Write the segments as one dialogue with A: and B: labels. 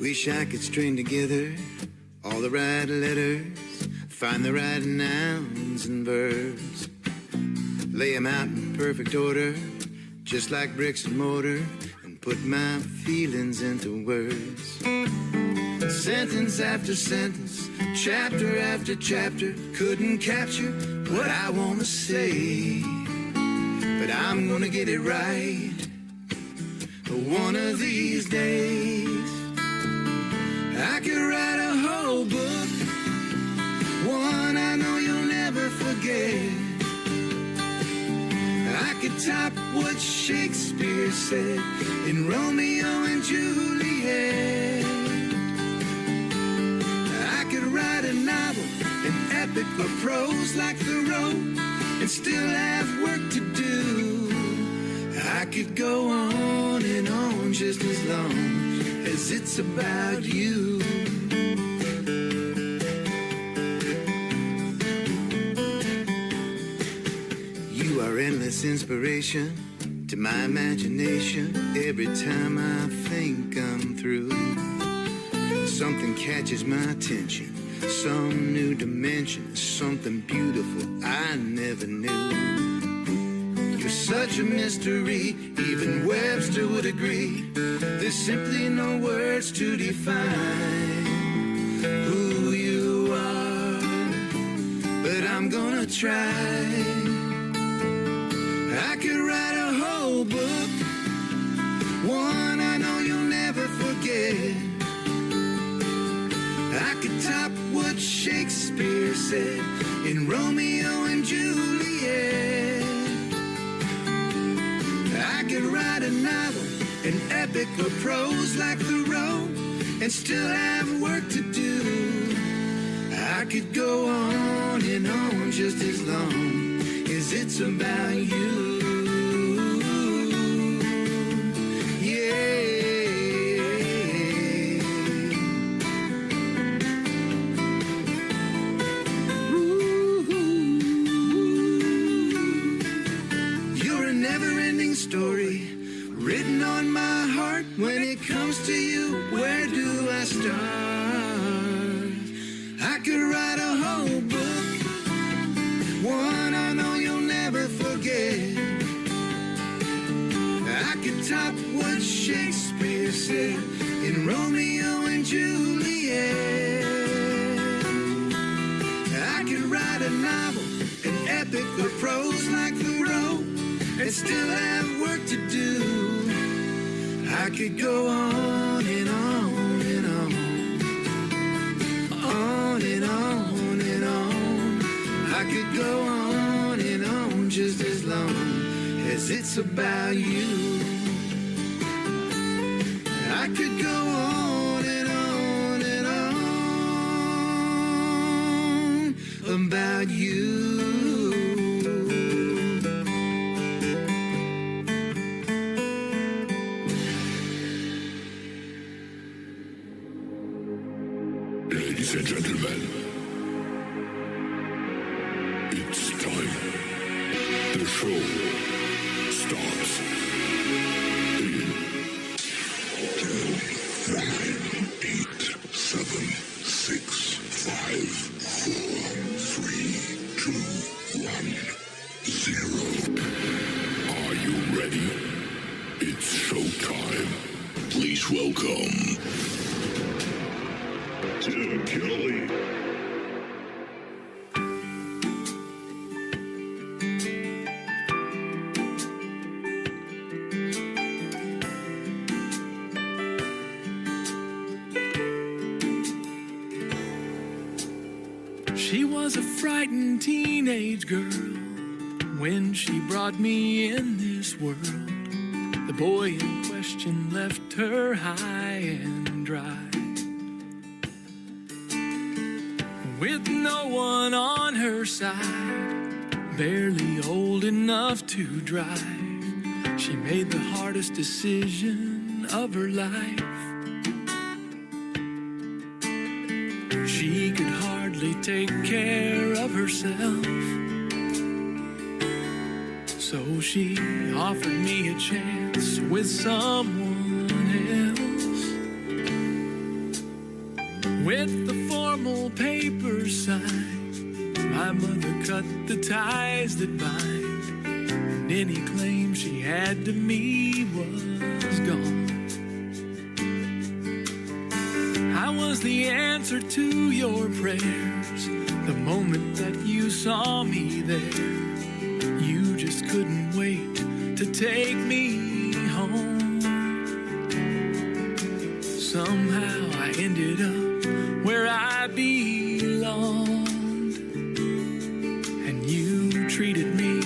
A: Wish I could string together all the right letters, find the right nouns and verbs, lay them out in perfect order, just like bricks and mortar, and put my feelings into words. Sentence after sentence, chapter after chapter, couldn't capture what I want to say, but I'm gonna get it right one of these days. I could write a whole book, one I know you'll never forget. I could top what Shakespeare said in Romeo and Juliet. I could write a novel, an epic or prose like Thoreau, and still have work to do. I could go on and on just as long as it's about you. You are endless inspiration to my imagination. Every time I think I'm through, something catches my attention, some new dimension, something beautiful I never knew. You're such a mystery, even Webster would agree. There's simply no words to define who you are, but I'm gonna try. I could write a whole book, one I know you'll never forget. I could top what Shakespeare said in Romeo and Juliet. I could write a novel, an epic or prose like Thoreau, and still have work to do. I could go on and on just as long as it's about you. Story written on my heart. When it comes to you, where do I start? I could write a whole book, one I know you'll never forget. I could top what Shakespeare said in Romeo and Juliet. I could write a novel, an epic or prose like Thoreau, and still have work to do. I could go on and on and on, on and on and on. I could go on and on just as long as it's about you. I could go on and on and on about you.
B: Ladies and gentlemen, it's time. The show starts in 10, 9, 8, 7, 6, 5, 4, 3, 2, 1, 0. Are you ready? It's showtime. Please welcome to Kelly.
C: She was a frightened teenage girl when she brought me in this world. The boy in question left her high and dry, with no one on her side, barely old enough to drive. She made the hardest decision of her life. She could hardly take care of herself, so she offered me a chance with someone else. with the formal papers signed. My mother cut the ties that bind, and any claim she had to me was gone. I was the answer to your prayers the moment that you saw me there. You just couldn't wait to take me home. Somehow I ended up where I belonged, and you treated me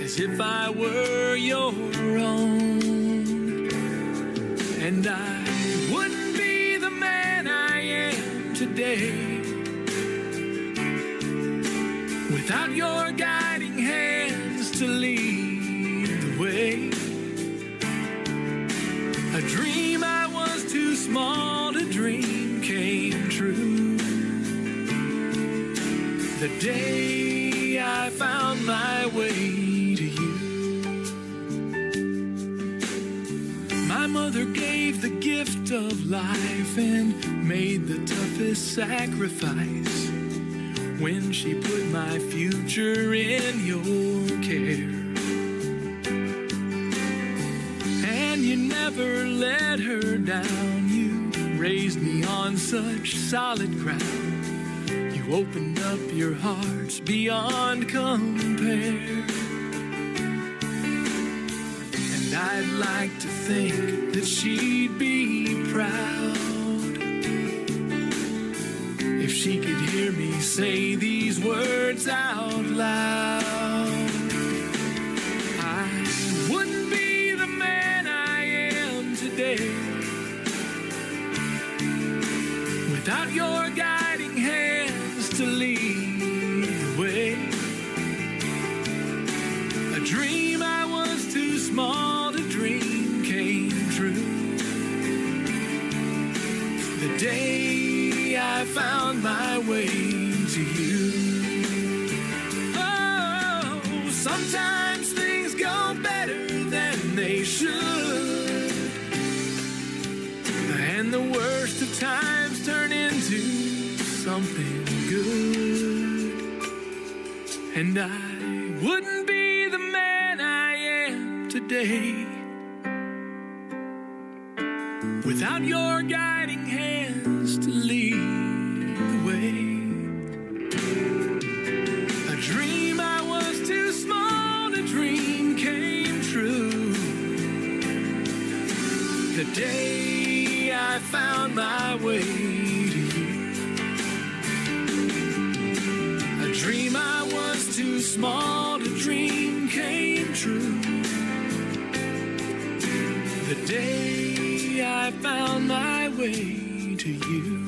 C: as if I were your own. And I wouldn't be the man I am today without your guiding hands to lead the way. A dream I was too small to dream came true the day I found my way to you. My mother gave the gift of life and made the toughest sacrifice when she put my future in your care. And you never let her down. You raised me on such solid ground. You opened up your hearts beyond compare. And I'd like to think that she'd be proud if she could hear me say these words out loud. I wouldn't be the man I am today without your guiding hands to lead the way. A dream I was too small to dream came true the day I found my way to you. Oh, sometimes things go better than they should, and the worst of times turn into something good. And I wouldn't be the man I am today without your guiding hands to lead the way. A dream I was too small to dream came true the day I found my way to you. A dream I was too small to dream came true the day I found my way to you.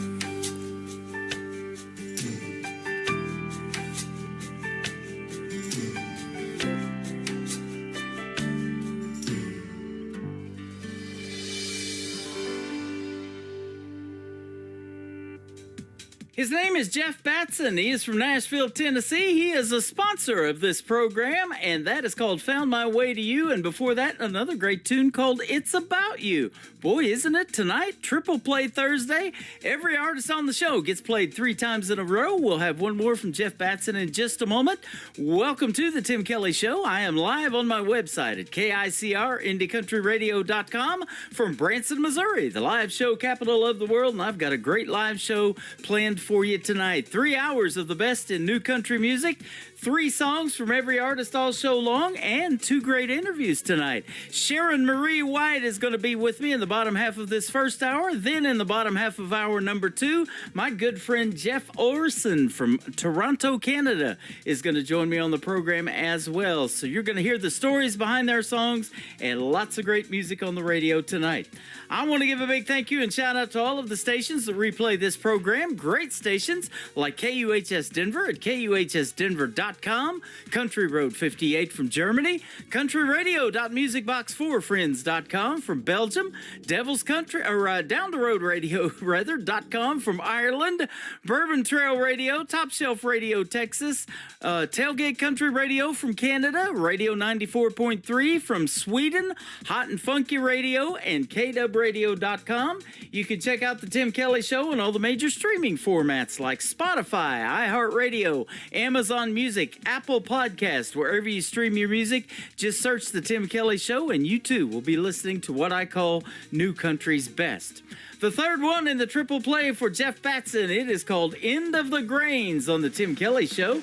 D: His name is Jeff Batson. He is from Nashville, Tennessee. He is a sponsor of this program, and that is called Found My Way to You. And before that, another great tune called It's About You. Boy, isn't it tonight? Triple Play Thursday. Every artist on the show gets played 3 times in a row. We'll have one more from Jeff Batson in just a moment. Welcome to the Tim Kelly Show. I am live on my website at KICR-IndieCountryRadio.com from Branson, Missouri, the live show capital of the world. And I've got a great live show planned for you tonight. 3 hours of the best in new country music, 3 songs from every artist all show long, and 2 great interviews tonight. Sharon Marie White is going to be with me in the bottom half of this first hour. Then in the bottom half of hour number 2, my good friend Jeff Orson from Toronto, Canada is going to join me on the program as well. So you're going to hear the stories behind their songs and lots of great music on the radio tonight. I want to give a big thank you and shout out to all of the stations that replay this program. Great stations like KUHS Denver at KUHSdenver.com, Country Road 58 from Germany, countryradio.musicbox4friends.com from Belgium, Devil's Country, or Down the Road Radio, .com from Ireland, Bourbon Trail Radio, Top Shelf Radio, Texas, Tailgate Country Radio from Canada, Radio 94.3 from Sweden, Hot and Funky Radio, and KW timkellyshow.com. You can check out The Tim Kelly Show on all the major streaming formats like Spotify, iHeartRadio, Amazon Music, Apple Podcast. Wherever you stream your music, just search The Tim Kelly Show, and you too will be listening to what I call New Country's Best. The third one in the triple play for Jeff Batson, it is called End of the Grains on The Tim Kelly Show.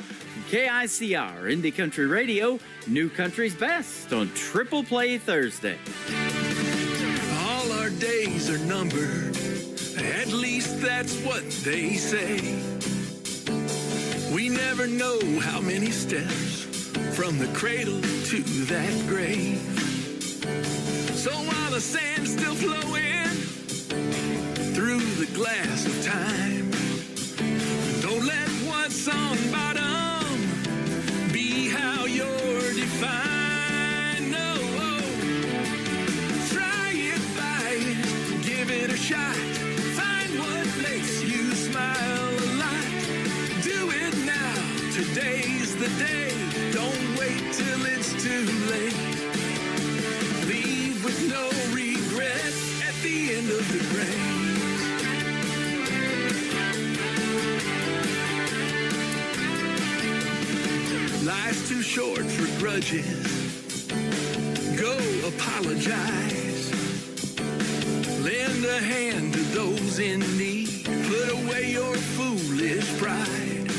D: KICR, Indie Country Radio, New Country's Best on Triple Play Thursday.
C: All our days are numbered, at least that's what they say. We never know how many steps from the cradle to that grave. So while the sand's still flowing through the glass of time, don't let what's on bottom be how you're defined. No, try it, buy it, give it a shot. Find what makes you smile a lot. Do it now, today's the day. Don't wait till it's too late. Leave with no regrets at the end of the race. Life's too short for grudges. Go apologize. Lend a hand to those in need. Put away your foolish pride.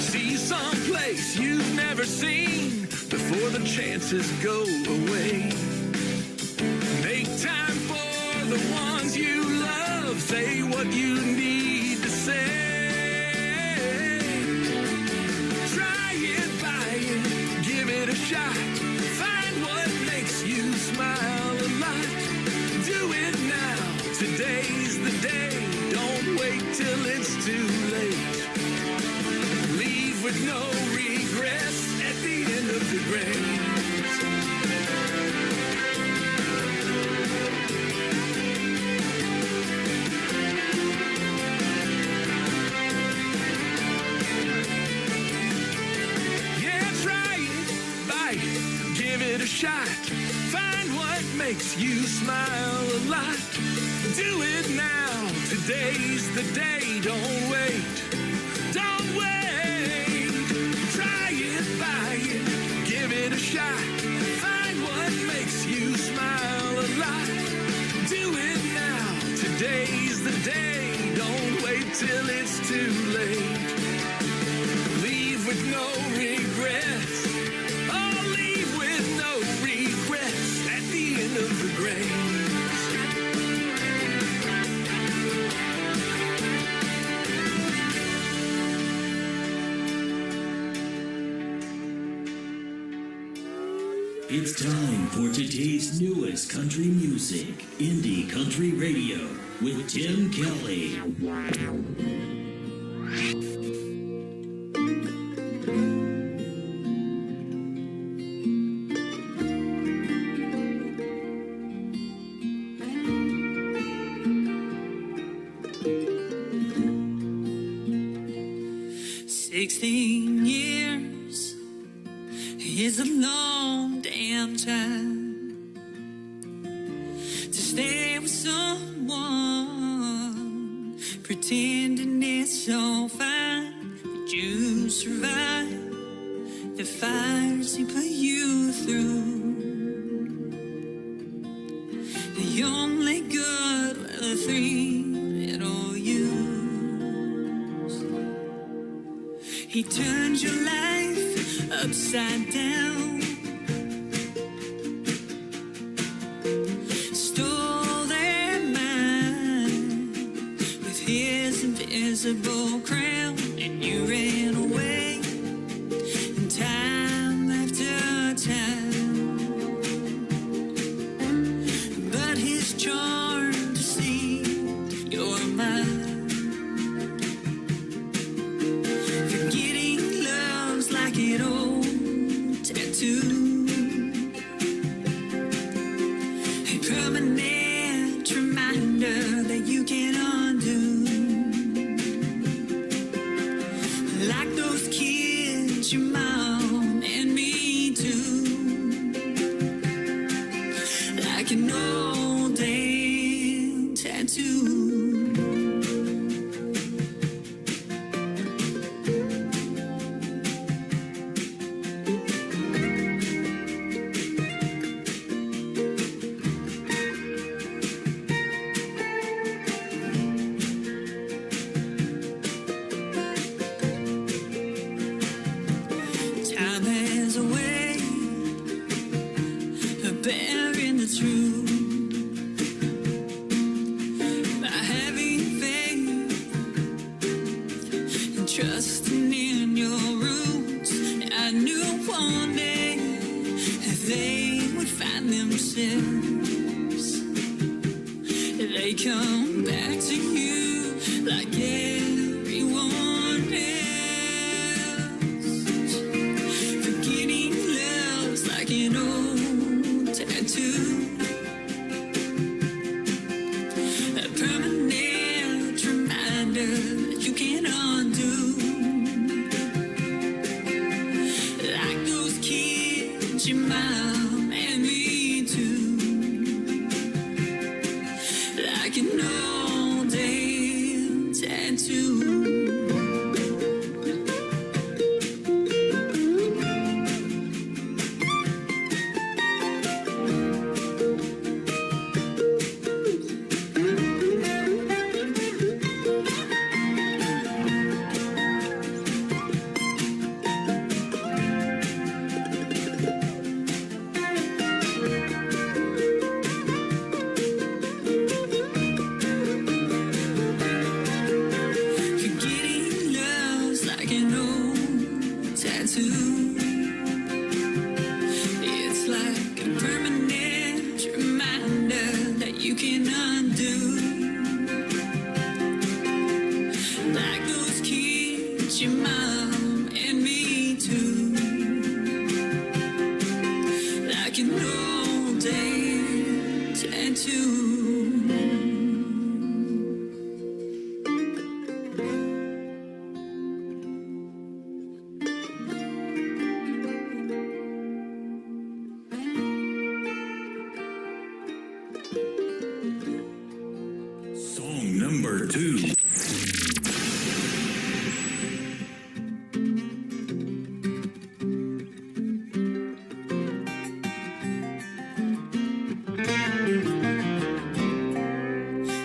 C: See someplace you've never seen before the chances go away. Make time for the ones you love. Say what you need to say. Shot. Find what makes you smile a lot. Do it now. Today's the day. Don't wait till it's too late. Leave with no regrets at the end of the race. Shot. Find what makes you smile a lot. Do it now. Today's the day. Don't wait. Don't wait. Try it, buy it, give it a shot. Find what makes you smile a lot. Do it now. Today's the day. Don't wait till it's too late. Leave with no regrets. Of the grains.
E: It's time for today's newest country music, Indie Country Radio, with Tim Kelly.
F: 16 years is a long damn time to stay with someone, pretending it's all fine, that you survive the fires he put you through. The only good were the three little you. He turned your life upside down, stole their mind with his invisible crown, and you ran away, and time after time. But his charm deceived your mind. An old tattoo, a permanent reminder that you can't undo. Like those kids, your mom and me too. Like an old day trusting in your roots. I knew one day that they would find themselves. They come back to you like everyone else. Forgetting love's like an old tattoo, a permanent reminder that you can't undo. Like those kids, your mom and me too. Like an old damn tattoo. Forgetting love's like an old tattoo. It's like a permanent reminder that you can undo. Like those kids, your mom and me too. Like an old damn tattoo.
B: Song number 2.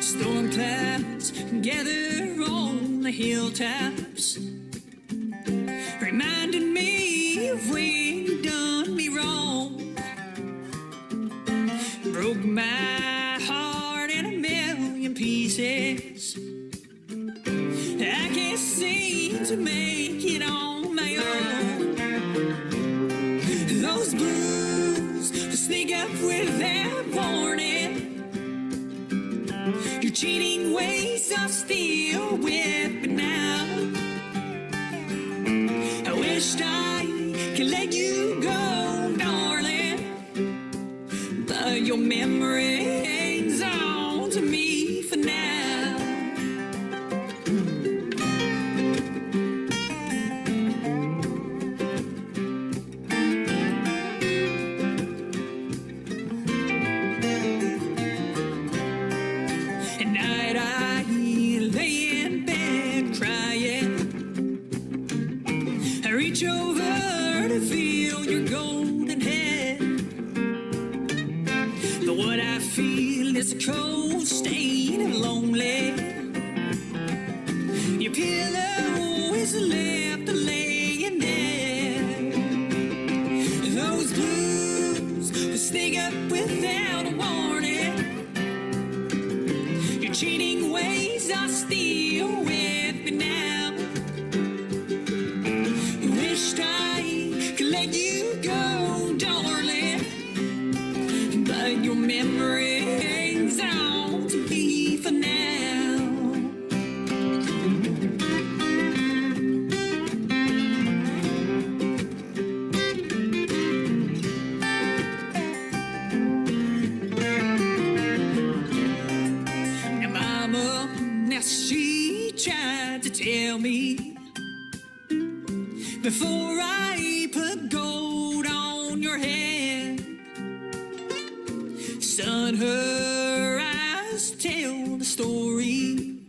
F: Storm clouds gather on the hilltops, reminding me of when you done me wrong. Broke my heart in a million pieces. I can't seem to make it on my own. Those blues sneak up without warning. Your cheating ways are still with me now. I wished I could let you go, darling, but your memory hangs on to me for now. At night I lay in bed crying. I reach over to feel your golden head, but what I feel is a cold stain of lonely. Your pillow is left laying there. Those blues sneak up without a warning. Your cheating ways are still with me now. Wished I could let you go, darling, but your memory hangs on to me for now. Now, Mama, now she tried to tell me before I put gold on your head, son, her eyes tell the story.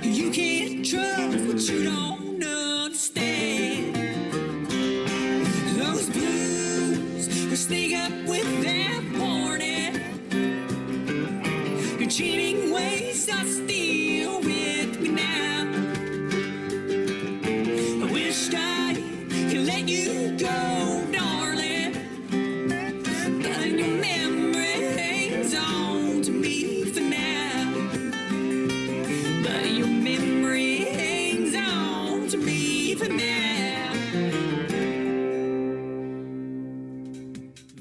F: You can't trust what you don't understand. Those blues sneak up without warning. Your cheating ways are still with me now. I wished I could let you go, darling, but your memory hangs on to me for now. But your memory hangs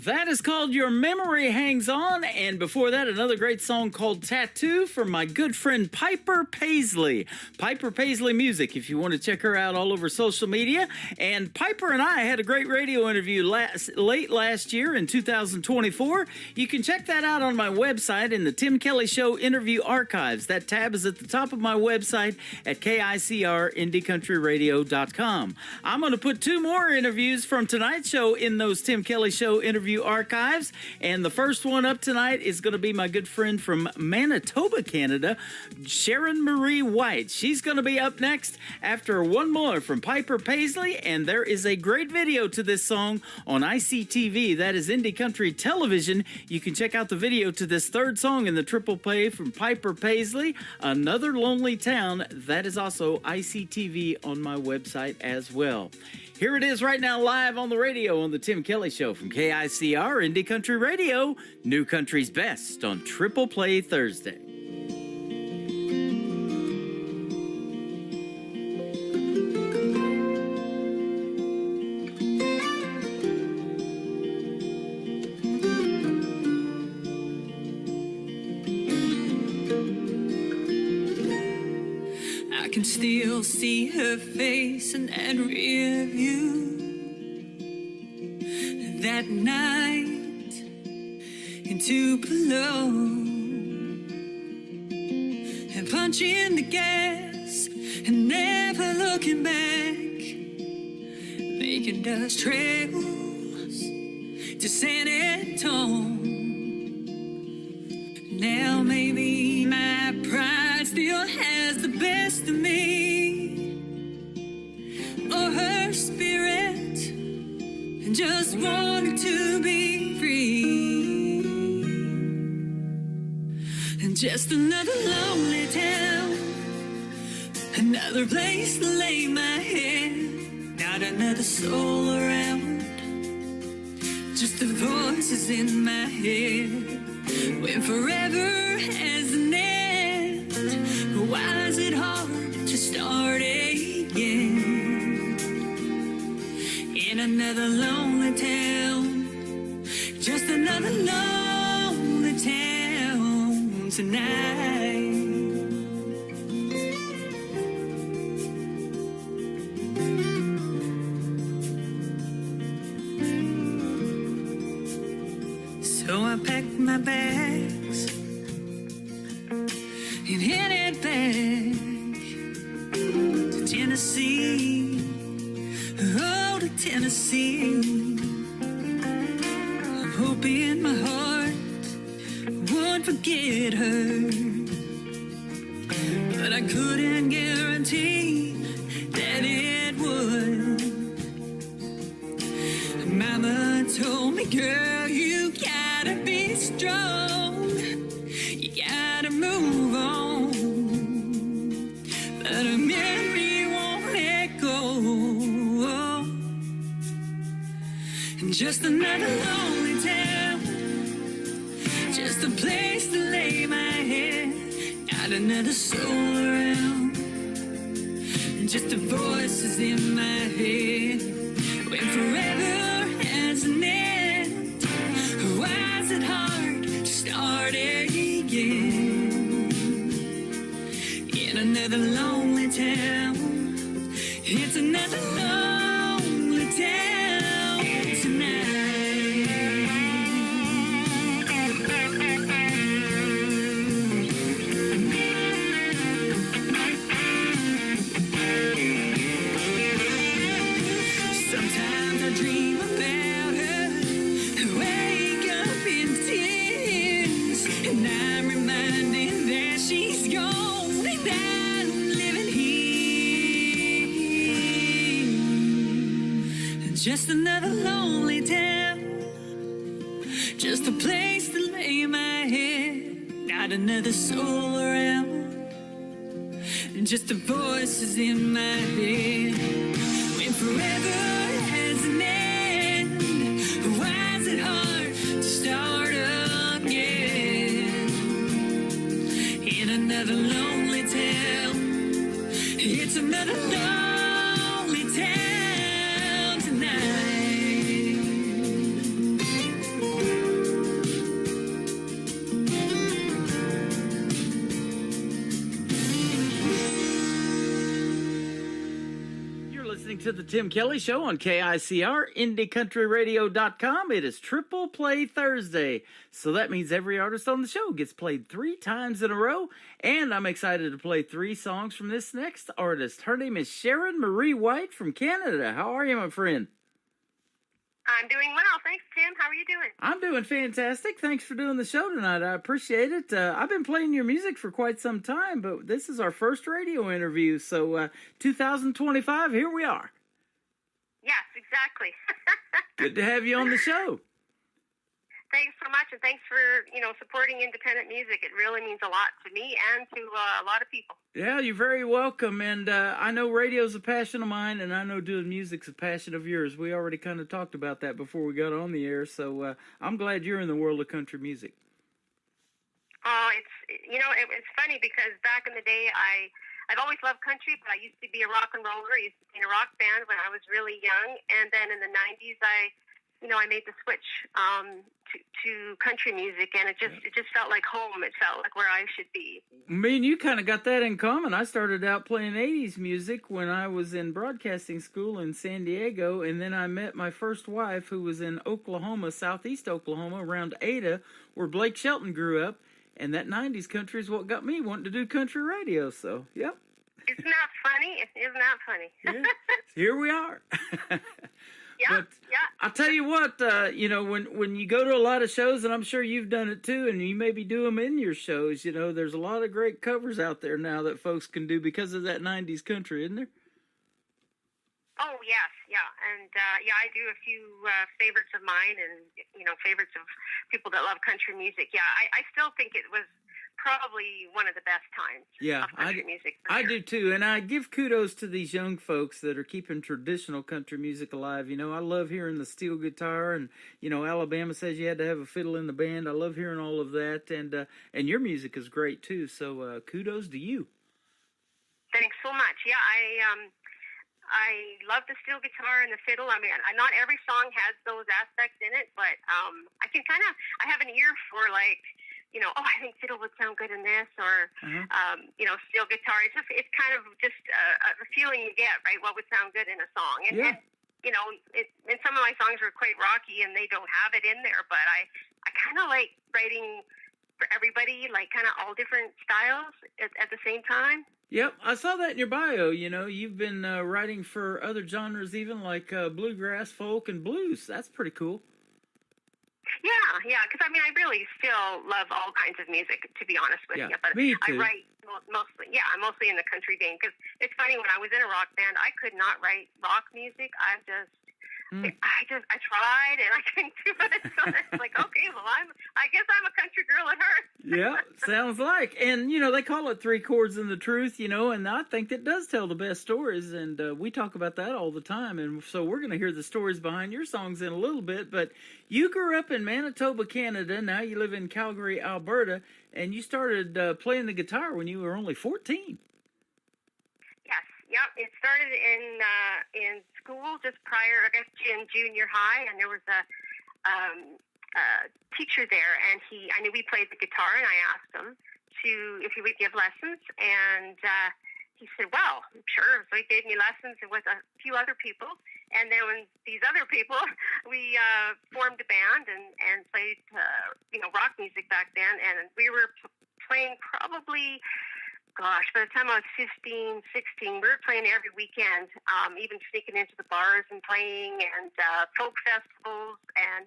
D: That is called Your Memory Hangs On. And before that, another great song called Tattoo from my good friend Piper Paisley. Piper Paisley Music, if you want to check her out all over social media. And Piper and I had a great radio interview late last year in 2024. You can check that out on my website in the Tim Kelly Show interview archives. That tab is at the top of my website at KICRIndieCountryRadio.com. I'm going to put two more interviews from tonight's show in those Tim Kelly Show interview archives. And the first one up tonight is going to be my good friend from Manitoba, Canada, Sharon Marie White. She's going to be up next after one more from Piper Paisley. And there is a great video to this song on ICTV. That is Indie Country Television. You can check out the video to this third song in the triple play from Piper Paisley, Another Lonely Town. That is also ICTV on my website as well. Here it is right now live on the radio on the Tim Kelly Show from KICR Indie Country Radio, New Country's Best on Triple Play Thursday.
F: I can still see her face in that rear view. That night in Tupelo, and punching the gas and never looking back, making dust trails to San Antone. Now maybe my pride still has the best of me, or her spirit just wanted to be free. And just another lonely town, another place to lay my head, not another soul around, just the voices in my head. When forever has an end, why is it hard to start again? In another lonely town, just another lonely town tonight. So I packed my bags and headed back to Tennessee. Oh, to Tennessee. I'm hoping my heart won't forget her, but I couldn't guarantee that it would. Mama told me, girl, you gotta be strong, you gotta move on, but a memory won't let go. And just another lonely town, just a place to lay my head, not another soul around, just the voices in my head. When forever has an end, why is it hard to start again? In another lonely town, it's another lonely town tonight. Sometimes I dream about her, wake up in tears, and I'm reminded that she's gone and I'm living here. Just another lonely town, just a place to lay my head, not another soul around, just the voices in my head. When forever has an end, why is it hard to start again? In another lonely town, it's another lonely town tonight.
D: listening to The Tim Kelly Show on KICR, IndieCountryRadio.com. It is Triple Play Thursday, so that means every artist on the show gets played 3 times in a row, and I'm excited to play 3 songs from this next artist. Her name is Sharon Marie White from Canada. How are you, my friend?
G: I'm doing well. Thanks, Tim. How are you doing?
D: I'm doing fantastic. Thanks for doing the show tonight. I appreciate it. I've been playing your music for quite some time, but this is our first radio interview. So 2025, here we are.
G: Yes, exactly.
D: Good to have you on the show.
G: Thanks so much, and thanks for, supporting independent music. It really means a lot to me and to a lot of people.
D: Yeah, you're very welcome. And I know radio's a passion of mine, and I know doing music's a passion of yours. We already kind of talked about that before we got on the air, so I'm glad you're in the world of country music.
G: Oh, it's funny because back in the day, I've always loved country, but I used to be a rock and roller. I used to be in a rock band when I was really young, and then in the 90s, I made the switch to country music, and it just felt like home. It felt like where I should be.
D: Me and you kind of got that in common. I started out playing 80s music when I was in broadcasting school in San Diego, and then I met my first wife who was in Oklahoma, southeast Oklahoma, around Ada, where Blake Shelton grew up, and that 90s country is what got me wanting to do country radio, so, yep.
G: Isn't that funny? Isn't that funny?
D: Yeah. Here we are.
G: Yeah,
D: but I'll tell you what, when you go to a lot of shows, and I'm sure you've done it too, and you maybe do them in your shows, there's a lot of great covers out there now that folks can do because of that 90s country, isn't there?
G: Oh, yes, yeah. And, I do a few favorites of mine and, favorites of people that love country music. Yeah, I still think it was probably one of the best times of country music.
D: I do too, and I give kudos to these young folks that are keeping traditional country music alive. I love hearing the steel guitar, and Alabama Says You Had to Have a Fiddle in the Band. I love hearing all of that, and your music is great too. So kudos to you.
G: Thanks so much. Yeah, I love the steel guitar and the fiddle. I mean, not every song has those aspects in it, but I have an ear for I think fiddle would sound good in this, or, steel guitar. It's kind of just a feeling you get, right? What would sound good in a song. And some of my songs are quite rocky and they don't have it in there, but I kind of like writing for everybody, like kind of all different styles at the same time.
D: Yep, I saw that in your bio. You've been writing for other genres, even like bluegrass, folk, and blues. That's pretty cool. Yeah, because I really still love all kinds of music, to be honest with you. But me too.
G: I write mostly in the country vein. Because it's funny, when I was in a rock band, I could not write rock music. I tried and I couldn't do it. So it's like, okay, well, I guess I'm a country girl at heart.
D: Yeah, sounds like. And, they call it 3 chords and the truth, and I think that does tell the best stories. And we talk about that all the time. And so we're going to hear the stories behind your songs in a little bit. But you grew up in Manitoba, Canada. Now you live in Calgary, Alberta. And you started playing the guitar when you were only 14.
G: Yep, it started in school just prior, I guess, in junior high, and there was a teacher there, and I knew we played the guitar, and I asked him if he would give lessons, and he said, well, sure. So he gave me lessons with a few other people, and then when these other people, we formed a band and played, rock music back then, and we were playing probably... Gosh, by the time I was 15, 16, we were playing every weekend, even sneaking into the bars and playing, and folk festivals, and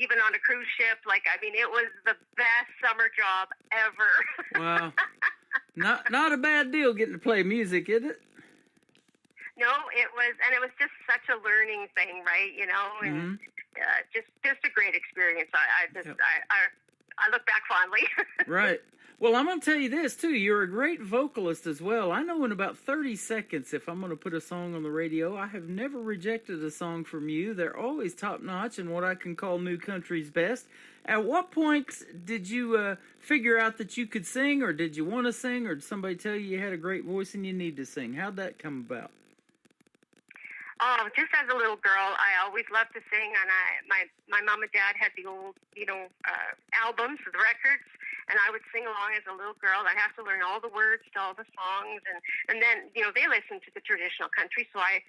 G: even on a cruise ship. It was the best summer job ever.
D: Wow. Not a bad deal getting to play music, is it?
G: No, it was just such a learning thing, right? And just a great experience. I look back fondly.
D: Right. Well, I'm going to tell you this, too. You're a great vocalist as well. I know in about 30 seconds, if I'm going to put a song on the radio, I have never rejected a song from you. They're always top-notch and what I can call new country's best. At what point did you figure out that you could sing, or did you want to sing, or did somebody tell you had a great voice and you need to sing? How'd that come about?
G: Oh, just as a little girl, I always loved to sing, and my mom and dad had the old, albums, the records, and I would sing along as a little girl. I'd have to learn all the words to all the songs, and then they listened to the traditional country. So I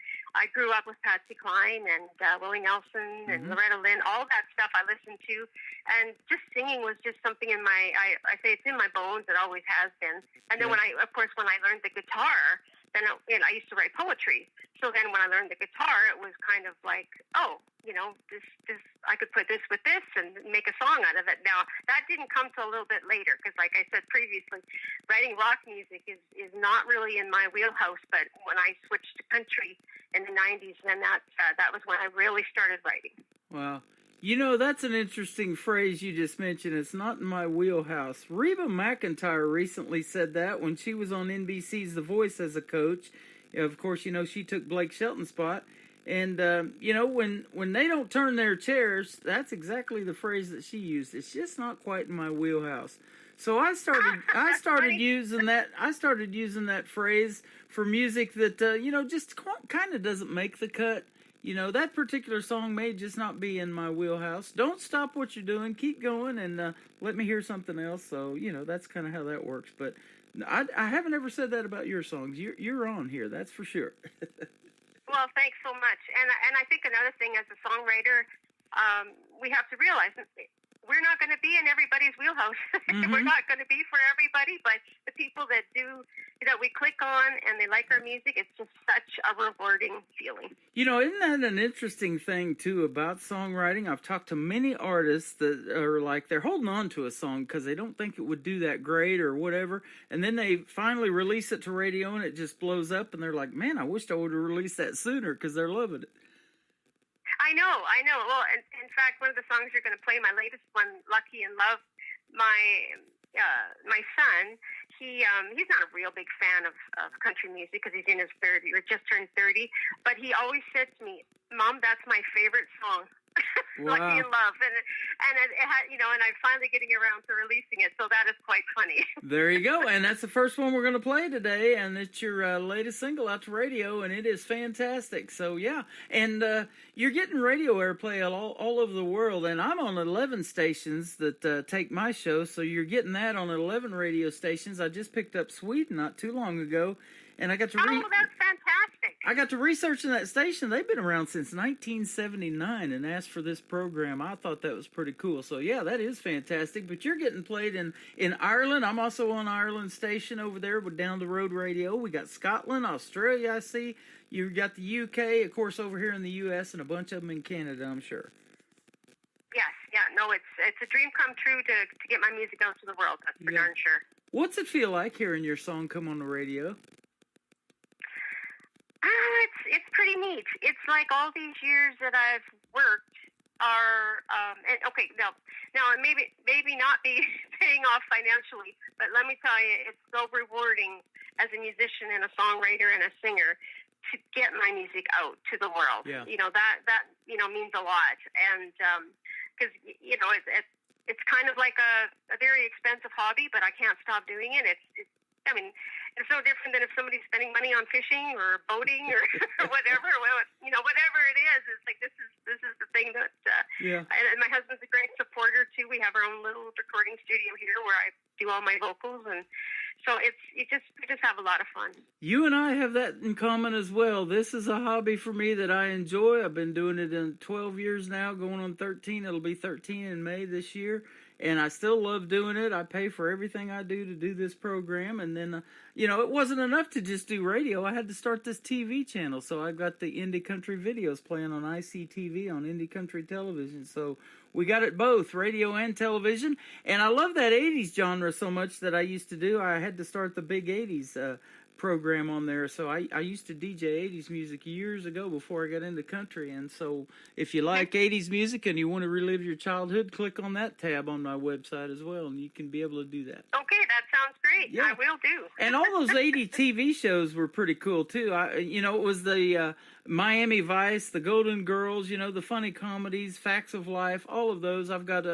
G: grew up with Patsy Cline and Willie Nelson and Loretta Lynn, all that stuff I listened to, and just singing was just something in my I say it's in my bones. It always has been. And then when I learned the guitar, then I used to write poetry. So then when I learned the guitar, it was kind of like, this I could put this with this and make a song out of it. Now, that didn't come till a little bit later because, like I said previously, writing rock music is not really in my wheelhouse. But when I switched to country in the 90s, then that was when I really started writing.
D: Wow. That's an interesting phrase you just mentioned. It's not in my wheelhouse. Reba McEntire recently said that when she was on NBC's The Voice as a coach. Of course, she took Blake Shelton's spot. And, when they don't turn their chairs, that's exactly the phrase that she used. It's just not quite in my wheelhouse. So I started using that. I started using that phrase for music that, just kind of doesn't make the cut. That particular song may just not be in my wheelhouse. Don't stop what you're doing. Keep going and let me hear something else. So, that's kind of how that works. But I haven't ever said that about your songs. You're on here, that's for sure.
G: Well, thanks so much. And I think another thing as a songwriter, we have to realize that we're not going to be in everybody's wheelhouse. We're not going to be for everybody, but the people that do, that we click on and they like our music, it's just such a rewarding feeling.
D: Isn't that an interesting thing, too, about songwriting? I've talked to many artists that are like, they're holding on to a song because they don't think it would do that great or whatever, and then they finally release it to radio and it just blows up, and they're like, man, I wish I would have released that sooner because they're loving it.
G: I know. Well, in fact, one of the songs you're going to play, my latest one, "Lucky in Love," my son, he's not a real big fan of country music because he's in his 30s, or just turned 30. But he always said to me, "Mom, that's my favorite song."
D: Wow.
G: "Lucky in Love," and it had, and I'm finally getting around to releasing it, so that is quite funny.
D: There you go, and that's the first one we're going to play today, and it's your latest single out to radio, and it is fantastic. So yeah, and you're getting radio airplay all over the world, and I'm on 11 stations that take my show, so you're getting that on 11 radio stations. I just picked up Sweden not too long ago, and I got to
G: Oh, that's fantastic.
D: I got to researching that station. They've been around since 1979 and asked for this program. I thought that was pretty cool. So, yeah, that is fantastic. But you're getting played in Ireland. I'm also on Ireland station over there with Down the Road Radio. We got Scotland, Australia, I see. You got the UK, of course, over here in the US, and a bunch of them in Canada, I'm sure.
G: Yes, yeah, no, it's a dream come true to get my music out to the world. That's for darn sure.
D: What's it feel like hearing your song come on the radio?
G: It's pretty neat. It's like all these years that I've worked are, and okay, now it maybe not be paying off financially, but let me tell you, it's so rewarding as a musician and a songwriter and a singer to get my music out to the world.
D: Yeah.
G: That means a lot, and because it's kind of like a very expensive hobby, but I can't stop doing it. It's no different than if somebody's spending money on fishing or boating or whatever. Well, whatever it is, it's like this is the thing that. And my husband's a great supporter too. We have our own little recording studio here where I do all my vocals, and so we just have a lot of fun.
D: You and I have that in common as well. This is a hobby for me that I enjoy. I've been doing it in 12 years now, going on 13. It'll be 13 in May this year. And I still love doing it. I pay for everything I do to do this program. And then, it wasn't enough to just do radio. I had to start this TV channel. So I've got the Indie Country videos playing on ICTV, on Indie Country Television. So we got it both, radio and television. And I love that 80s genre so much that I used to do. I had to start the big 80s program on there. So I used to DJ 80s music years ago before I got into country. And so if you like 80s music and you want to relive your childhood, click on that tab on my website as well, and you can be able to do that.
G: Okay, that sounds great.
D: Yeah.
G: I will do.
D: And all those 80 TV shows were pretty cool too. It was the Miami Vice, the Golden Girls, the funny comedies, Facts of Life, all of those. I've got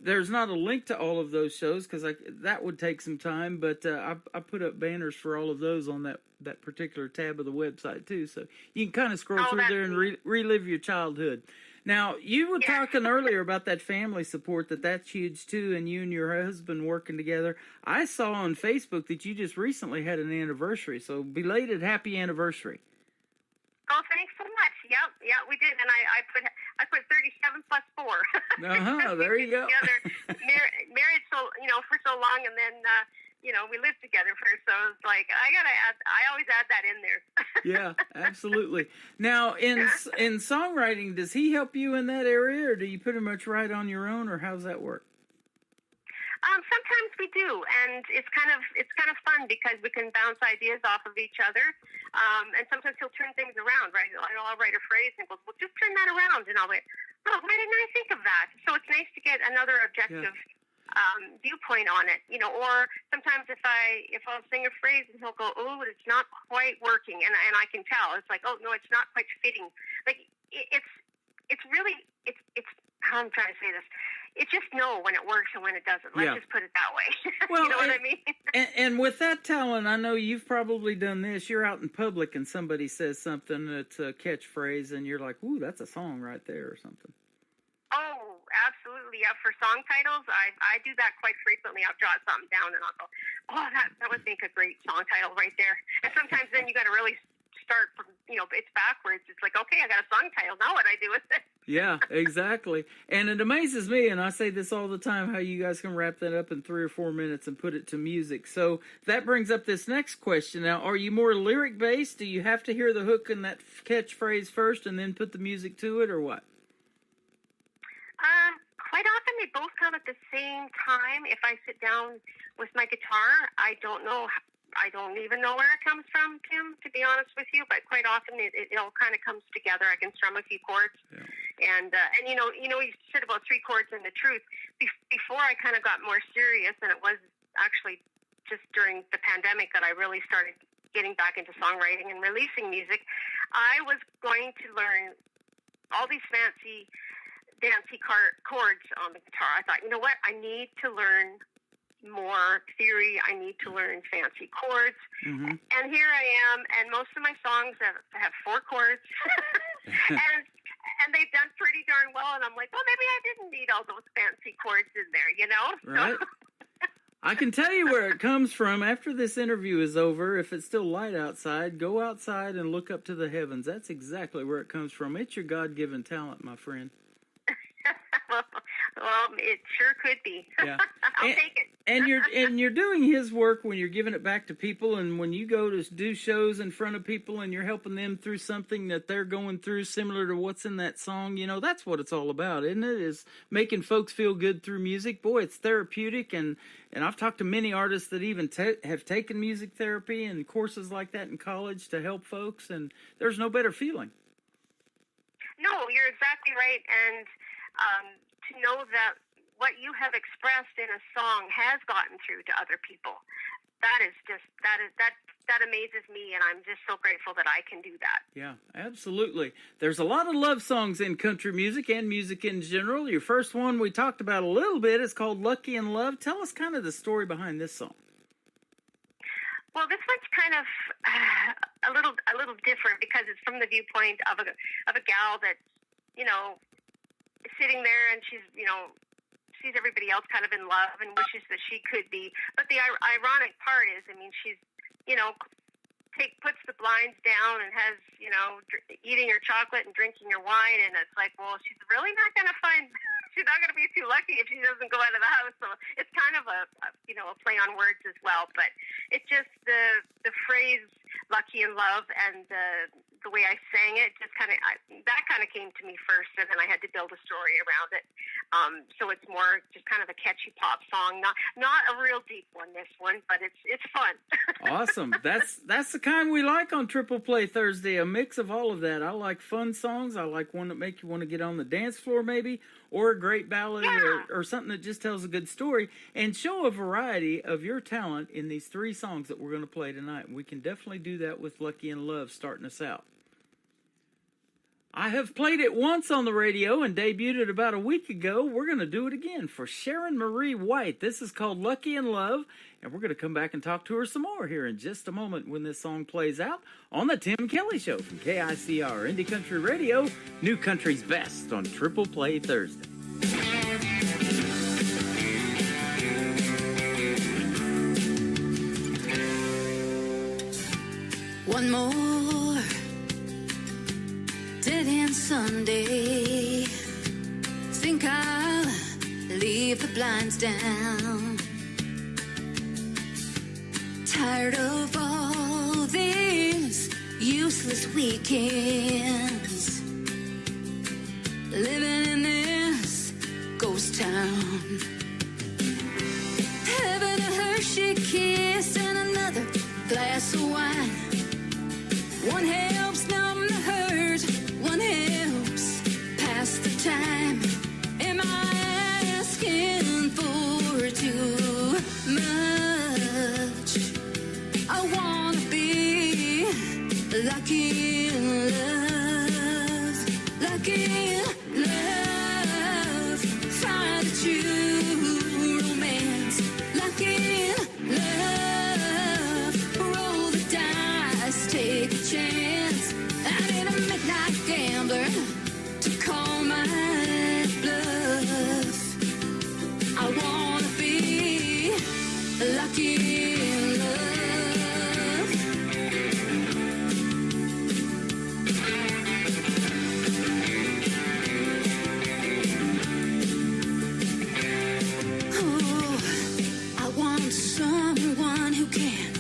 D: there's not a link to all of those shows because that would take some time, but I put up banners for all of those on that particular tab of the website too. So you can kind of scroll through there and relive your childhood. Now, you were talking earlier about that family support, that's huge too, and you and your husband working together. I saw on Facebook that you just recently had an anniversary, so belated happy anniversary.
G: Oh, thanks so much. Yep, we did, and I put 37 plus 4.
D: There you go.
G: Together, married for so long, and then we lived together first, so it's like I always add that in there.
D: Yeah, absolutely. Now, in songwriting, does he help you in that area, or do you pretty much write on your own, or how's that work?
G: Sometimes we do, and it's kind of fun because we can bounce ideas off of each other. And sometimes he'll turn things around, right? I'll write a phrase and he goes, "Well, just turn that around," and I'll wait. Oh, why didn't I think of that? So it's nice to get another objective viewpoint on it, Or sometimes if I'll sing a phrase and he'll go, "Oh, it's not quite working," and I can tell. It's like, "Oh no, it's not quite fitting." Like it's really how I'm trying to say this. It's just know when it works and when it doesn't. Let's just put it that way.
D: Well,
G: you know what I mean?
D: and with that talent, I know you've probably done this. You're out in public and somebody says something that's a catchphrase, and you're like, "Ooh, that's a song right there," or something.
G: Oh, absolutely. Yeah, for song titles, I do that quite frequently. I'll jot something down and I'll go, "Oh, that would make a great song title right there." And sometimes then you got to really start from, it's backwards. It's like, okay, I got a song title. Now what I do with it?
D: Yeah, exactly. And it amazes me, and I say this all the time, how you guys can wrap that up in 3 or 4 minutes and put it to music. So that brings up this next question. Now, are you more lyric-based? Do you have to hear the hook and that catchphrase first and then put the music to it, or what?
G: Quite often they both come at the same time. If I sit down with my guitar, I don't even know where it comes from, Tim, to be honest with you. But quite often it all kind of comes together. I can strum a few chords, and you said about 3 chords and the truth. Before I kind of got more serious, and it was actually just during the pandemic that I really started getting back into songwriting and releasing music. I was going to learn all these fancy dancey chords on the guitar. I thought, you know what? I need to learn more theory. I need to learn fancy chords. Mm-hmm. And here I am, and most of my songs have 4 chords. and they've done pretty darn well, and I'm like, well, maybe I didn't need all those fancy chords in there,
D: Right. So. I can tell you where it comes from. After this interview is over, if it's still light outside, go outside and look up to the heavens. That's exactly where it comes from. It's your God-given talent, my friend.
G: Well, it sure could be.
D: Yeah.
G: I'll take it.
D: And you're doing his work when you're giving it back to people, and when you go to do shows in front of people and you're helping them through something that they're going through similar to what's in that song, that's what it's all about, isn't it? Is making folks feel good through music. Boy, it's therapeutic, and I've talked to many artists that even have taken music therapy and courses like that in college to help folks, and there's no better feeling.
G: No, you're exactly right, and to know that what you have expressed in a song has gotten through to other people, that amazes me, and I'm just so grateful that I can do that.
D: Yeah, absolutely. There's a lot of love songs in country music and music in general. Your first one we talked about a little bit is called Lucky in Love. Tell us kind of the story behind this song.
G: Well, this one's kind of a little different because it's from the viewpoint of a gal that's, sitting there, and she's, sees everybody else kind of in love and wishes that she could be. But the ironic part is, she's, puts the blinds down and has, eating her chocolate and drinking her wine, and it's like, well, she's really not going to find. She's not going to be too lucky if she doesn't go out of the house. So it's kind of a play on words as well. But it's just the phrase "lucky in love" and the way I sang it just kind of came to me first, and then I had to build a story around it. So it's more just kind of a catchy pop song, not a real deep one. This one, but it's fun.
D: Awesome. That's the kind we like on Triple Play Thursday. A mix of all of that. I like fun songs. I like one that make you want to get on the dance floor, maybe, or a great ballad, or something that just tells a good story and show a variety of your talent in these 3 songs that we're going to play tonight. We can definitely do that with Lucky in Love starting us out. I have played it once on the radio and debuted it about a week ago. We're going to do it again for Sharon Marie White. This is called Lucky in Love, and we're going to come back and talk to her some more here in just a moment when this song plays out on the Tim Kelly Show from KICR Indie Country Radio, New Country's Best on Triple Play Thursday.
F: One more dead end Sunday. Think I'll leave the blinds down. Tired of all these useless weekends, living in this ghost town. Having a Hershey kiss and another glass of wine. One helps numb the hurt, one helps pass the time. Am I asking for too much? I wanna be lucky in love, lucky in love. Find a true romance, lucky in love. Roll the dice, take a chance. I need a midnight gambler to call my bluff. I wanna be lucky in love. Oh, I want someone who can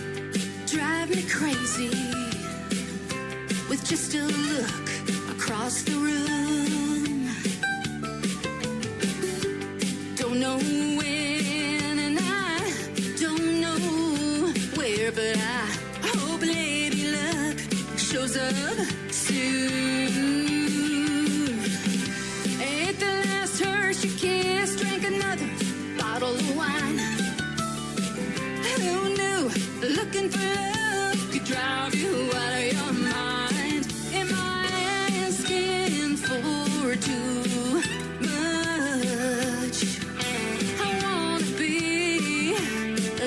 F: drive me crazy with just a look across the room. Don't know when and I don't know where, but I hope Lady Luck shows up soon. Ate the last Hershey kiss, drank another bottle of wine. Who knew looking for love could drive you out of your mind? Am I asking for too much? I wanna be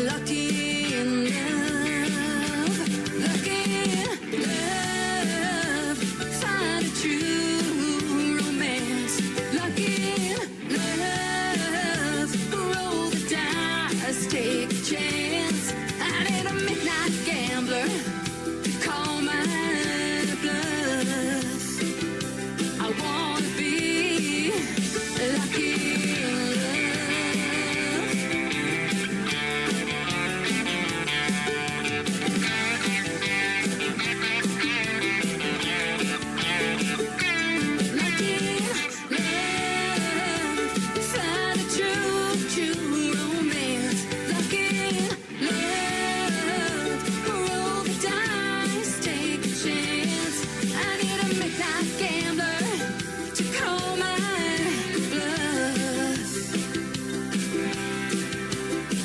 F: lucky in love, lucky in love. Find a true romance, lucky in love. Roll the dice, take a chance. I need a midnight gambler to call my bluff. I wanna be lucky in love. Lucky in love. Find a true romance, lucky in love. Roll the dice, take a chance. I need a midnight gambler to call my bluff.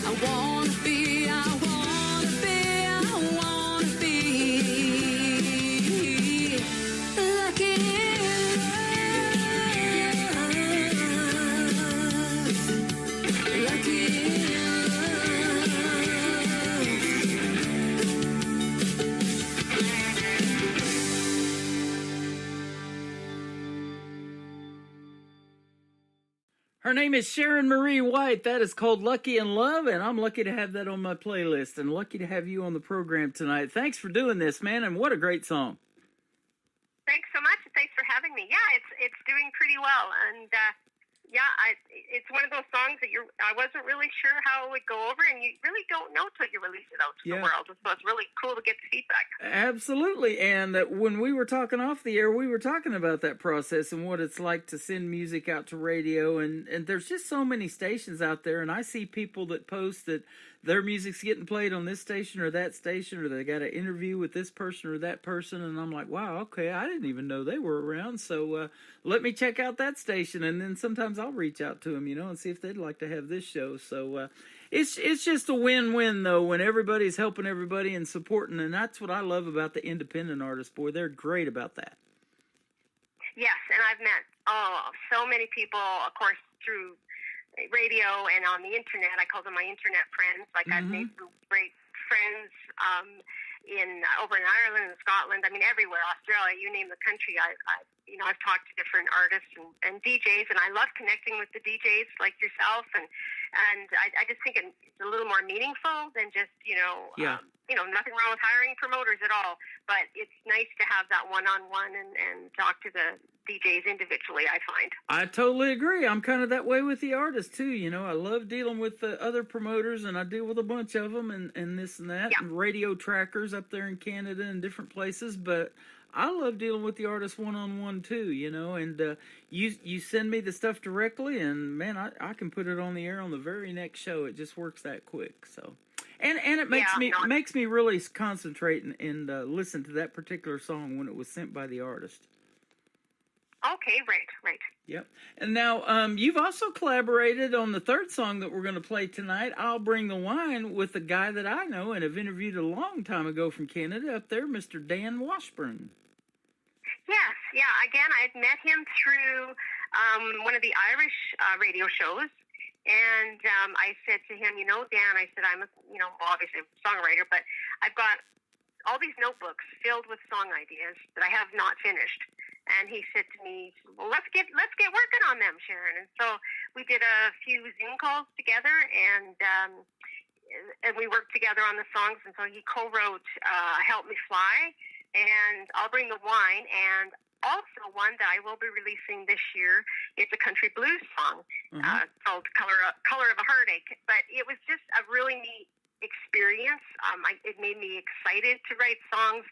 F: I wanna be lucky in love. Lucky in
D: Her name is Sharon Marie White. That is called Lucky in Love, and I'm lucky to have that on my playlist and lucky to have you on the program tonight. Thanks for doing this, man, and what a great song.
G: Thanks so much. Thanks for having me. Yeah, it's doing pretty well, and it's one of those songs that I wasn't really sure how it would go over, and you really don't know till you release it out to the world. So it's really cool to get the feedback.
D: Absolutely, and when we were talking off the air, we were talking about that process and what it's like to send music out to radio, and there's just so many stations out there, and I see people that post that their music's getting played on this station or that station, or they got an interview with this person or that person, and I'm like, wow, okay, I didn't even know they were around, so let me check out that station, and then sometimes I'll reach out to them, and see if they'd like to have this show. So it's just a win-win, though, when everybody's helping everybody and supporting, and that's what I love about the independent artists. Boy, they're great about that.
G: Yes, and I've met so many people, of course, through radio and on the internet. I call them my internet friends. Like I've made some great friends over in Ireland and Scotland. I mean, everywhere, Australia, you name the country. I've talked to different artists and DJs, and I love connecting with the DJs like yourself. And I just think it's a little more meaningful than just nothing wrong with hiring promoters at all. But it's nice to have that one-on-one and talk to the DJs individually, I find.
D: I totally agree. I'm kind of that way with the artists too. I love dealing with the other promoters, and I deal with a bunch of them and this and that, and radio trackers up there in Canada and different places. But I love dealing with the artists one-on-one too, and you send me the stuff directly, and man, I can put it on the air on the very next show. It just works that quick. So, and it makes me really concentrate and listen to that particular song when it was sent by the artist.
G: Okay, right.
D: Yep. And now you've also collaborated on the third song that we're going to play tonight, I'll Bring the Wine, with a guy that I know and have interviewed a long time ago from Canada up there, Mr. Dan Washburn.
G: Yes, yeah. Again, I had met him through one of the Irish radio shows, and I said to him, Dan, I said, I'm obviously a songwriter, but I've got all these notebooks filled with song ideas that I have not finished. And he said to me, well, let's get working on them, Sharon. And so we did a few Zoom calls together, and we worked together on the songs. And so he co-wrote Help Me Fly and I'll Bring the Wine, and also one that I will be releasing this year. It's a country blues song called Color of a Heartache. But it was just a really neat experience. It made me excited to write songs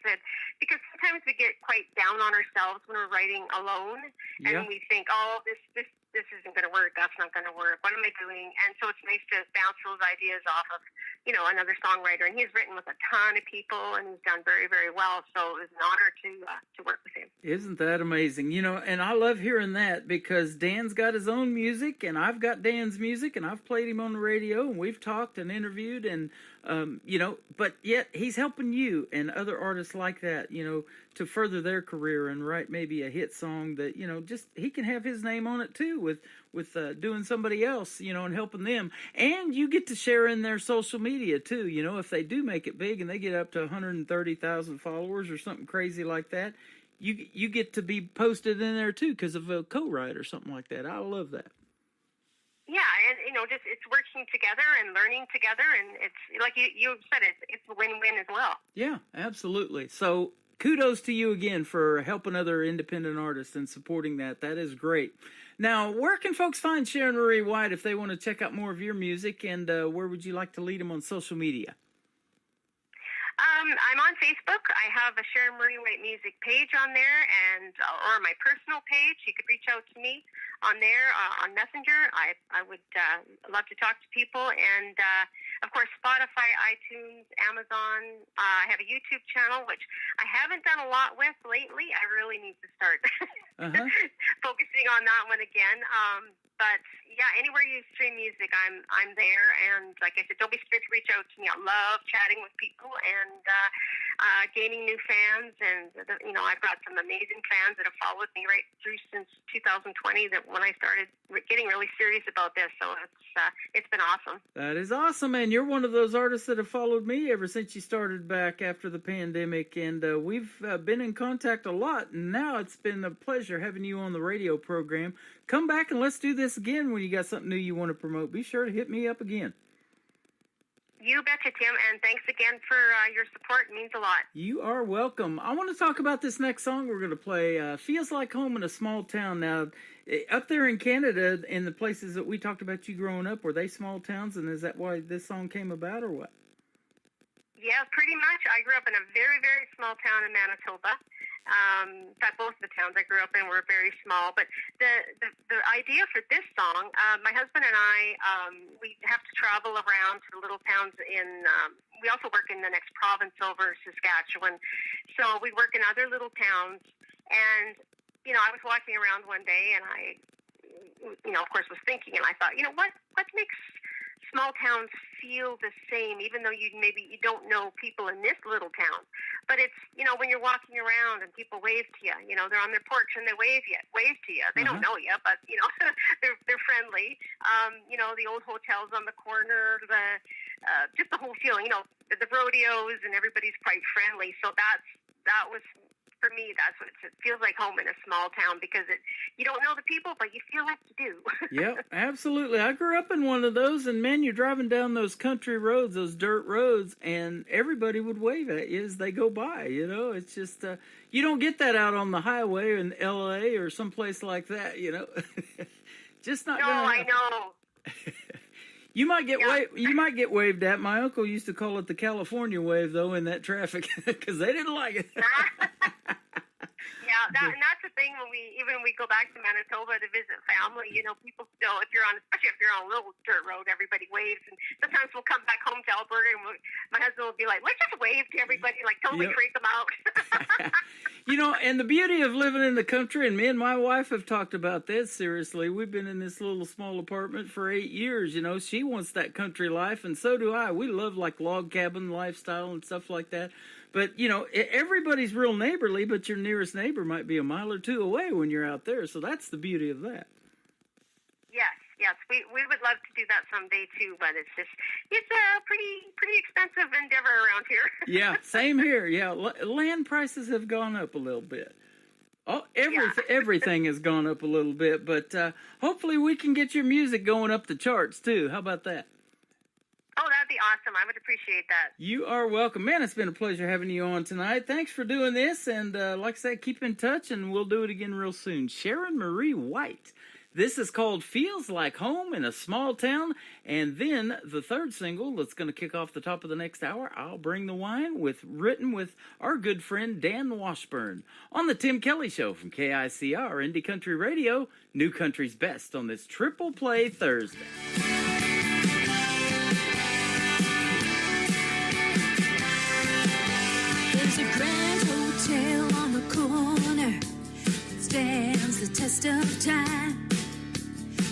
G: because sometimes we get quite down on ourselves when we're writing alone, and we think, this isn't going to work, that's not going to work, what am I doing? And so it's nice to bounce those ideas off of another songwriter, and he's written with a ton of people, and he's done very, very well, so it was an honor to work with him.
D: Isn't that amazing? And I love hearing that, because Dan's got his own music, and I've got Dan's music, and I've played him on the radio, and we've talked and interviewed, and but yet he's helping you and other artists like that, to further their career and write maybe a hit song that, just he can have his name on it too with doing somebody else, and helping them. And you get to share in their social media too, if they do make it big and they get up to 130,000 followers or something crazy like that, you get to be posted in there too because of a co-write or something like that. I love that.
G: Yeah, and just it's working together and learning together, and it's like you said, it's a win-win as well. Yeah,
D: absolutely. So kudos to you again for helping other independent artists and supporting that. That is great. Now, where can folks find Sharon Marie White if they want to check out more of your music, and where would you like to lead them on social media?
G: I'm on Facebook. I have a Sharon Marie White music page on there, and or my personal page. You could reach out to me on there on Messenger. I would love to talk to people, and of course Spotify, iTunes, Amazon. I have a YouTube channel, which I haven't done a lot with lately. I really need to start focusing on that one again. But yeah, anywhere you stream music, I'm there. And like I said, don't be scared to reach out to me. I love chatting with people and gaining new fans. And I've got some amazing fans that have followed me right through since 2020. That when I started getting really serious about this, so it's been awesome. That
D: is awesome, and you're one of those artists that have followed me ever since you started back after the pandemic. And we've been in contact a lot. And now it's been a pleasure having you on the radio program. Come back and let's do this again when you got something new you want to promote. Be sure to hit me up again.
G: You betcha, Tim, and thanks again for your support. It means a lot.
D: You are welcome. I want to talk about this next song we're going to play, Feels Like Home in a Small Town. Now, up there in Canada, in the places that we talked about you growing up, were they small towns, and is that why this song came about, or what?
G: Yeah, pretty much. I grew up in a very, very small town in Manitoba. In fact, both of the towns I grew up in were very small. But the idea for this song, my husband and I, we have to travel around to the little towns in. We also work in the next province over, Saskatchewan. So we work in other little towns. And I was walking around one day, and I, of course, was thinking, and I thought, what makes small towns feel the same, even though you don't know people in this little town. But it's, when you're walking around and people wave to you, they're on their porch and they wave to you. They don't know you, but they're friendly. The old hotels on the corner, just the whole feeling. The rodeos, and everybody's quite friendly. So that was. For me, that's what it feels like, home in a small town, because you don't know the people, but you feel like you do.
D: Yep, absolutely. I grew up in one of those, and man, you're driving down those country roads, those dirt roads, and everybody would wave at you as they go by. It's just you don't get that out on the highway in L.A. or someplace like that. Just not.
G: No, I know.
D: You might get You might get waved at. My uncle used to call it the California wave, though, in that traffic, because they didn't like it.
G: Yeah, and that's the thing when we go back to Manitoba to visit family. People still, especially if you're on a little dirt road, everybody waves. And sometimes we'll come back home to Alberta, and my husband will be like, "Let's just wave to everybody, like totally freak them out."
D: And the beauty of living in the country, and me and my wife have talked about this seriously. We've been in this little small apartment for 8 years. She wants that country life, and so do I. We love like log cabin lifestyle and stuff like that. But, everybody's real neighborly, but your nearest neighbor might be a mile or two away when you're out there. So that's the beauty of that.
G: Yes. We would love to do that someday, too, but it's a pretty expensive endeavor around here.
D: Yeah, same here. Yeah, land prices have gone up a little bit. Oh, everything has gone up a little bit, but hopefully we can get your music going up the charts, too. How about that?
G: Oh, that'd be awesome. I would appreciate that.
D: You are welcome. Man, it's been a pleasure having you on tonight. Thanks for doing this. And like I said, keep in touch, and we'll do it again real soon. Sharon Marie White. This is called Feels Like Home in a Small Town. And then the third single that's going to kick off the top of the next hour, I'll Bring the Wine, written with our good friend Dan Washburn. On the Tim Kelly Show from KICR, Indie Country Radio, New Country's Best on this Triple Play Thursday.
F: There's a grand hotel on the corner, stands the test of time.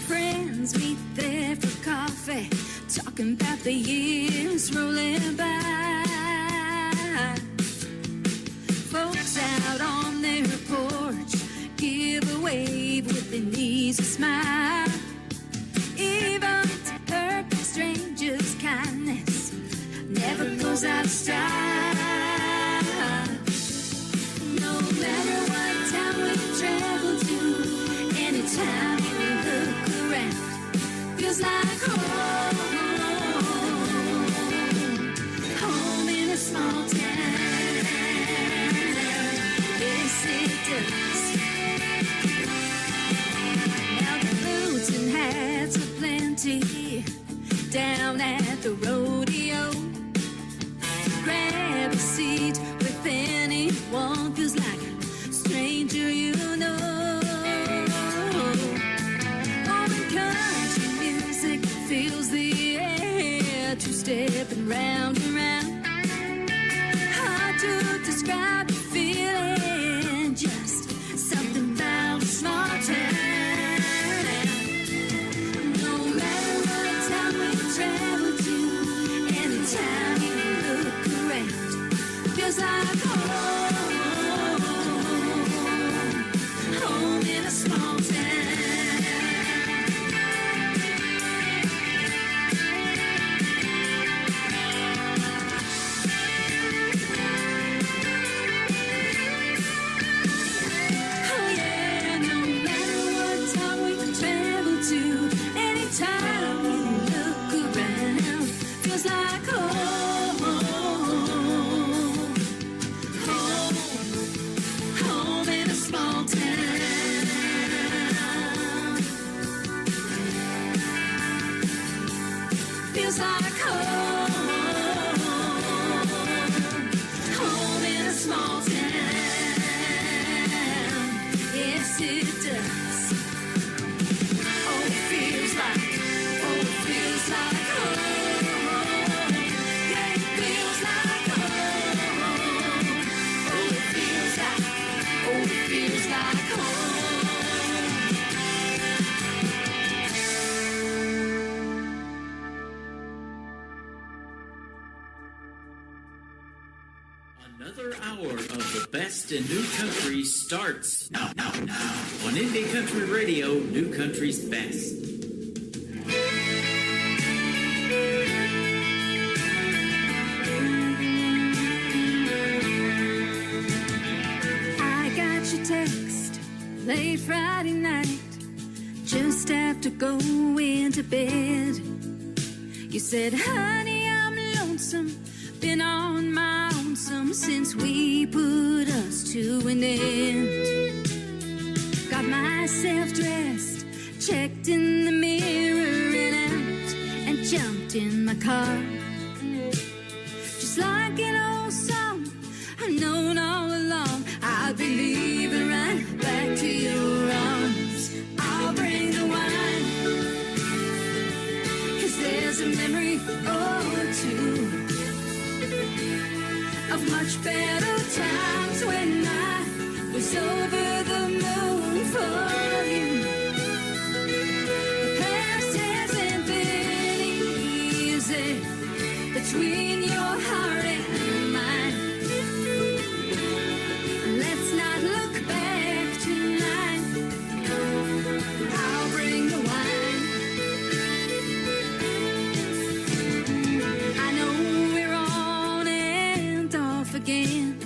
F: Friends meet there for coffee, talking about the years rolling by. Folks out on their porch give a wave with an easy smile. Even to perfect strangers, kindness never goes out of style. No matter what town we travel to, anytime you look around, feels like home. Home in a small town. Yes, it does. Now the boots and hats are plenty down at the rodeo. Grab a seat with anyone, feels like a stranger you know. Foreign country music fills the air, two-stepping round and round. Hard to describe the feeling, just something about a small town. No matter what town we travel to,
D: Another hour of the best in new country starts now. On Indie Country Radio, New Country's best.
F: I got your text late Friday night, just after going to bed. You said, honey, I'm lonesome, been on my own since we put us to an end. Got myself dressed, checked in the mirror and out, and jumped in my car. Just like an old song I've known all along, I'll be leaving right back to your arms. I'll bring the wine, 'cause there's a memory or two of much better times when I was over the moon for you. The past hasn't been easy between your heart and mine. Let's not look back tonight. I'll bring the wine. I know we're on and off again,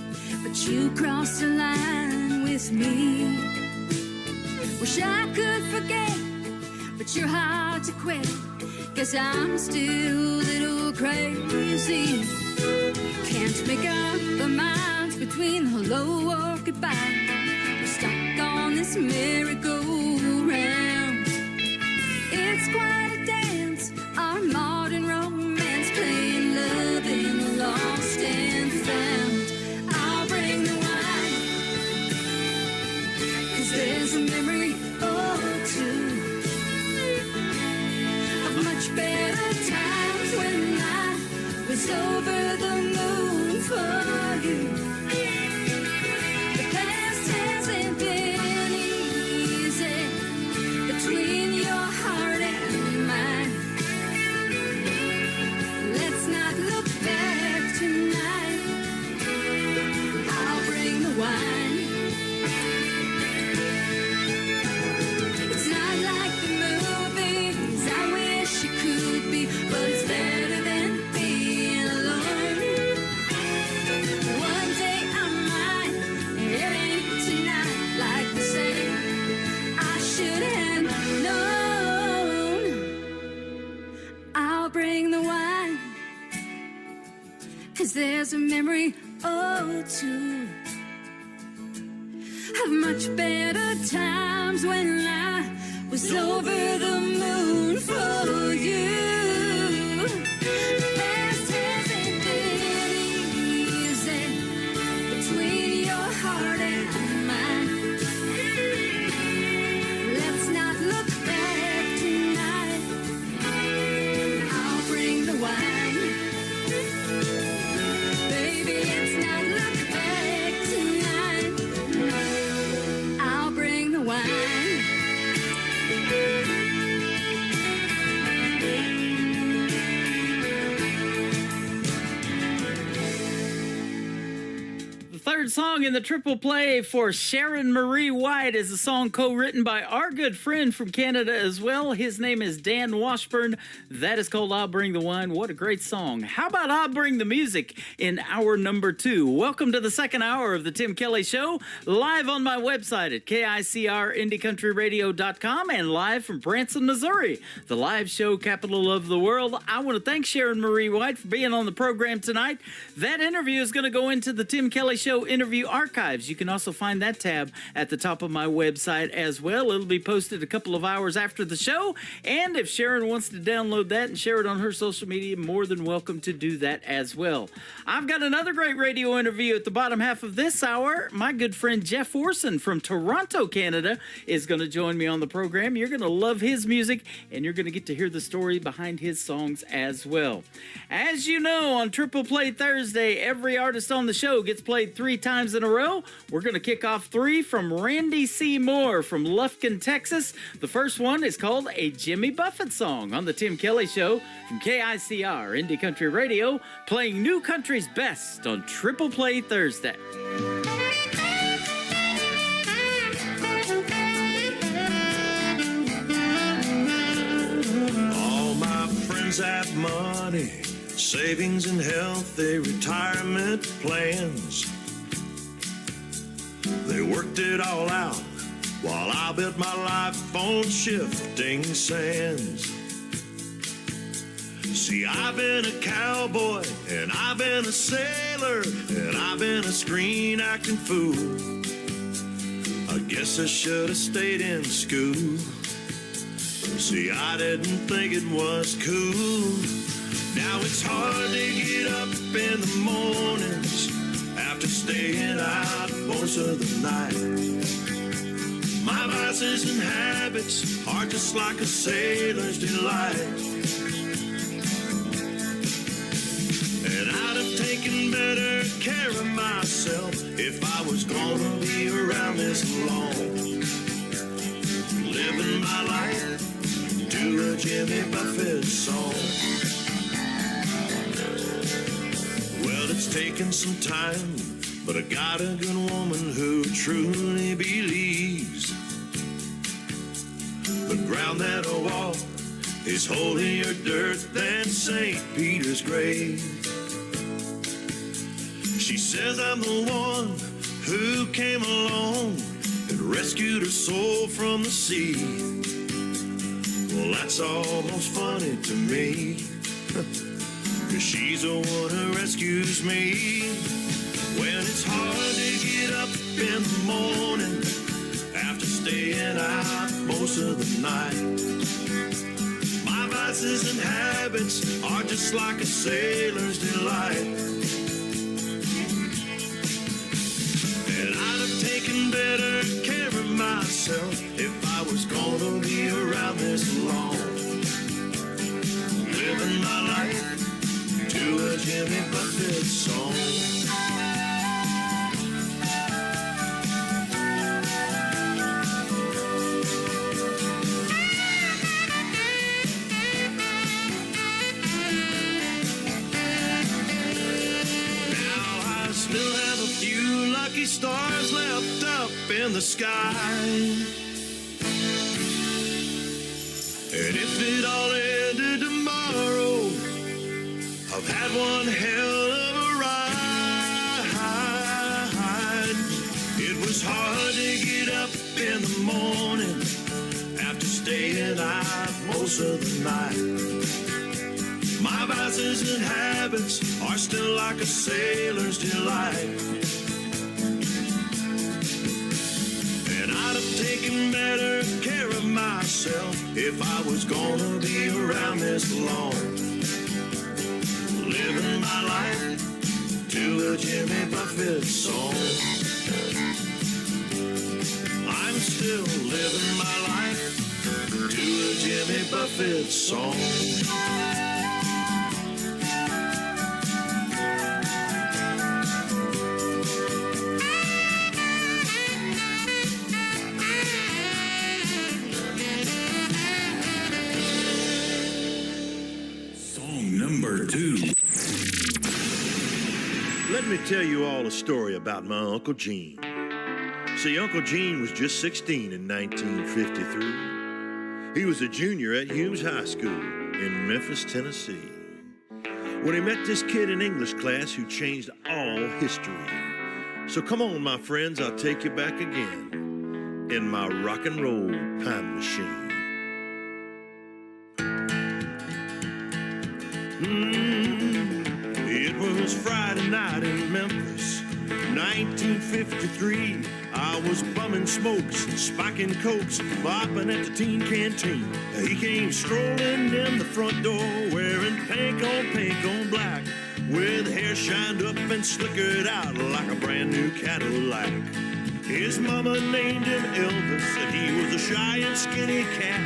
F: but you crossed the line with me. Wish I could forget, but you're hard to quit. Guess I'm still a little crazy. Can't make up our minds between hello or goodbye. We're stuck on this merry-go-round. It's quite a dance, our modern romance, playing love in the lost and found. I'll bring the wine, 'cause there's a memory or two of much better times when I was over the moon for you. The past hasn't been easy between your heart and mine. Let's not look back tonight. I'll bring the wine. It's not like the movies, I wish it could be, but it's better than being alone. One day I might, it ain't tonight, like the same. I should have known. I'll bring the wine, 'cause there's a memory or two of much better times when I was over the moon for you. The past hasn't been easy between your heart and mine. Let's not look back tonight. I'll bring the wine. Baby, let's not look back tonight. I'll bring the wine.
D: The third song in the triple play for Sharon Marie White is a song co-written by our good friend from Canada as well. His name is Dan Washburn. That is called I'll Bring the Wine. What a great song. How about I'll Bring the Music in hour number 2? Welcome to the second hour of the Tim Kelly Show, live on my website at KICRIndieCountryRadio.com and live from Branson, Missouri, the live show capital of the world. I want to thank Sharon Marie White for being on the program tonight. That interview is going to go into the Tim Kelly Show interview archives. You can also find that tab at the top of my website as well. It'll be posted a couple of hours after the show, and if Sharon wants to download that and share it on her social media, more than welcome to do that as well. I've got another great radio interview at the bottom half of this hour. My good friend Jeff Orson from Toronto, Canada, is going to join me on the program. You're going to love his music, and you're going to get to hear the story behind his songs as well. As you know, on Triple Play Thursday, every artist on the show gets played 3 3 times in a row. We're going to kick off 3 from Randy C. Moore from Lufkin, Texas. The first one is called A Jimmy Buffett Song on the Tim Kelly Show from KICR Indie Country Radio, playing New Country's Best on Triple Play Thursday.
H: All my friends have money, savings and healthy retirement plans. They worked it all out while I built my life on shifting sands. See, I've been a cowboy, and I've been a sailor, and I've been a screen acting fool. I guess I should have stayed in school. See, I didn't think it was cool. Now it's hard to get up in the mornings after staying out most of the night. My vices and habits are just like a sailor's delight. And I'd have taken better care of myself if I was gonna be around this long. Living my life to a Jimmy Buffett song. Well, it's taken some time, but I got a good woman who truly believes the ground that I walk is holier dirt than St. Peter's grave. She says I'm the one who came along and rescued her soul from the sea. Well, that's almost funny to me, 'cause she's the one who rescues me. When it's hard to get up in the morning after staying out most of the night. My vices and habits are just like a sailor's delight. And I'd have taken better care of myself if I was gonna be around this long. Living my life to a Jimmy Buffett song. Still have a few lucky stars left up in the sky. And if it all ended tomorrow, I've had one hell of a ride. It was hard to get up in the morning after staying out most of the night. My vices and habits are still like a sailor's delight. And I'd have taken better care of myself if I was gonna be around this long. Living my life to a Jimmy Buffett song. I'm still living my life to a Jimmy Buffett song.
B: Number 2.
H: Let me tell you all a story about my Uncle Gene. See, Uncle Gene was just 16 in 1953. He was a junior at Humes High School in Memphis, Tennessee, when he met this kid in English class who changed all history. So come on, my friends, I'll take you back again in my rock and roll time machine. It was Friday night in Memphis, 1953. I was bumming smokes, spiking cokes, bopping at the teen canteen. He came strolling in the front door, wearing pink on black, with hair shined up and slickered out like a brand new Cadillac. His mama named him Elvis, and he was a shy and skinny cat.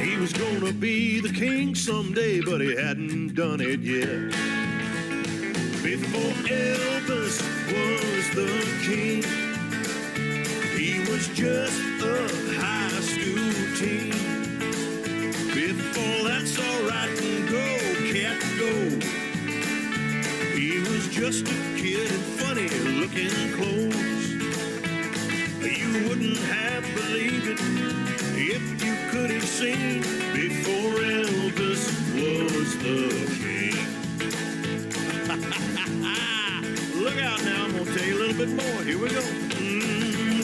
H: He was gonna be the king someday, but he hadn't done it yet. Before Elvis was the king. He was just a high school teen. Before that's all right and go, cat, go. He was just a kid in funny looking clothes. You wouldn't have believed it if you could have seen before Elvis was the king. Look out now, I'm gonna tell you a little bit more. Here we go.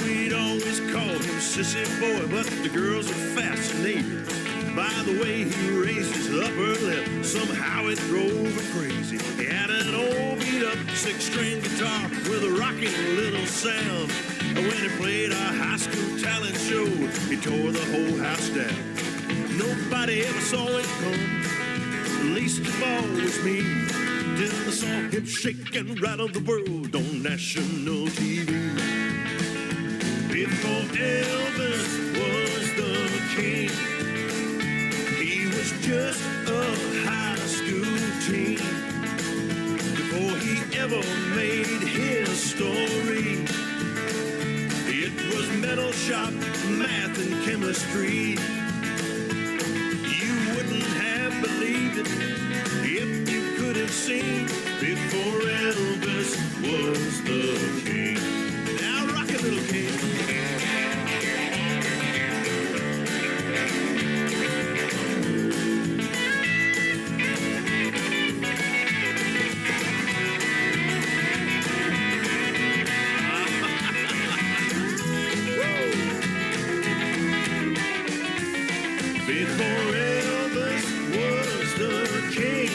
H: We'd always call him Sissy Boy, but the girls are fascinated by the way he raised his upper lip. Somehow it drove her crazy. He had an old beat-up six-string guitar with a rocking little sound. When he played a high school talent show, he tore the whole house down. Nobody ever saw it come, least of all was me, till I saw him shake and rattle the world on national TV. Before Elvis was the king, he was just a high school teen. Before he ever made his story, it was metal shop, math, and chemistry. You wouldn't have believed it if you could have seen before Elvis was the king. Now rock it, little king. Before Elvis was the king,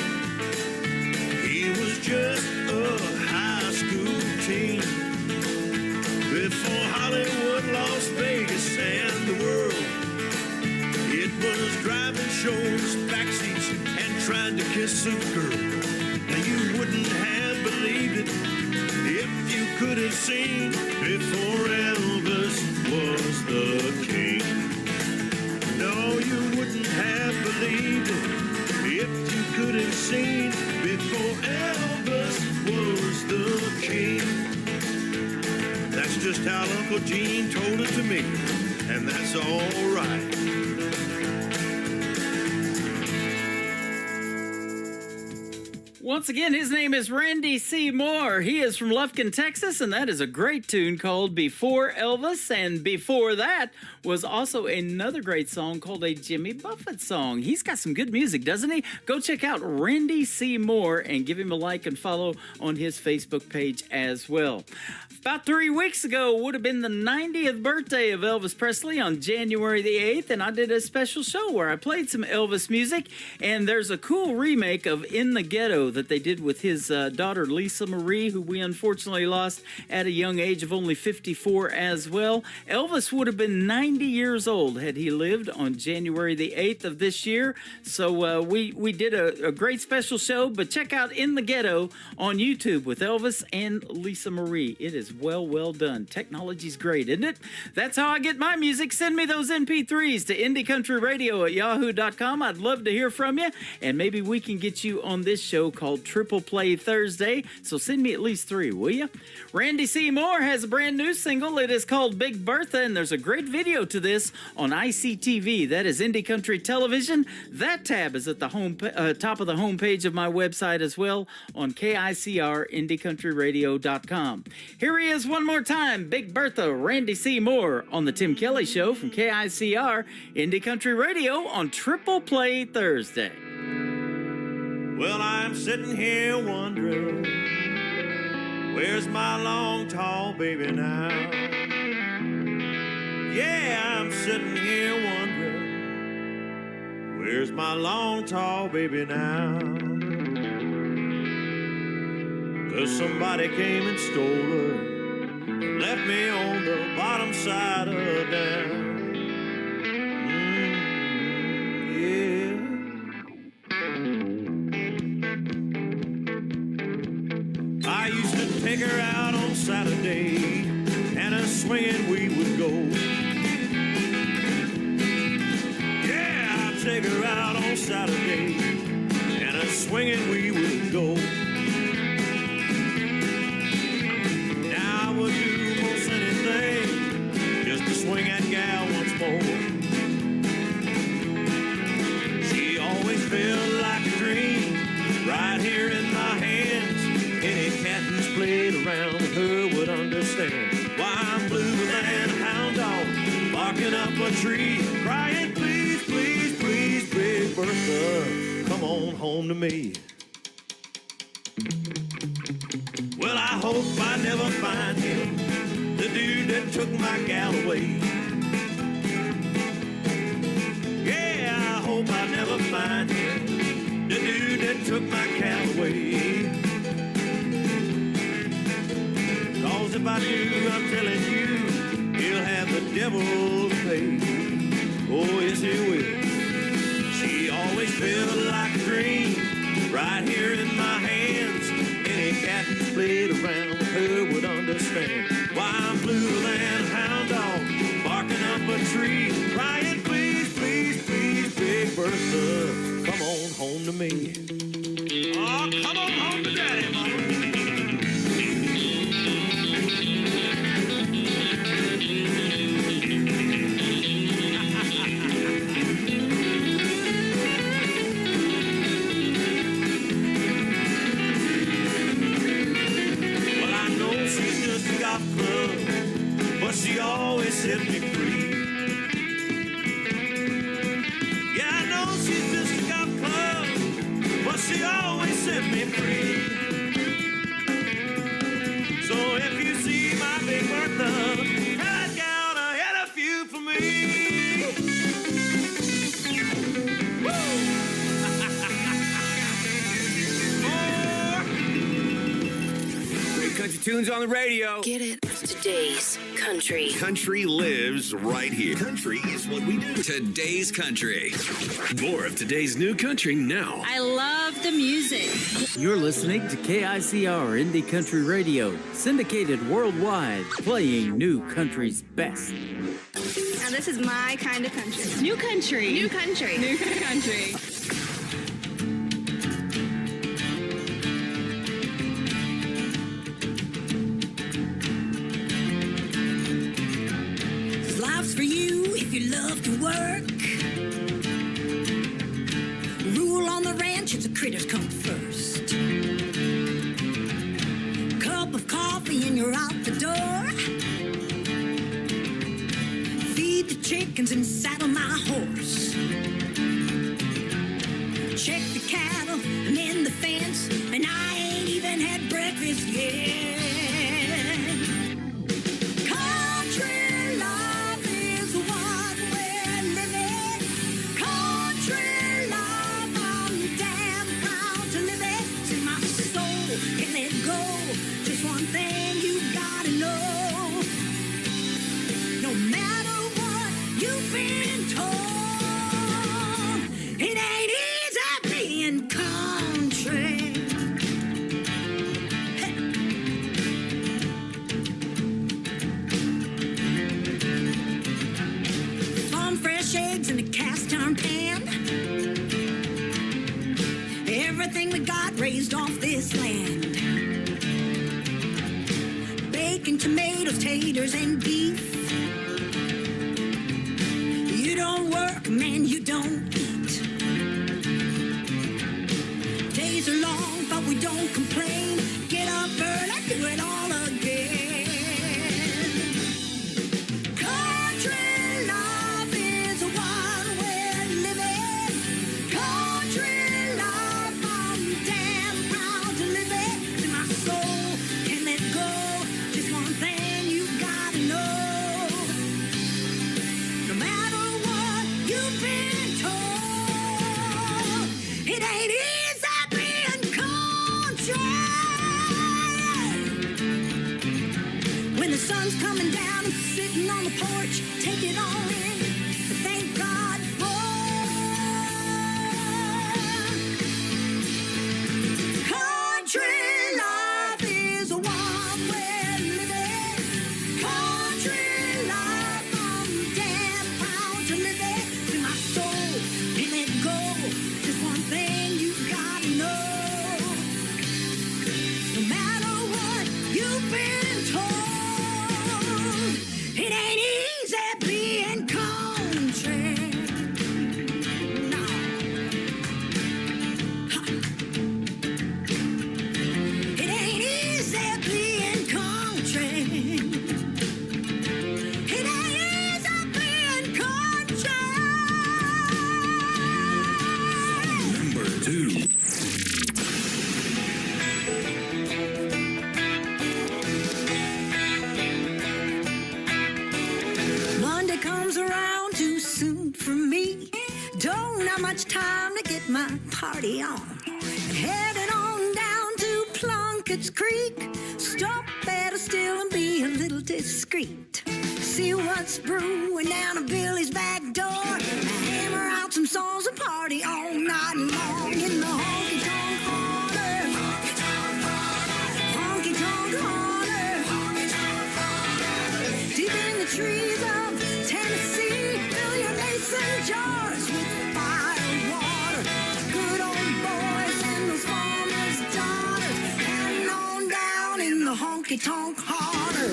H: he was just a high school teen. Before Hollywood, Las Vegas, and the world, it was driving shows, backseats, and trying to kiss a girl. Now you wouldn't have believed it if you could have seen before Elvis was the king. No, you wouldn't have believed it if you could have seen before Elvis was the king. That's just how Uncle Gene told it to me, and that's all right.
D: Once again, his name is Randy Seymour. He is from Lufkin, Texas, and that is a great tune called Before Elvis. And before that was also another great song called a Jimmy Buffett song. He's got some good music, doesn't he? Go check out Randy Seymour and give him a like and follow on his Facebook page as well. About 3 weeks ago would have been the 90th birthday of Elvis Presley on January the 8th, and I did a special show where I played some Elvis music, and there's a cool remake of In the Ghetto that they did with his daughter Lisa Marie, who we unfortunately lost at a young age of only 54 as well. Elvis would have been 90 years old had he lived on January the 8th of this year, so we did a great special show, but check out In the Ghetto on YouTube with Elvis and Lisa Marie. It is well done. Technology's great, isn't it? That's how I get my music. Send me those MP3s to IndieCountryRadio@yahoo.com. I'd love to hear from you, and maybe we can get you on this show called Triple Play Thursday, so send me at least 3, will you? Randy Seymour has a brand new single. It is called Big Bertha, and there's a great video to this on ICTV. That is Indie Country Television. That tab is at the top of the homepage of my website as well on KICR, IndieCountryRadio.com. Here he is one more time, Big Bertha, Randy Seymour on The Tim Kelly Show from KICR, Indie Country Radio on Triple Play Thursday.
H: Well, I'm sitting here wondering, where's my long, tall baby now? Yeah, I'm sitting here wondering, where's my long, tall baby now? 'Cause somebody came and stole her, left me on the bottom side of down. Yeah. I used to take her out on Saturday, and a swinging we would go. Yeah, I'd take her out on Saturday, and a swinging we would go. Now here in my hands. Any cat who's played around with her would understand why I'm bluer than a hound dog, barking up a tree, crying, please, please, please, Big Bertha, come on home to me. Well, I hope I never find him, the dude that took my gal away. Yeah, I hope I never find him, the dude that took my gal away. 'Cause if I do, I'm telling you, he'll have the devil to pay. Oh, yes, he will. She always felt like a dream, right here in my hands. Any cat who's played around with her would understand why I'm bluer than a hound dog, barking up a tree, crying, please, please, please, Big Bertha, come on home to me. Oh, come on home to Daddy, Mama. But she always set me free. Yeah, I know she's just a golf club, but she always set me free. So if you see my Big Bertha, that gal had a few for me.
I: Great country tunes on the radio.
J: Get it? Today's country.
B: Country lives right here. Country is what we do. Today's country. More of today's new country now.
F: I love the music.
D: You're listening to KICR Indie Country Radio, syndicated worldwide, playing new country's best.
F: Now this is my kind of country. New country. New country. New country.
J: Life's for you if you love to work. Rule on the ranch, it's the critters come first. Cup of coffee and you're out the door. Feed the chickens and saddle my horse. Check the cattle and mend the fence, and I ain't even had breakfast yet. Country love is what we're living. Country love, I'm damn proud to live it. It's in my soul, can't let go. Just one thing you gotta know. No matter what you've been told, it ain't easy being country. Farm fresh eggs in a cast iron pan. Everything we got raised off this land. Bacon, tomatoes, taters, and beef. You don't work, man, you don't eat. Days are long, but we don't complain. Get up early, do it all again. Country love is what we're living. Country love, I'm damn proud to live it. In my soul, can't let go. Just one thing you gotta know. No matter what you've been told, it ain't easy being country. When the sun's coming down and sitting on the porch, take it all in. Thank God for country love is what we're living. Country love, I'm damn proud to live it. In my soul, can't let go. Just one thing you gotta know. No matter what you've been told, it ain't easy being country. comes around too soon for me. Don't have much time to get my party on. Headed on down to Plunkett's Creek. Stop better still and be a little discreet. See what's brewing down to Billy's back door. Hammer out some songs and party all night long in the honky-tonk corner. Honky-tonk corner. Deep in the trees of Tennessee, fill your mason jars with fire water. Good old boys and those farmers' daughters, heading on down in the honky-tonk corner.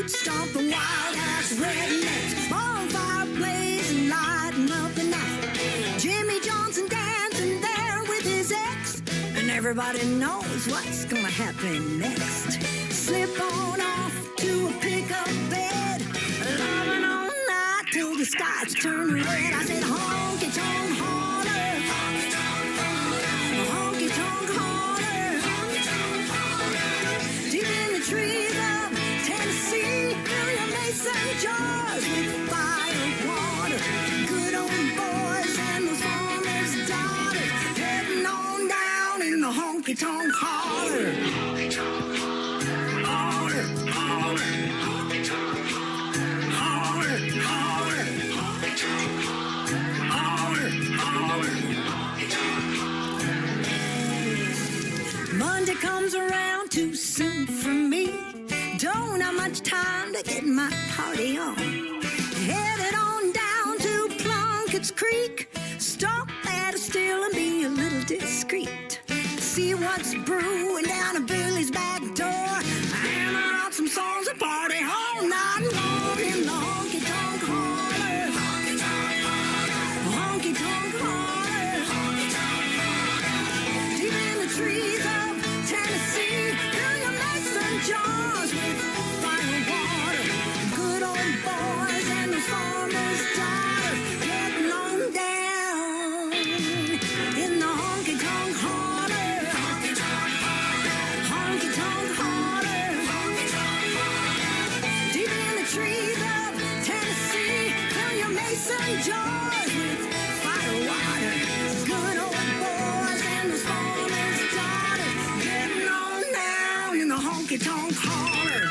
J: Stomp the wild-ass rednecks, bonfire blazing, lighting up the night. Jimmy Johnson dancing there with his ex, and everybody knows what's gonna happen next. Slip on off to a pickup bed, loving all night till the skies turn red. I said honky-tonk holler, honky-tonk holler, deep in the trees of Tennessee, fill your mason jars with fire water. Good old boys and those farmers' daughters, heading on down in the honky-tonk holler. Holler, holler, holler, holler, holler, holler. Monday comes around too soon for me. Don't have much time to get my party on. Headed on down to Plunkett's Creek. Stop at a still and be a little discreet. See what's brewing down at Billy's back door. Hammer out some songs and party all night long in the honky-tonk holler. Honky-tonk holler. Deep in the trees of Tennessee, fill your mason jars with fire water. Good old boys and the farmers' daughters, getting on down in the honky-tonk holler. Honky-tonk holler. Deep in the trees of Tennessee, fill your mason jars with fire water. Good old boys and the farmers' daughters, getting on down in the honky-tonk holler.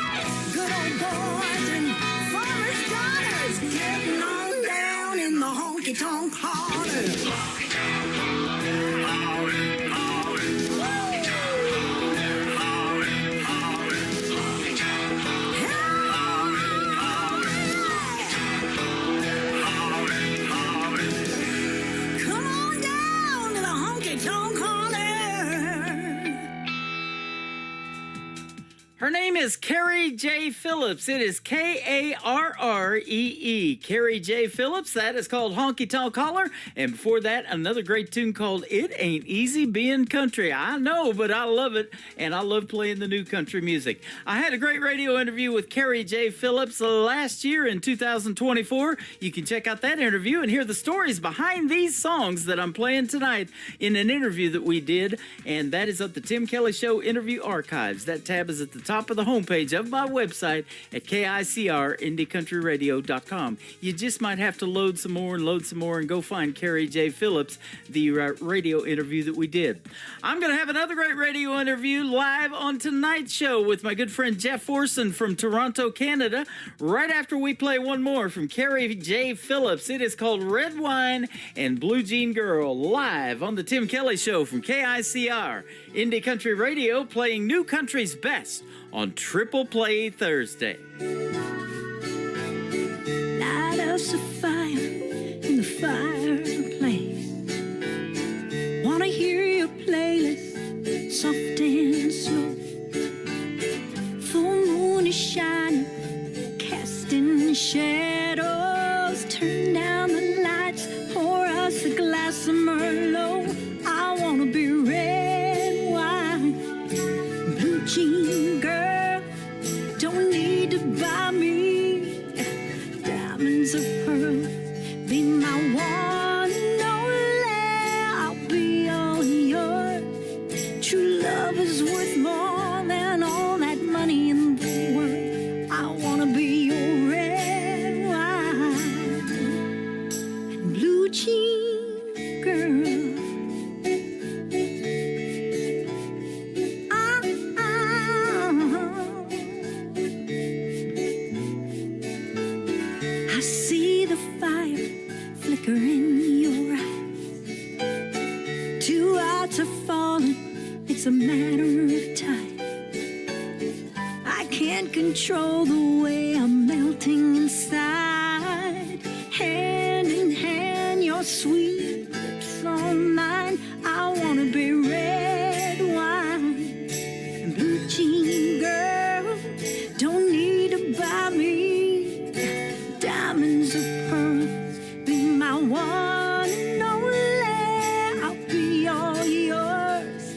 J: Good old boys and farmers' daughters, getting on down in the honky-tonk holler. Come on down to the honky-tonk holler.
D: Her name is Carrie J. Phillips. It is Karree. Carrie J. Phillips. That is called Honky Tonk Holler. And before that, another great tune called It Ain't Easy Being Country. I know, but I love it, and I love playing the new country music. I had a great radio interview with Carrie J. Phillips last year in 2024. You can check out that interview and hear the stories behind these songs that I'm playing tonight in an interview that we did, and that is at the Tim Kelly Show Interview Archives. That tab is at the top of the homepage of my website at KICR-IndieCountryRadio.com. You just might have to load some more and go find Carrie J. Phillips, the radio interview that we did. I'm going to have another great radio interview live on tonight's show with my good friend Jeff Orson from Toronto, Canada, right after we play one more from Carrie J. Phillips. It is called Red Wine and Blue Jean Girl, live on the Tim Kelly Show from KICR Indie Country Radio, playing new country's best on Triple Play Thursday.
J: Light us a fire in the fireplace. Wanna hear your playlist, soft and slow. Full moon is shining, casting shadows. Turn down the lights, pour us a glass of Merlot. I wanna be red wine, blue jean girl. Don't need to buy me diamonds or pearls. hearts are falling, it's a matter of time. I can't control the way I'm melting inside. Hand in hand, your sweet lips on mine. I wanna be red wine, blue jean girl. Don't need to buy me diamonds or pearls. Be my one and only. I'll be all yours.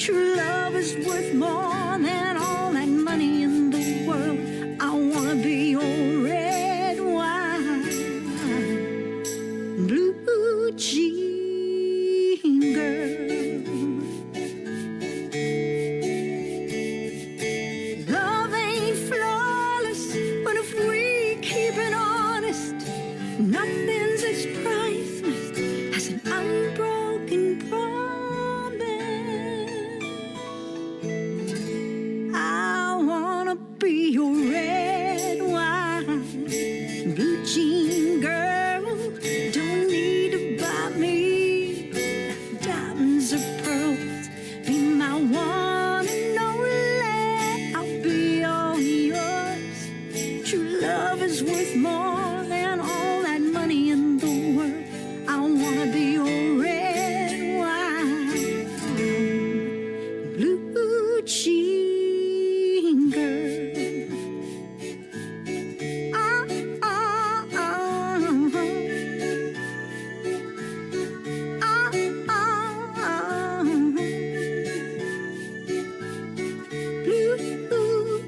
J: True love is worth more than all that money in the world. I wanna be your red wine, blue jean girl. Love ain't flawless, but if we keep it honest, nothing's as priceless as an unbroken promise. I wanna be your red wine, blue jean girl. Don't need to buy me diamonds or pearls. Be my one and only. I'll be all yours. True love is worth more than all that money in the world. I wanna be your red wine, blue jean girl. Ah, ah, ah, ah, ah, ah. Blue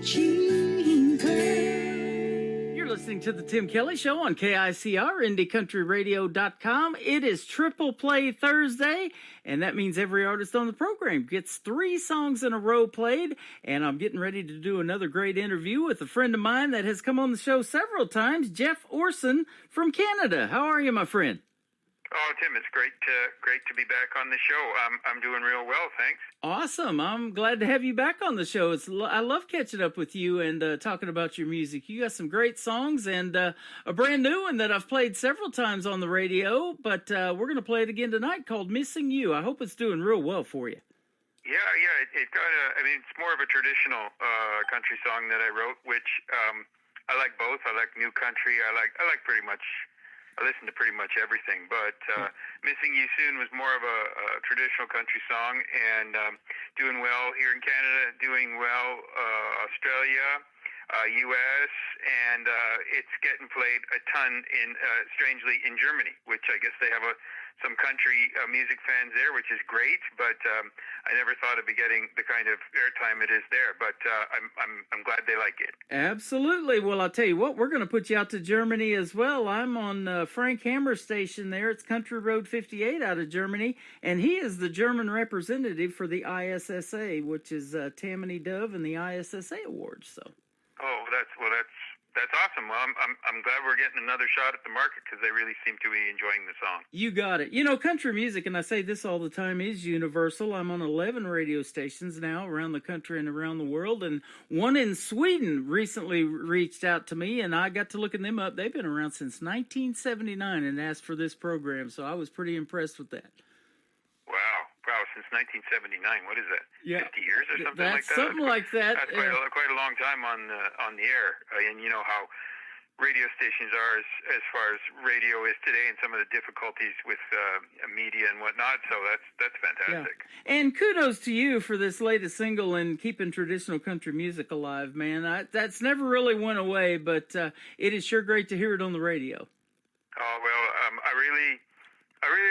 J: jean girl.
D: You're listening to the Tim Kelly Show on KICR, IndieCountryRadio.com. It is Triple Play Thursday, and that means every artist on the program gets 3 songs in a row played. And I'm getting ready to do another great interview with a friend of mine that has come on the show several times, Jeff Orson from Canada. How are you, my friend?
K: Oh, Tim, it's great to be back on the show. I'm doing real well, thanks.
D: Awesome. I'm glad to have you back on the show. I love catching up with you and talking about your music. You got some great songs and a brand new one that I've played several times on the radio, but we're going to play it again tonight called Missing You. I hope it's doing real well for you.
K: Yeah, it got it's more of a traditional country song that I wrote, which I like both. I like new country. I like pretty much, I listen to pretty much everything, but Missing You Soon was more of a traditional country song, and doing well here in Canada, doing well Australia, U.S., and it's getting played a ton strangely in Germany, which I guess they have some country music fans there, which is great, but I never thought it'd be getting the kind of airtime it is there, but I'm glad they like it.
D: Absolutely. Well, I'll tell you what, we're going to put you out to Germany as well. I'm on Frank Hammer station there. It's Country Road 58 out of Germany, and he is the German representative for the ISSA, which is Tammany Dove and the ISSA Awards. So.
K: Oh, that's awesome. Well, I'm glad we're getting another shot at the market because they really seem to be enjoying the song.
D: You got it. You know, country music, and I say this all the time, is universal. I'm on 11 radio stations now around the country and around the world, and one in Sweden recently reached out to me, and I got to looking them up. They've been around since 1979 and asked for this program, so I was pretty impressed with that.
K: Wow, since 1979. What is that?
D: Yeah,
K: 50 years or something like that?
D: Something like that.
K: That's quite a long time on the air. And you know how radio stations are as far as radio is today, and some of the difficulties with media and whatnot. So that's fantastic.
D: Yeah. And kudos to you for this latest single and keeping traditional country music alive, man. That's never really went away, but it is sure great to hear it on the radio.
K: Oh well, I really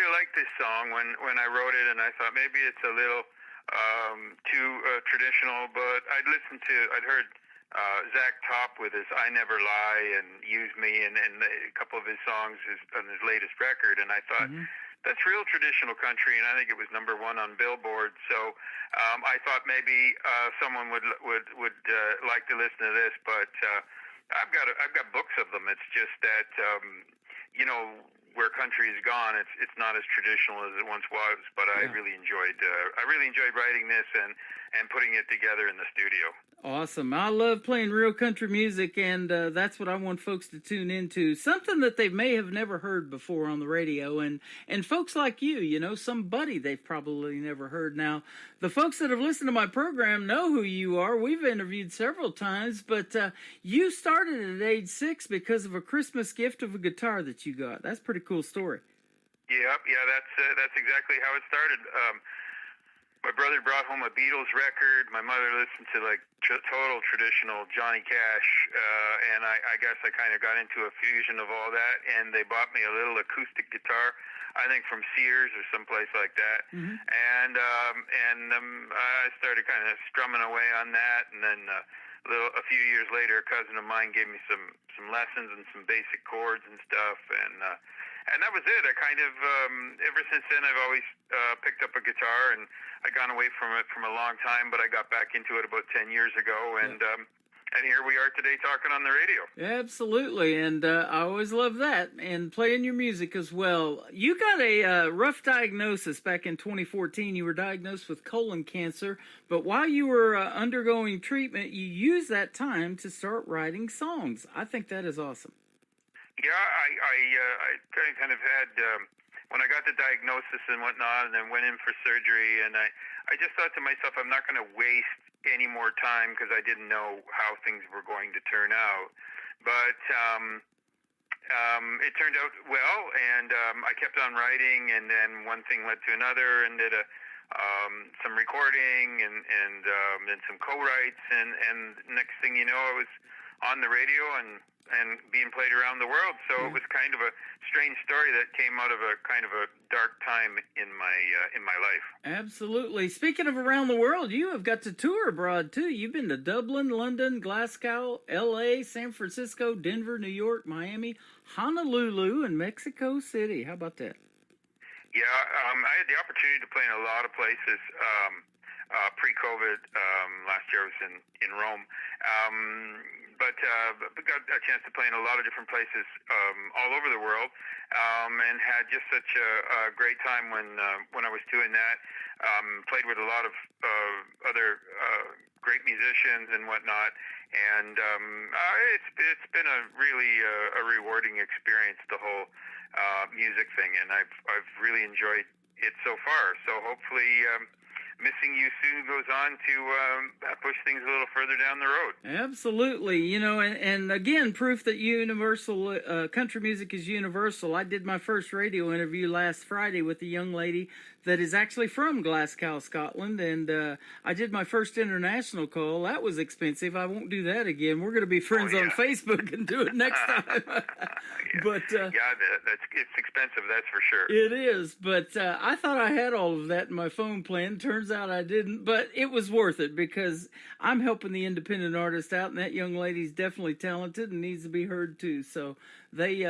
K: liked this song when I wrote it, and I thought maybe it's a little too traditional, but I'd heard Zach Top with his I Never Lie and Use Me and a couple of his songs on his latest record, and I thought that's real traditional country, and I think it was #1 on Billboard. So I thought maybe someone would like to listen to this, but I've got books of them. It's just that where country is gone, it's not as traditional as it once was. But I really enjoyed writing this, and and putting it together in the studio.
D: Awesome. I love playing real country music, and that's what I want folks to tune into. Something that they may have never heard before on the radio, and folks like you know, somebody they've probably never heard. Now, the folks that have listened to my program know who you are. We've interviewed several times, but you started at age 6 because of a Christmas gift of a guitar that you got. That's a pretty cool story.
K: Yeah, that's exactly how it started. My brother brought home a Beatles record. My mother listened to like total traditional Johnny Cash, and I guess I kind of got into a fusion of all that. And they bought me a little acoustic guitar, I think from Sears or someplace like that.
D: Mm-hmm.
K: And I started kind of strumming away on that, and then a few years later, a cousin of mine gave me some lessons and some basic chords and stuff, and that was it. I kind of, ever since then, I've always picked up a guitar, and I'd gone away from it from a long time, but I got back into it about 10 years ago, and here we are today talking on the radio.
D: Absolutely, and I always love that, and playing your music as well. You got a rough diagnosis back in 2014. You were diagnosed with colon cancer, but while you were undergoing treatment, you used that time to start writing songs. I think that is awesome.
K: Yeah, I kind of had, when I got the diagnosis and whatnot, and then went in for surgery, and I just thought to myself, I'm not going to waste any more time because I didn't know how things were going to turn out. But it turned out well, and I kept on writing, and then one thing led to another, and did some recording and then some co-writes, and next thing you know, I was on the radio and being played around the world. So it was kind of a strange story that came out of a kind of a dark time in my life.
D: Absolutely. Speaking of around the world, you have got to tour abroad too. You've been to Dublin, London, Glasgow, LA, San Francisco, Denver, New York, Miami, Honolulu, and Mexico City. How about that?
K: Yeah, I had the opportunity to play in a lot of places. Pre-COVID, last year I was in Rome. But got a chance to play in a lot of different places all over the world, and had just such a great time when I was doing that. Played with a lot of other great musicians and whatnot, and it's been a really a rewarding experience, the whole music thing, and I've really enjoyed it so far. So hopefully. Missing You soon goes on to push things a little further down the road.
D: Absolutely. You know, and again, proof that universal country music is universal. I did my first radio interview last Friday with a young lady that is actually from Glasgow, Scotland, and I did my first international call. That was expensive. I won't do that again. We're going to be friends on Facebook and do it next time. But
K: it's expensive, that's for sure.
D: It is, but I thought I had all of that in my phone plan. Turns out I didn't, but it was worth it because I'm helping the independent artist out, and that young lady's definitely talented and needs to be heard too. So they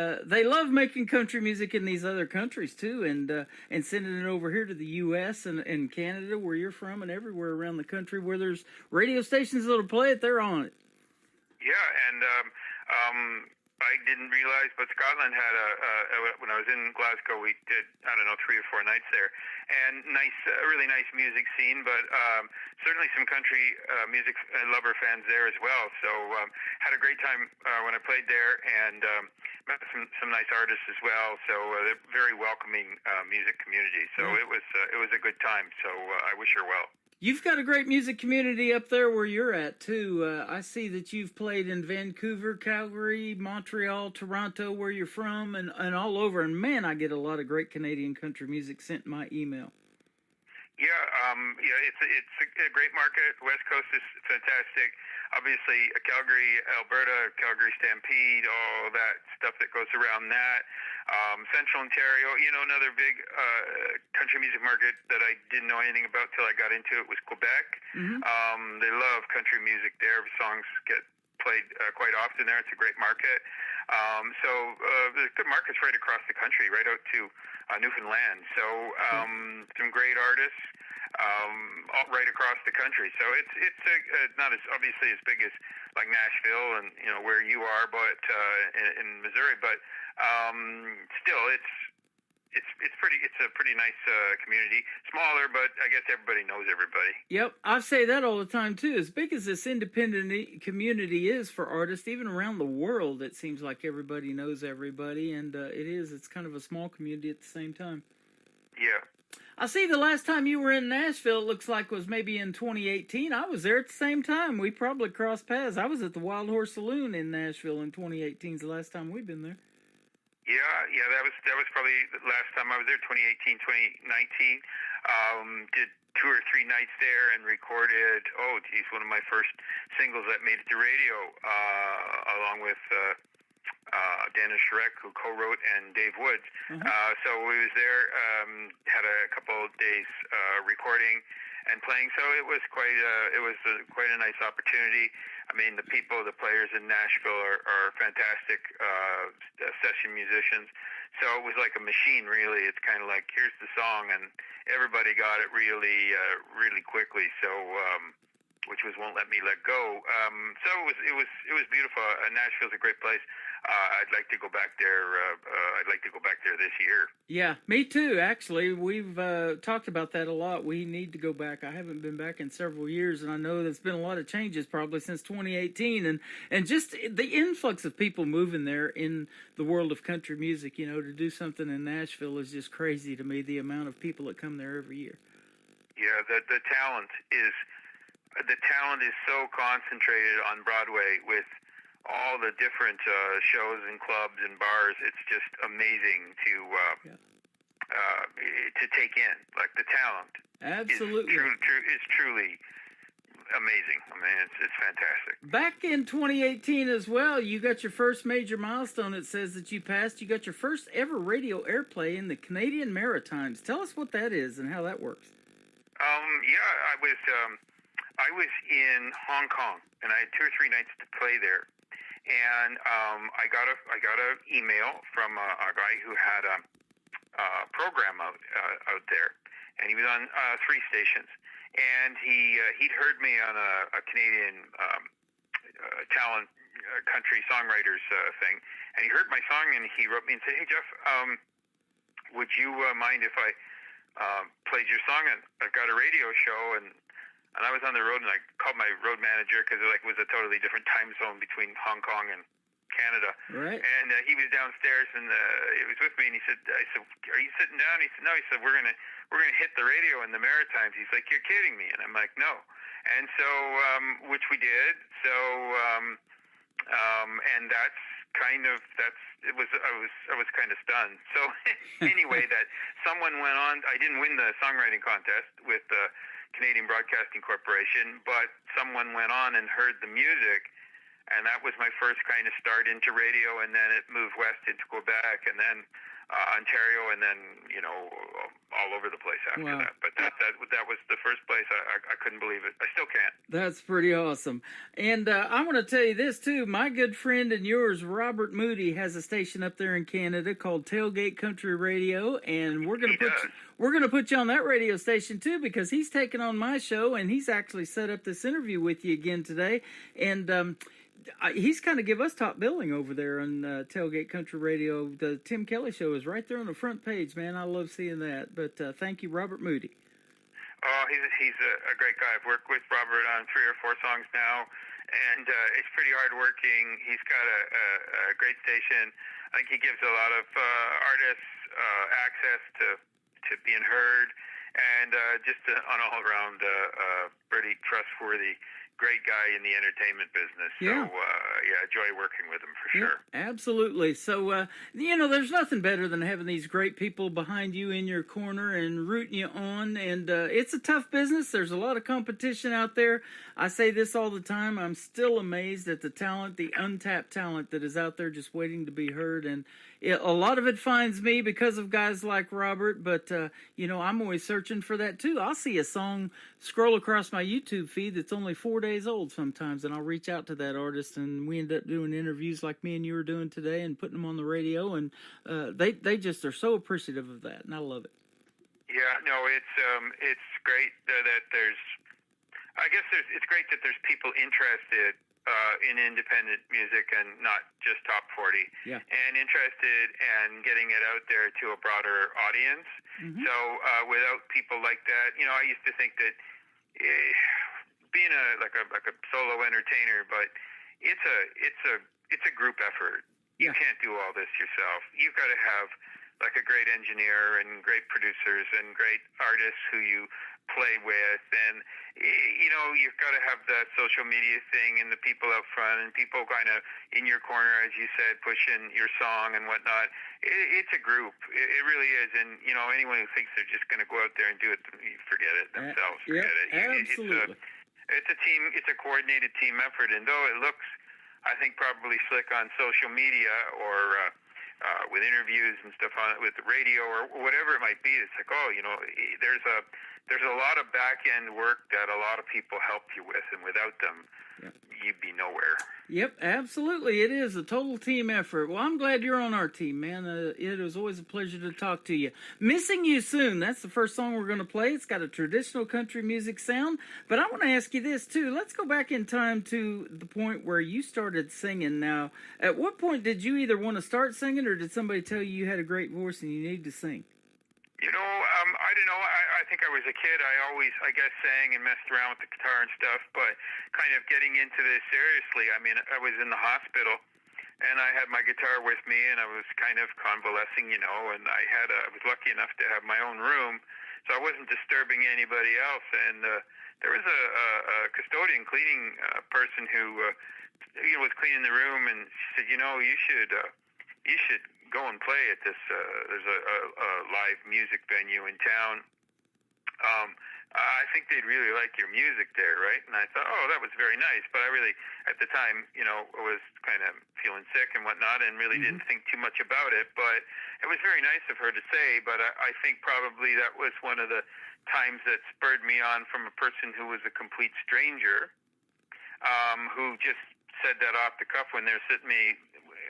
D: love making country music in these other countries too, and sending it over here to the U.S. and Canada, where you're from, and everywhere around the country where there's radio stations that'll play it. They're on it.
K: Yeah, and I didn't realize, but Scotland had when I was in Glasgow, we did, 3 or 4 nights there, and really nice music scene, but certainly some country music lover fans there as well. So had a great time when I played there, and met some nice artists as well. So very welcoming music community. So it was a good time. So I wish her well.
D: You've got a great music community up there where you're at, too. I see that you've played in Vancouver, Calgary, Montreal, Toronto, where you're from, and all over. And, man, I get a lot of great Canadian country music sent in my email.
K: Yeah, it's a great market. West Coast is fantastic. Obviously, Calgary, Alberta, Calgary Stampede, all that stuff that goes around that. Central Ontario, another big country music market that I didn't know anything about till I got into it was Quebec.
D: Mm-hmm.
K: They love country music there. Songs get played quite often there. It's a great market. So there's good markets right across the country, right out to Newfoundland. So some great artists all right across the country. So it's not as obviously as big as like Nashville and where you are, but in Missouri, but still it's a pretty nice community. Smaller, but I guess everybody knows everybody.
D: Yep, I say that all the time too. As big as this independent community is for artists, even around the world, it seems like everybody knows everybody, and it's kind of a small community at the same time.
K: Yeah.
D: I see the last time you were in Nashville, it looks like was maybe in 2018. I was there at the same time. We probably crossed paths. I was at the Wild Horse Saloon in Nashville in 2018. It's the last time we've been there.
K: Yeah, that was probably the last time I was there, 2018, 2019. Did 2 or 3 nights there and recorded, one of my first singles that made it to radio, along with Dennis Shrek, who co-wrote, and Dave Woods. So we was there, had a couple of days recording and playing. So it was quite a nice opportunity. I mean, the players in Nashville are fantastic session musicians. So it was like a machine, really. It's kind of like, here's the song, and everybody got it really quickly. So, which was Won't Let Me Let Go. So it was beautiful. Nashville's a great place. I'd like to go back there. I'd like to go back there this year.
D: Yeah, me too. Actually, we've talked about that a lot. We need to go back. I haven't been back in several years, and I know there's been a lot of changes probably since 2018, and just the influx of people moving there in the world of country music. To do something in Nashville is just crazy to me. The amount of people that come there every year.
K: Yeah, the talent is so concentrated on Broadway with all the different shows and clubs and bars. It's just amazing to take in. Like, the talent
D: absolutely
K: is truly amazing. I mean, it's fantastic.
D: Back in 2018 as well, you got your first major milestone. It says that you passed. You got your first ever radio airplay in the Canadian Maritimes. Tell us what that is and how that works.
K: I was in Hong Kong, and I had 2 or 3 nights to play there. And I got a email from a guy who had a program out there, and he was on 3 stations. And he'd heard me on a Canadian talent country songwriters thing, and he heard my song, and he wrote me and said, "Hey Jeff, would you mind if I played your song? And I've got a radio show." And I was on the road, and I called my road manager because it was a totally different time zone between Hong Kong and Canada.
D: Right.
K: And he was downstairs, and he was with me, and I said, "Are you sitting down?" He said, "No." He said, "We're gonna hit the radio in the Maritimes." He's like, "You're kidding me?" And I'm like, "No." And so, which we did. So, and I was kind of stunned. So anyway, that someone went on. I didn't win the songwriting contest with the Canadian Broadcasting Corporation, but someone went on and heard the music, and that was my first kind of start into radio, and then it moved west into Quebec, and then Ontario, and then all over the place after that. But that was the first place. I couldn't believe it. I still can't.
D: That's pretty awesome. And I want to tell you this too. My good friend and yours, Robert Moody, has a station up there in Canada called Tailgate Country Radio, and we're gonna put you on that radio station too, because he's taking on my show, and he's actually set up this interview with you again today, and he's kind of give us top billing over there on Tailgate Country Radio. The Tim Kelly Show is right there on the front page, man. I love seeing that. But thank you, Robert Moody.
K: Oh, he's a great guy. I've worked with Robert on 3 or 4 songs now, and he's pretty hardworking. He's got a great station. I think he gives a lot of artists access to being heard, and just an all-around pretty trustworthy, great guy in the entertainment business.
D: Yeah.
K: So, I enjoy working with him for sure.
D: Absolutely. So, there's nothing better than having these great people behind you in your corner and rooting you on. And it's a tough business. There's a lot of competition out there. I say this all the time. I'm still amazed at the talent, the untapped talent that is out there just waiting to be heard. And a lot of it finds me because of guys like Robert, but, I'm always searching for that too. I'll see a song scroll across my YouTube feed that's only 4 days old sometimes, and I'll reach out to that artist, and we end up doing interviews like me and you are doing today and putting them on the radio, and they just are so appreciative of that, and I love it.
K: Yeah, no, it's great that it's great that there's people interested in independent music and not just top 40,
D: Yeah.
K: and interested in getting it out there to a broader audience. So without people like that, I used to think that being like a solo entertainer, but it's a group effort. You can't do all this yourself. You've got to have like a great engineer and great producers and great artists who you play with, and you've got to have that social media thing and the people out front and people kind of in your corner, as you said, pushing your song and whatnot. It's a group. It really is, and anyone who thinks they're just going to go out there and do it, forget it themselves. Forget it.
D: Absolutely.
K: It's a team. It's a coordinated team effort, and though it looks, I think, probably slick on social media or with interviews and stuff on it with the radio or whatever it might be, it's like, there's a lot of back end work that a lot of people help you with, and without them, you'd be nowhere.
D: Yep, absolutely. It is a total team effort. Well, I'm glad you're on our team, man. It was always a pleasure to talk to you. Missing You Soon, that's the first song we're going to play. It's got a traditional country music sound. But I want to ask you this, too. Let's go back in time to the point where you started singing. Now, at what point did you either want to start singing, or did somebody tell you had a great voice and you needed to sing?
K: I don't know. I think I was a kid. I always, I guess, sang and messed around with the guitar and stuff, but kind of getting into this seriously. I mean, I was in the hospital, and I had my guitar with me, and I was kind of convalescing, and I was lucky enough to have my own room, so I wasn't disturbing anybody else. And there was a custodian cleaning person who was cleaning the room, and she said, you should go and play at this. There's a live music venue in town. I think they'd really like your music there, right? And I thought, oh, that was very nice. But I really, at the time, was kind of feeling sick and whatnot, and really didn't think too much about it. But it was very nice of her to say. But I think probably that was one of the times that spurred me on from a person who was a complete stranger, who just said that off the cuff when they're sitting me.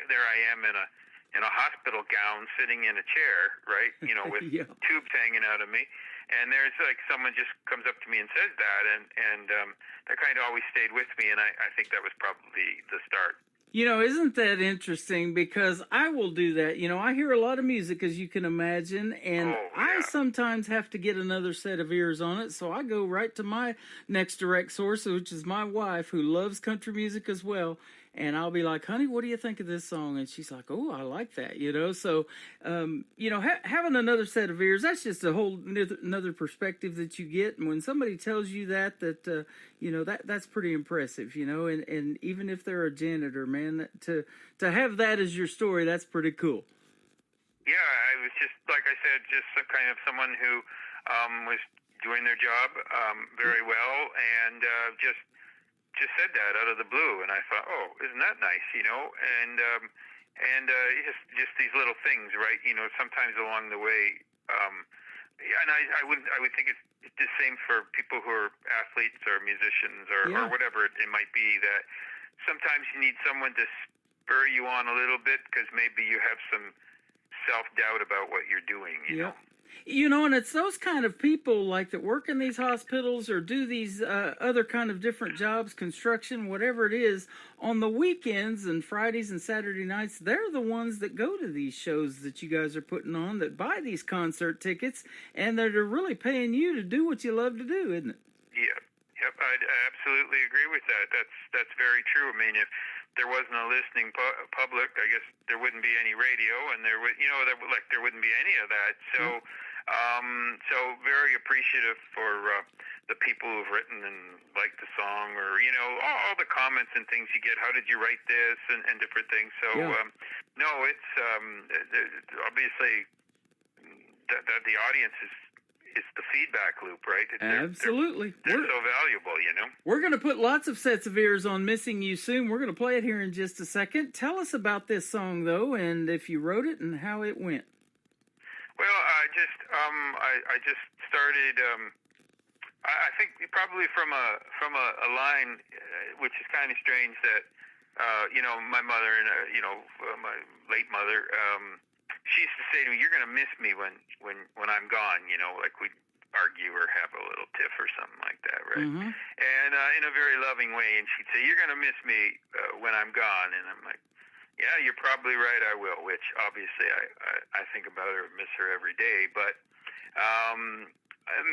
K: There I am in a hospital gown, sitting in a chair, right? With tubes hanging out of me. And there's like someone just comes up to me and says that, and that kind of always stayed with me, and I think that was probably the start.
D: Isn't that interesting? Because I will do that. I hear a lot of music, as you can imagine, and I sometimes have to get another set of ears on it, so I go right to my next direct source, which is my wife, who loves country music as well. And I'll be like, honey, what do you think of this song? And she's like, oh, I like that, So, having another set of ears, that's just a whole another perspective that you get. And when somebody tells you that that's pretty impressive, And even if they're a janitor, man, to have that as your story, that's pretty cool.
K: Yeah, I was just, like I said, just kind of someone who was doing their job very well, and just said that out of the blue, and I thought, oh, isn't that nice, And just these little things, right? Sometimes along the way, and I would think it's the same for people who are athletes or musicians or whatever it might be. That sometimes you need someone to spur you on a little bit because maybe you have some self-doubt about what you're doing. You know.
D: And it's those kind of people like that work in these hospitals or do these other kind of different jobs, construction, whatever it is, on the weekends and Fridays and Saturday nights. They're the ones that go to these shows that you guys are putting on, that buy these concert tickets, and that are really paying you to do what you love to do, isn't it?
K: Yeah. Yep. I absolutely agree with that. That's very true. I mean, if there wasn't a listening public, I guess there wouldn't be any radio, and there would, there wouldn't be any of that. So, so very appreciative for the people who've written and liked the song, or all the comments and things you get. How did you write this, and different things. So, no, it's obviously that the audience is the feedback loop, right?
D: Absolutely.
K: They're so valuable,
D: We're going to put lots of sets of ears on Missing You Soon. We're going to play it here in just a second. Tell us about this song, though, and if you wrote it and how it went.
K: Well, I just started. I think probably from a line, which is kind of strange that my mother and my late mother. She used to say to me, "You're going to miss me when I'm gone." Like we'd argue or have a little tiff or something like that, right?
D: Mm-hmm.
K: And and in a very loving way. And she'd say, "You're going to miss me when I'm gone." And I'm like, "Yeah, you're probably right. I will." Which obviously I think about her, miss her every day. But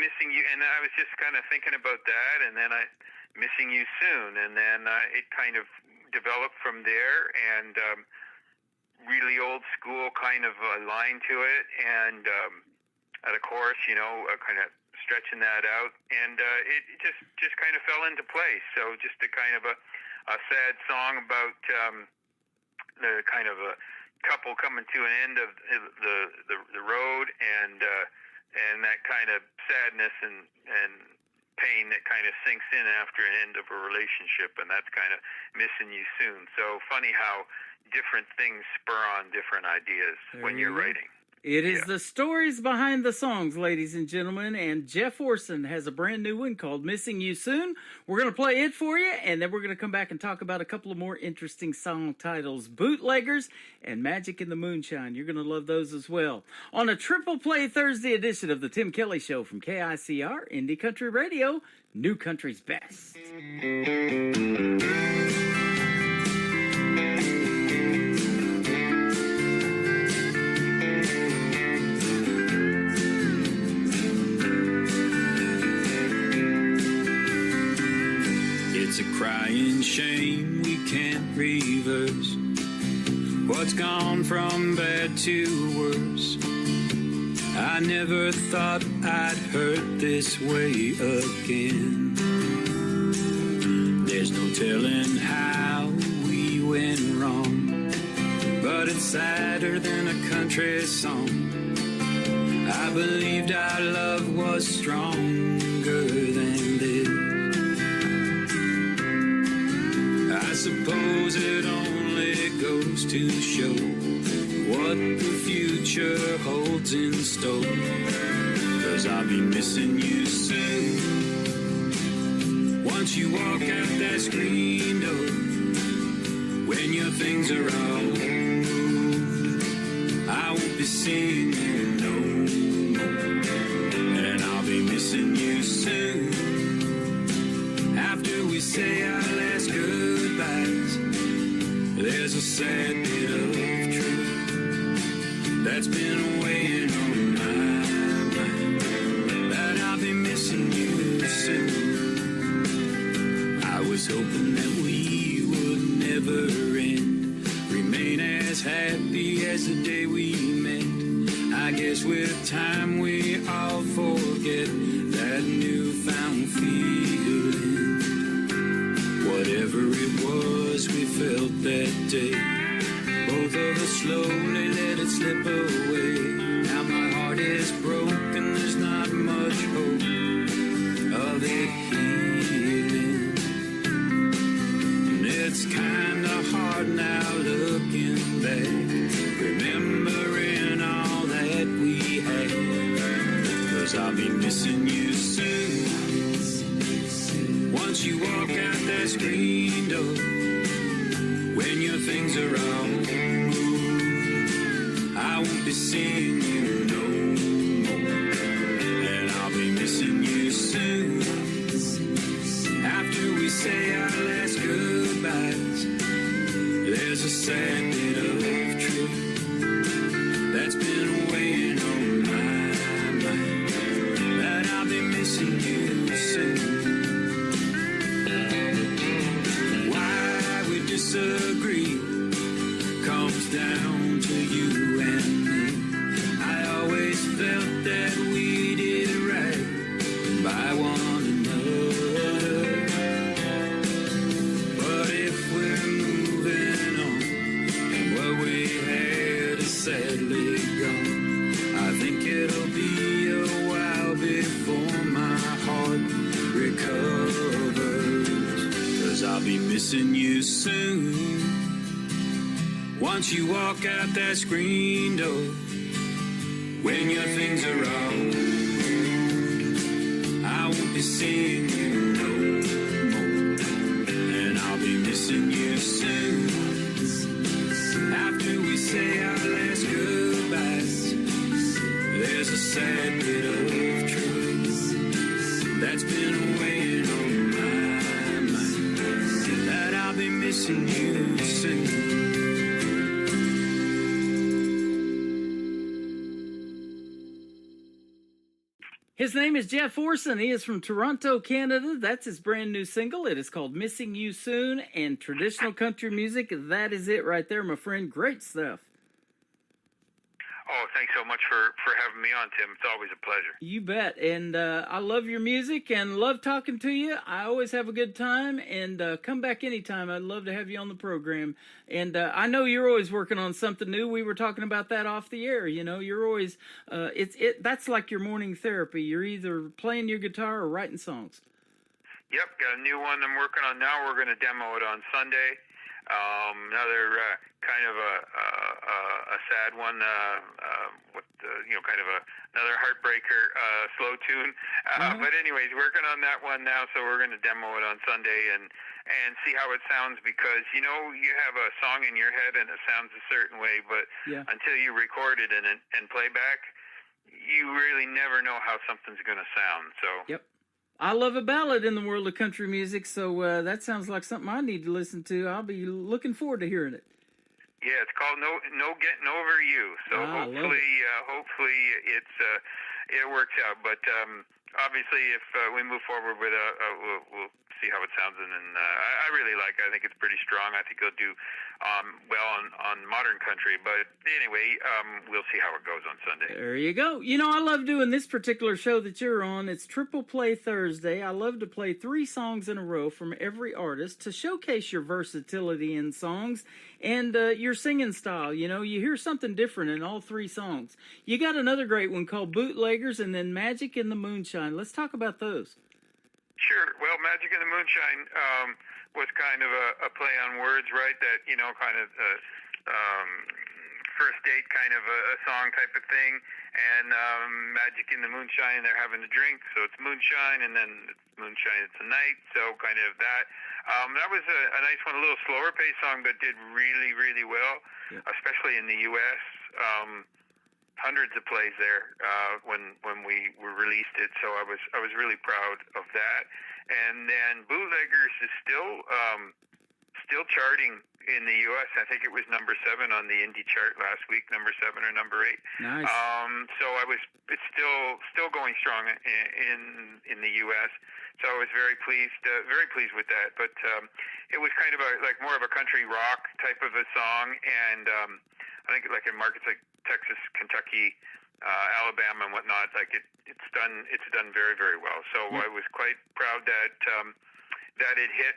K: missing you, and I was just kind of thinking about that, and then missing you soon, and then it kind of developed from there, and really old school kind of line to it, and of course, you know, kind of stretching that out, and it just kind of fell into place. So just a kind of a sad song about the kind of a couple coming to an end of the road, and that kind of sadness and pain that kind of sinks in after an end of a relationship, and that's kind of missing you soon. So funny how different things spur on different ideas when you're writing.
D: It is the stories behind the songs, ladies and gentlemen, and Jeff Orson has a brand new one called Missing You Soon. We're going to play it for you, and then we're going to come back and talk about a couple of more interesting song titles, Bootleggers and Magic in the Moonshine. You're going to love those as well. On a triple play Thursday edition of the Tim Kelly Show from KICR, Indie Country Radio, New Country's Best.
C: It's a crying shame we can't reverse what's gone from bad to worse. I never thought I'd hurt this way again. There's no telling how we went wrong, but it's sadder than a country song. I believed our love was stronger than this. I suppose it only goes to show what the future holds in store. 'Cause I'll be missing you soon. Once you walk out that screen door, when your things are all moved, I won't be seeing you no more. And I'll be missing you soon. After we say our last goodbyes, there's a sad bit of truth that's been weighing on my mind, that I'll be missing you soon. I was hoping that we would never end, remain as happy as the day we met. I guess with time we all forget that newfound feeling. Whatever it was we felt that day, both of us slowly let it slip away. Now my heart is broken, there's not much hope of it healing. And it's kinda hard now looking back, remembering all that we had. 'Cause I'll be missing you soon. Once you walk out that screen door, when your things are all moved, I won't be seeing you no more. And I'll be missing you soon. After we say our last goodbyes, there's a sad bit of truth that's been weighing on my mind, that I'll be missing you soon. Disagree comes down to you and me. I always felt that we did right by one another. But if we're moving on and what we had is sadly gone, I think it'll be a while before my heart recovers. 'Cause I'll be missing you soon. Once you walk out that screen door, when your things are all moved, I won't be seeing you no more. And I'll be missing you soon. After we say our last goodbyes, there's a sad bit of truth that's been weighing on my
A: missing you soon.
D: His name is Jeff Orson. He is from Toronto, Canada. That's his brand new single. It is called Missing You Soon, and traditional country music. That is it right there, my friend. Great stuff.
K: Oh, thanks so much for having me on, Tim. It's always a pleasure.
D: You bet. And I love your music and love talking to you. I always have a good time, and come back anytime. I'd love to have you on the program. And I know you're always working on something new. We were talking about that off the air. You know, you're always that's like your morning therapy. You're either playing your guitar or writing songs.
K: Yep, got a new one I'm working on now. We're going to demo it on Sunday. Another kind of a sad one, kind of another heartbreaker, slow tune. But anyways, working on that one now, so we're going to demo it on Sunday and see how it sounds, because, you know, you have a song in your head and it sounds a certain way, but until you record it and play back, you really never know how something's going to sound. So
D: Yep. I love a ballad in the world of country music, so that sounds like something I need to listen to. I'll be looking forward to hearing it.
K: Yeah, it's called No Getting Over You. So hopefully it works out. But obviously, if we move forward with we'll see how it sounds, and I really like it. I think it's pretty strong. I think it'll do well on modern country. But anyway, we'll see how it goes on Sunday.
D: There you go. You know, I love doing this particular show that you're on. It's Triple Play Thursday. I love to play 3 songs in a row from every artist to showcase your versatility in songs and your singing style. You know, you hear something different in all 3 songs. You got another great one called Bootleggers and then Magic in the Moonshine. Let's talk about those.
K: Sure. Well, Magic in the Moonshine was kind of a play on words, right? That, you know, kind of first date kind of a song type of thing. And Magic in the Moonshine, they're having a drink, so it's moonshine, and then moonshine, it's a night, so kind of that. That was a nice one, a little slower paced song, but did really, really well, especially in the U.S. Hundreds of plays there when we released it, so I was really proud of that. And then Bootleggers is still charting in the U.S. I think it was number 7 on the indie chart last week, number 7 or number 8.
D: Nice.
K: So it's still going strong in the U.S. So I was very pleased with that. But it was kind of more of a country rock type of a song, and I think like in markets like Texas, Kentucky, Alabama, and whatnot, like it's done very, very well. So I was quite proud that it hit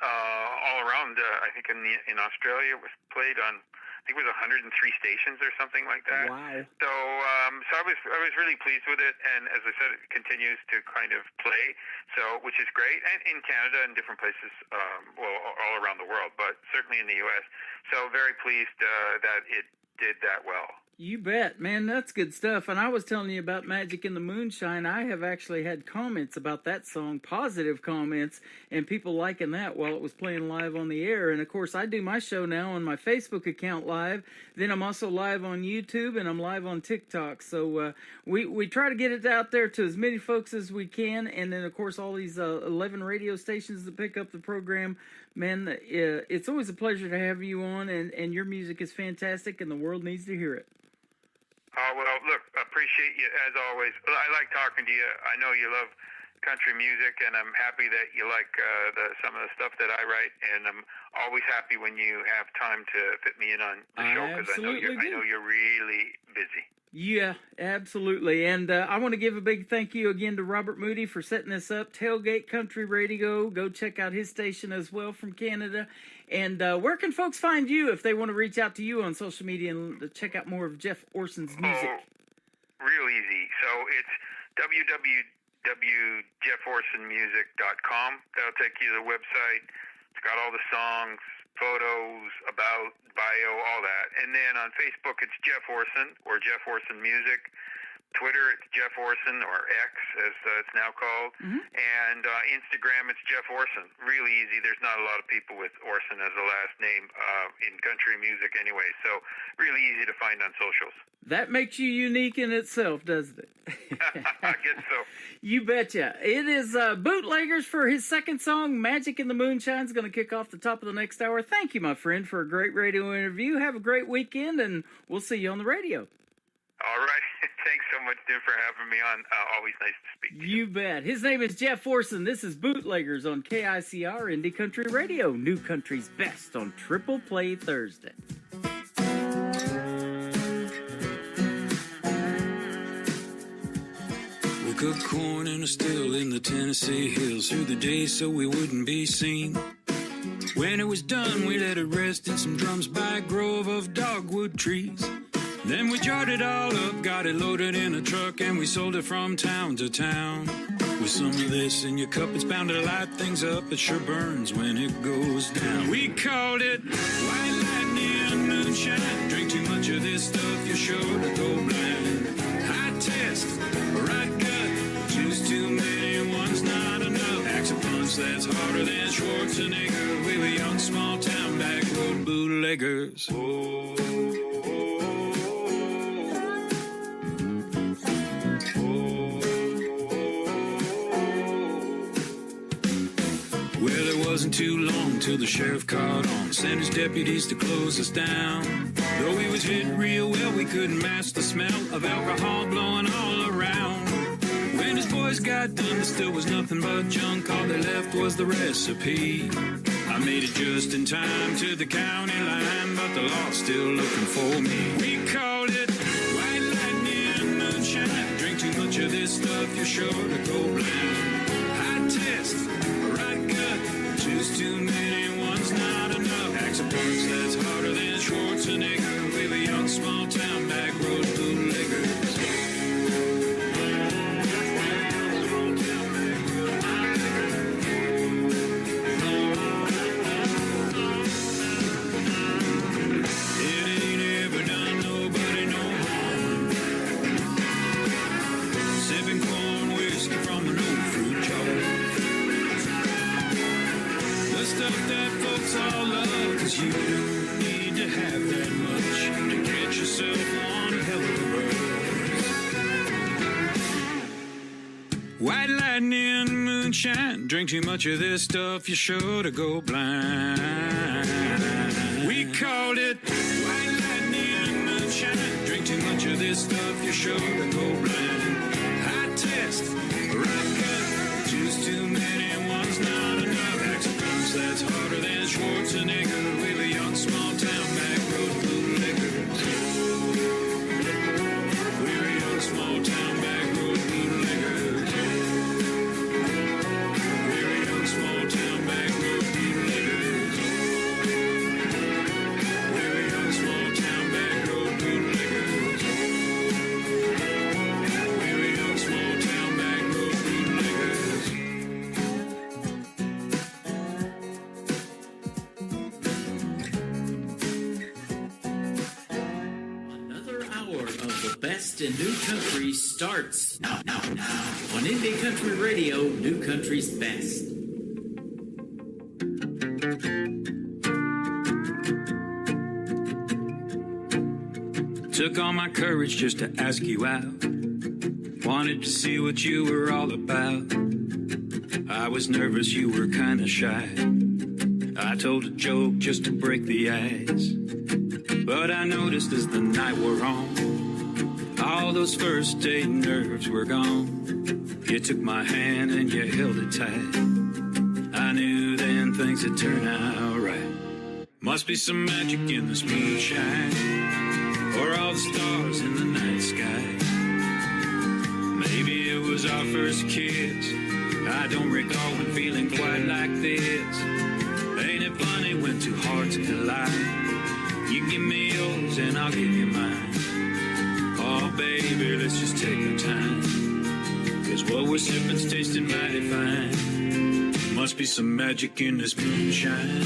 K: all around. I think in Australia it was played on, I think it was 103 stations or something like that.
D: Wow.
K: So I was really pleased with it, and as I said, it continues to kind of play, so which is great, and in Canada and different places, all around the world, but certainly in the U.S. So very pleased that it did that well.
D: You bet, man. That's good stuff. And I was telling you about Magic in the Moonshine. I have actually had comments about that song, positive comments, and people liking that while it was playing live on the air. And of course, I do my show now on my Facebook account live. Then I'm also live on YouTube, and I'm live on TikTok. So we try to get it out there to as many folks as we can. And then, of course, all these 11 radio stations that pick up the program. Man, it's always a pleasure to have you on, and your music is fantastic, and the world needs to hear it.
K: Well, look, appreciate you as always. I like talking to you. I know you love country music, and I'm happy that you like some of the stuff that I write. And I'm always happy when you have time to fit me in on the show, because I know you're really busy.
D: Yeah, absolutely. And I want to give a big thank you again to Robert Moody for setting this up. Tailgate Country Radio. Go check out his station as well from Canada. And where can folks find you if they want to reach out to you on social media and check out more of Jeff Orson's music?
K: Real easy. So it's www.jefforsonmusic.com. That'll take you to the website. It's got all the songs, photos, about, bio, all that. And then on Facebook, it's Jeff Orson or Jeff Orson Music. Twitter, it's Jeff Orson, or X as it's now called. And Instagram, it's Jeff Orson. Really easy. There's not a lot of people with Orson as a last name in country music anyway, so really easy to find on socials.
D: That makes you unique in itself, doesn't it?
K: I guess so.
D: You betcha. It is Bootleggers for his second song, Magic in the Moonshine, is going to kick off the top of the next hour. Thank you, my friend, for a great radio interview. Have a great weekend, and we'll see you on the radio.
K: All right. Thanks so much, Tim, for having me on. Always nice to speak to you.
D: You bet. His name is Jeff Orson. This is Bootleggers on KICR Indie Country Radio. New Country's best on Triple Play Thursday.
C: We cooked corn in a still in the Tennessee hills through the day so we wouldn't be seen. When it was done, we let it rest in some drums by a grove of dogwood trees. Then we jarred it all up, got it loaded in a truck, and we sold it from town to town. With some of this in your cup, it's bound to light things up. It sure burns when it goes down. We called it white lightning moonshine. Drink too much of this stuff, you're sure to go blind. High test, right gut, choose too many, one's not enough. Axe a punch that's harder than Schwarzenegger. We were young, small town, back road bootleggers. Oh. Well, it wasn't too long till the sheriff caught on, sent his deputies to close us down. Though he was hit real well, we couldn't mask the smell of alcohol blowing all around. When his boys got done, there still was nothing but junk. All they left was the recipe. I made it just in time to the county line, but the law's still looking for me. We called it white lightning moonshine. Drink too much of this stuff, you're sure to go blind. High test, right gut, choose too many, one's not enough. Axe a punch that's harder than Schwarzenegger. We were young, small town, back road bootleggers. Cause you don't need to have that much to get yourself one hell of a buzz. White lightning, moonshine, drink too much of this stuff, you're sure to go blind. We called it white lightning, moonshine, drink too much of this stuff, you're sure to go blind. High test, right gut, choose too many, one's not enough. Axe a punch that's harder than Schwarzenegger. We were young, small town, back road bootleggers. We were young, small town, back road bootleggers. We were young, small town, back road bootleggers. We were young, small town, back road bootleggers. We were young, small town, back road bootleggers.
D: Best in New Country starts now on Indie Country Radio, New Country's best.
C: Took all my courage just to ask you out. Wanted to see what you were all about. I was nervous, you were kinda shy. I told a joke just to break the ice. But I noticed as the night wore on, all those first date nerves were gone. You took my hand and you held it tight. I knew then things had turned out right. Must be some magic in this moonshine, or all the stars in the night sky. Maybe it was our first kiss. I don't recall when feeling quite like this. Ain't it funny when two hearts collide? You give me yours and I'll give you mine. Oh, baby, let's just take our time. Cause what we're sipping's tasting mighty fine. Must be some magic in this moonshine.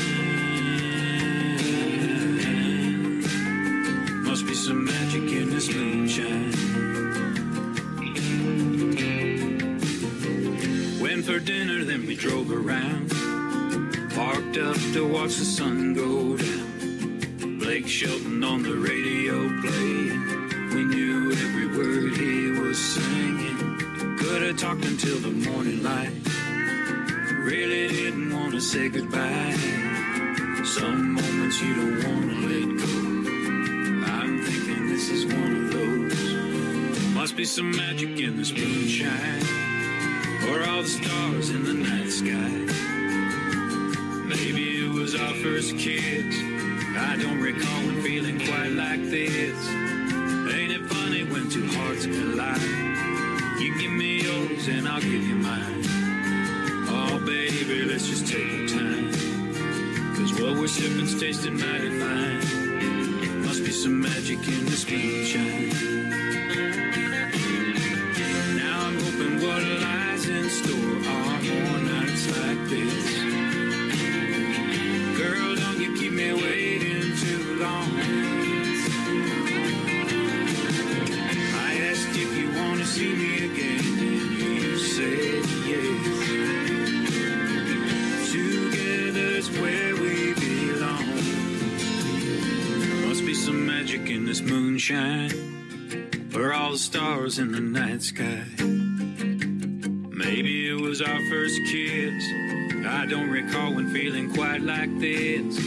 C: Must be some magic in this moonshine. in for dinner, then we drove around. Parked up to watch the sun go down. Blake Shelton on the radio playing. We knew every word he was singing. Could have talked until the morning light. Really didn't want to say goodbye. Some moments you don't want to let go. I'm thinking this is one of those. Must be some magic in this moonshine, or all the stars in the night sky. Maybe it was our first kiss. I don't recall when feeling quite like this. Ain't it funny when two hearts collide? You give me yours and I'll give you mine. Oh baby, let's just take our time, 'cause what we're sipping's tasting mighty fine. Must be some magic in this moonshine. Now I'm hoping what lies in store are more nights like this. Girl, don't you keep me waiting too long. I asked if you want to see me again, and you said yes. Together's where we belong. Must be some magic in this moonshine, for all the stars in the night sky. Maybe it was our first kiss. I don't recall when feeling quite like this.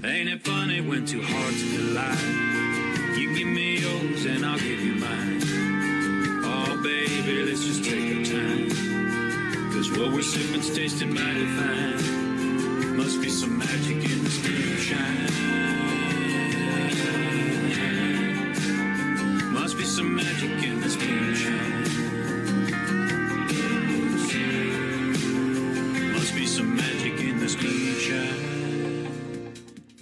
C: Ain't it funny when two hearts collide? You give me yours and I'll give you mine. Oh baby, let's just take our time, 'cause what we're sipping's tasting mighty fine. Must be some magic in this moonshine. Must be some magic in this moonshine. Must be some magic in this moonshine.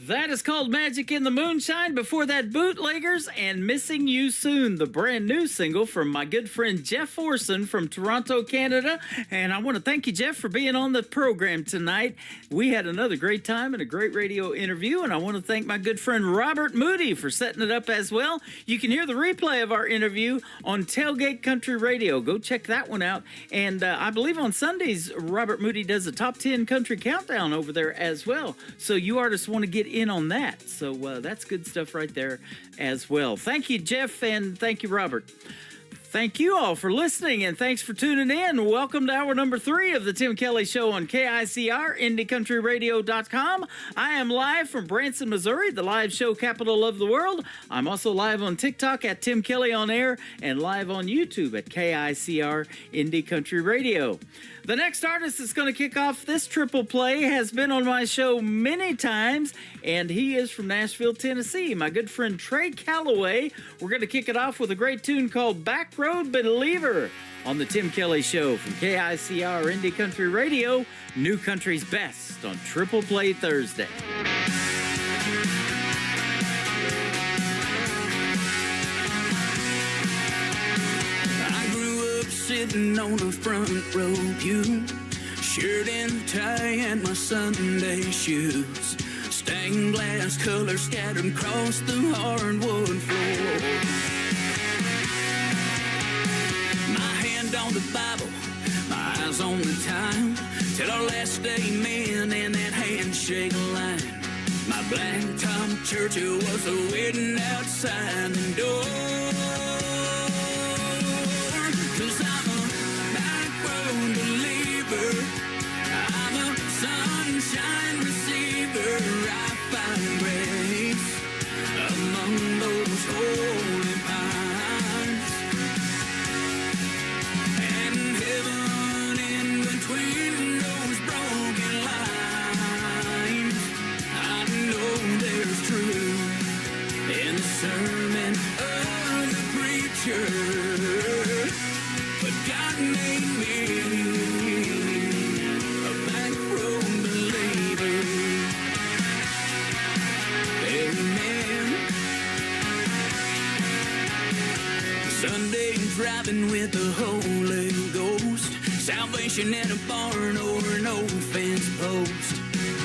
D: That is called Magic in the Moonshine. Before that, Bootleggers and Missing You Soon, the brand new single from my good friend Jeff Orson from Toronto, Canada. And I want to thank you, Jeff, for being on the program tonight. We had another great time and a great radio interview. And I want to thank my good friend Robert Moody for setting it up as well. You can hear the replay of our interview on Tailgate Country Radio. Go check that one out. And I believe on Sundays, Robert Moody does a top 10 country countdown over there as well. So you artists want to get in on that. So that's good stuff right there as well. Thank you, Jeff, and thank you, Robert. Thank you all for listening, and thanks for tuning in. Welcome to hour number 3 of the Tim Kelly Show on KICR, IndieCountryRadio.com. I am live from Branson, Missouri, the live show capital of the world. I'm also live on TikTok at Tim Kelly On Air and live on YouTube at KICR, Indie Country Radio. The next artist that's going to kick off this triple play has been on my show many times, and he is from Nashville, Tennessee. My good friend Trey Calloway. We're going to kick it off with a great tune called Back Road Believer on the Tim Kelly Show from KICR Indie Country Radio, New Country's Best on Triple Play Thursday.
L: Sitting on a front row pew, shirt and tie and my Sunday shoes, stained glass color scattered across the hardwood floor. My hand on the Bible, my eyes on the time, till our last amen and that handshake line. My blacktop church was waiting outside the door. 'Cause I'm a back road believer, I'm a sunshine receiver. I find grace among those holy pines, and heaven in between those broken lines. I know there's truth in the sermon of the preacher. God made me a back road believer. Amen. Sunday driving with the Holy Ghost, salvation in a barn or an old fence post.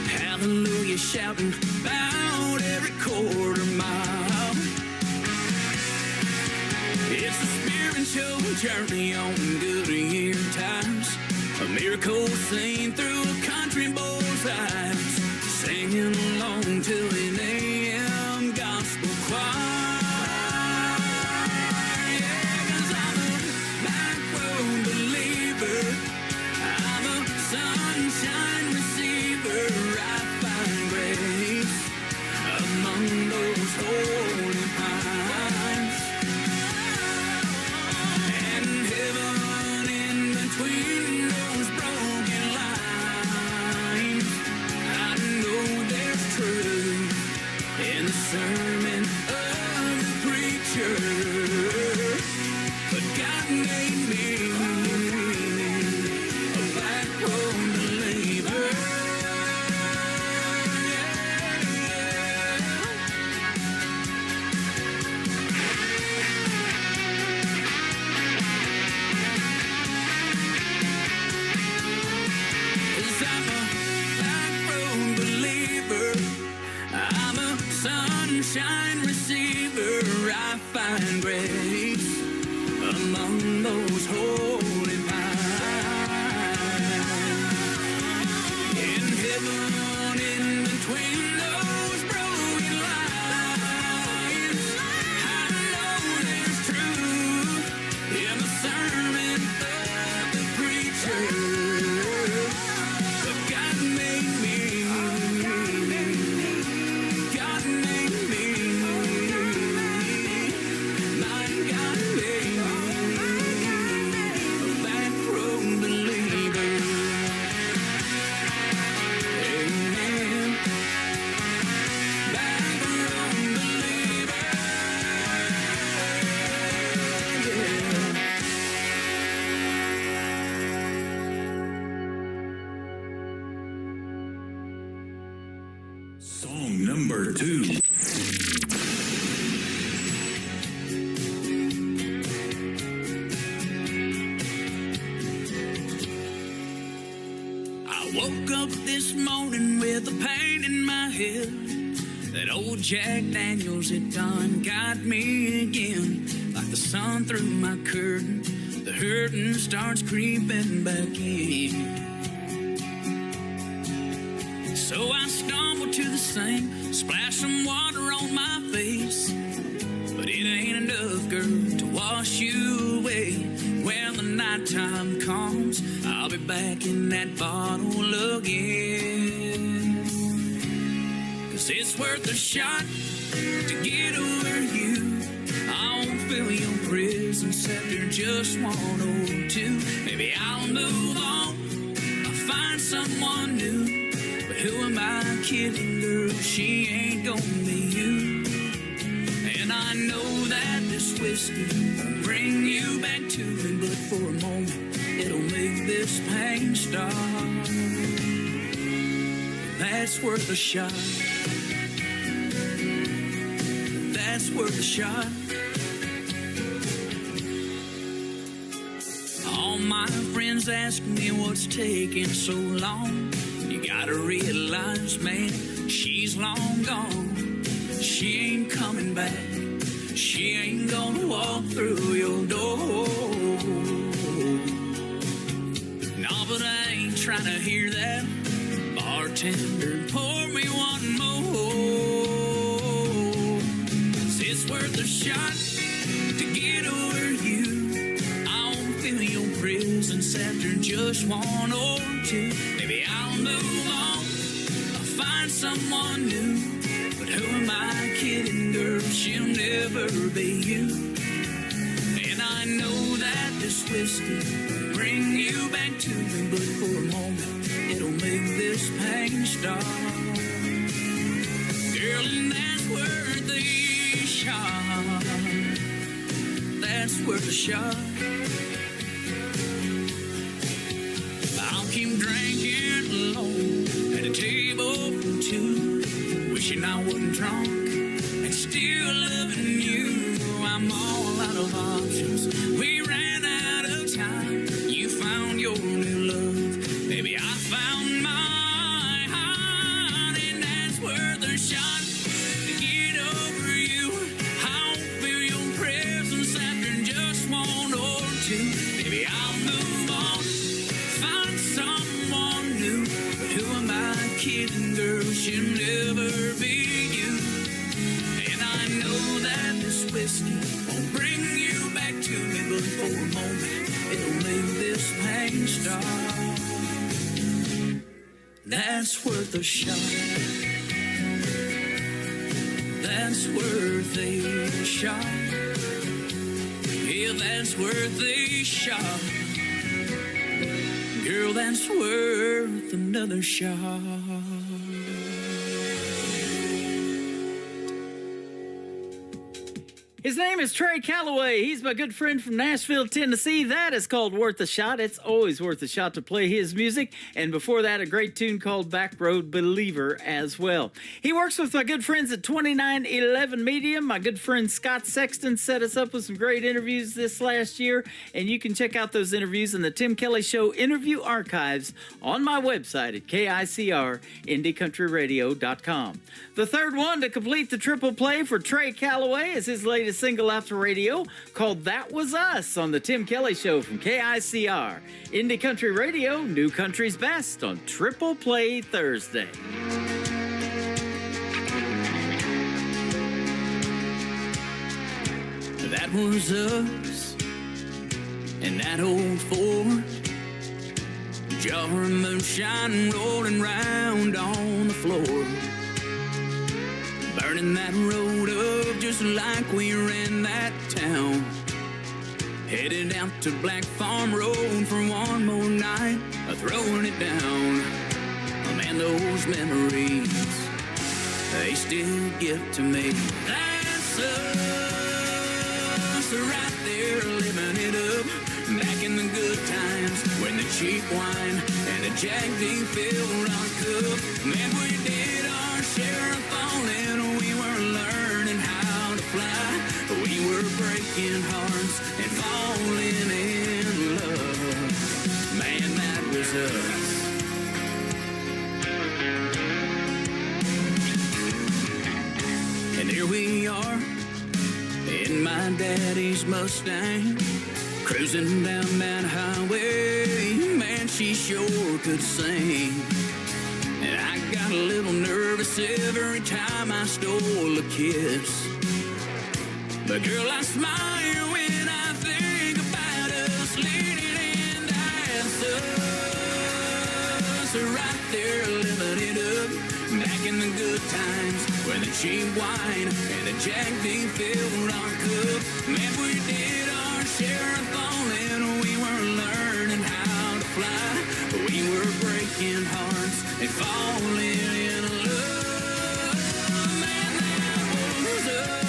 L: Hallelujah shouting about every quarter mile. It's a spiritual journey on good year times. A Hear a cold scene through a country boy's eyes, singing along to an AM gospel choir. Yeah, 'cause I'm a back road believer. I'm a sunshine receiver. I find grace among those holy pines, and heaven in between those broken lines. I know there's truth in the sermon of the preacher, but God made me a backbone believer. Cause I'm a backbone believer. I'm a sunshine receiver. I find grace among those holy pines. In heaven, in between those broken lines, I know there's truth in the sermon of the preacher. But God made me, God made me, my God made me a back road believer. Amen. Back road believer. Yeah.
E: Song number 2.
L: I woke up this morning with a pain in my head. That old Jack Daniels had done got me again. Like the sun through my curtain, the hurting starts creeping back in. So I stumble to the sink, splash some water on my face. But it ain't enough, girl, to wash you away. When the nighttime comes, I'll be back in that bottle again. 'Cause it's worth a shot to get over you. I won't fill your prison scepter, just one or two. Maybe I'll move on, I'll find someone new. But who am I kidding, girl? She ain't gonna be you. And I know that this whiskey will bring you back to me, but for a moment it'll make this pain stop. That's worth a shot. That's worth a shot. All my friends ask me what's taking so long. You gotta realize, man, she's long gone. She ain't coming back. She ain't gonna walk through your door. No, but I ain't trying to hear that. Bartender, pour me one more. 'Cause it's worth a shot to get over you. I won't fill your prison scepter, just one or two. Maybe I'll move on, I'll find someone new. But who am I kidding, girl? She'll never be you. And I know that this whiskey will bring you back to me, but for a moment it'll make this pain stop. Girl, and that's worth a shot. That's worth a shot. I'll keep drinking alone at a table for two, wishing I wasn't drunk and still loving you. I'm all out of options. We ran out of time. You found your new love. Maybe I found mine. And that's worth a shot to get over you. I won't feel your presence after just one or two. Maybe I'll move on, find some kidding, girl, she'll never be you. And I know that this whiskey won't bring you back to me, but for a moment, it'll make this pain stop. That's worth a shot. That's worth a shot. Yeah, that's worth a shot. Girl, that's worth another shot.
D: His name is Trey Calloway. He's my good friend from Nashville, Tennessee. That is called Worth a Shot. It's always worth a shot to play his music. And before that, a great tune called Back Road Believer as well. He works with my good friends at 2911 Media. My good friend Scott Sexton set us up with some great interviews this last year. And you can check out those interviews in the Tim Kelly Show interview archives on my website at KICR-IndieCountryRadio.com. The third one to complete the triple play for Trey Calloway is his latest single out to radio called That Was Us on the Tim Kelly Show from KICR. Indie Country Radio, New Country's Best on Triple Play Thursday.
L: That was us in that old Ford, jar of moonshine rolling round on the floor, burning that road up just like we ran that town, headed out to Black Farm Road for one more night of throwing it down. Oh man, those memories, they still get to me. That's us right there living it up, back in the good times when the cheap wine and the Jack D filled our cup. Man, we did our share of falling, we were learning how to fly, we were breaking hearts and falling in love. Man, that was us. And here we are in my daddy's Mustang, cruising down that highway. Man, she sure could sing. And I got a little nervous every time I stole a kiss. But girl, I smile when I think about us leaning in. That's us right there living it up, back in the good times when the cheap wine and the Jack D filled our cup. Man, we did our share of falling, we were learning how to fly, we were breaking hearts and falling in love. Man, that was us.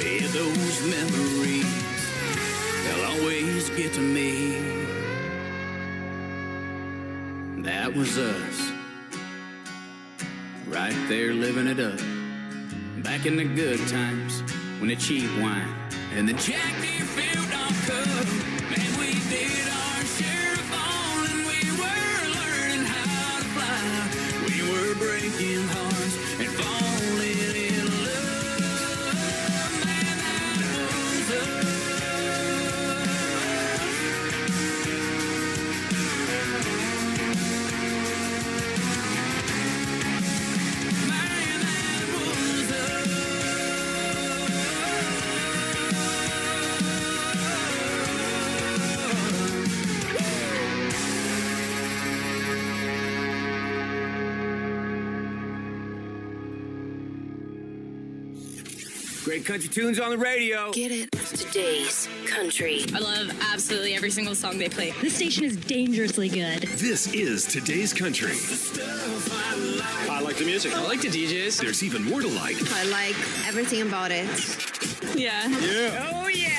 L: Yeah, those memories, they'll always get to me. That was us, right there living it up, back in the good times when the cheap wine and the Jack D filled our cup. Man, we did our share of falling, we were learning how to fly, we were breaking hearts and falling in love. Man, that was us.
I: Great country tunes on the radio.
M: Get it? Today's country.
N: I love absolutely every single song they play. This station is dangerously good.
B: This is Today's Country.
O: I like the music.
I: I like the DJs.
B: There's even more to like.
P: I like everything about it.
N: Yeah.
O: Yeah.
N: Oh, yeah.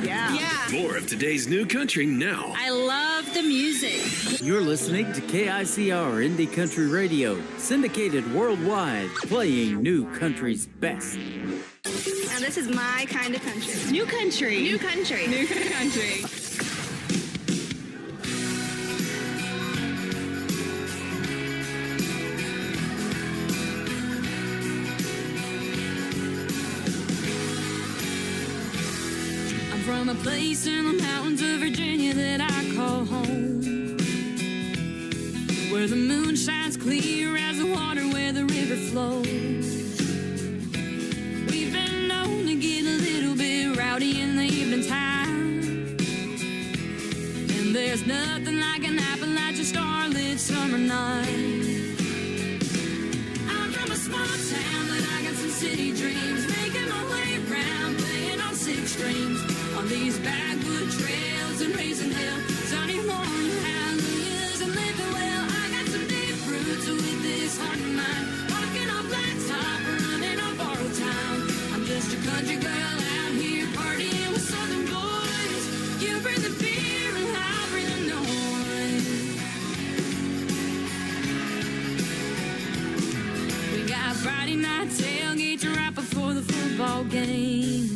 N: Yeah.
B: More of today's new country now.
N: I love the music.
D: You're listening to KICR Indie Country Radio, syndicated worldwide, playing New Country's best.
P: And this is my kind of country.
N: New country.
P: New country.
N: New country.
F: from a place in the mountains of Virginia that I call home, where the moon shines clear as the water where the river flows. We've been known to get a little bit rowdy in the evening time, and there's nothing like an Appalachian starlit summer night. I'm from a small town, but I got some city dreams, making my way around, playing on 6 strings, on these backwood trails and raising hell. Sunny morning hallelujahs and living well. I got some deep roots with this heart of mine, walking on blacktop, running on borrowed time. I'm just a country girl out here partying with southern boys. You bring the beer and I'll bring the noise. We got Friday night tailgates right before the football game.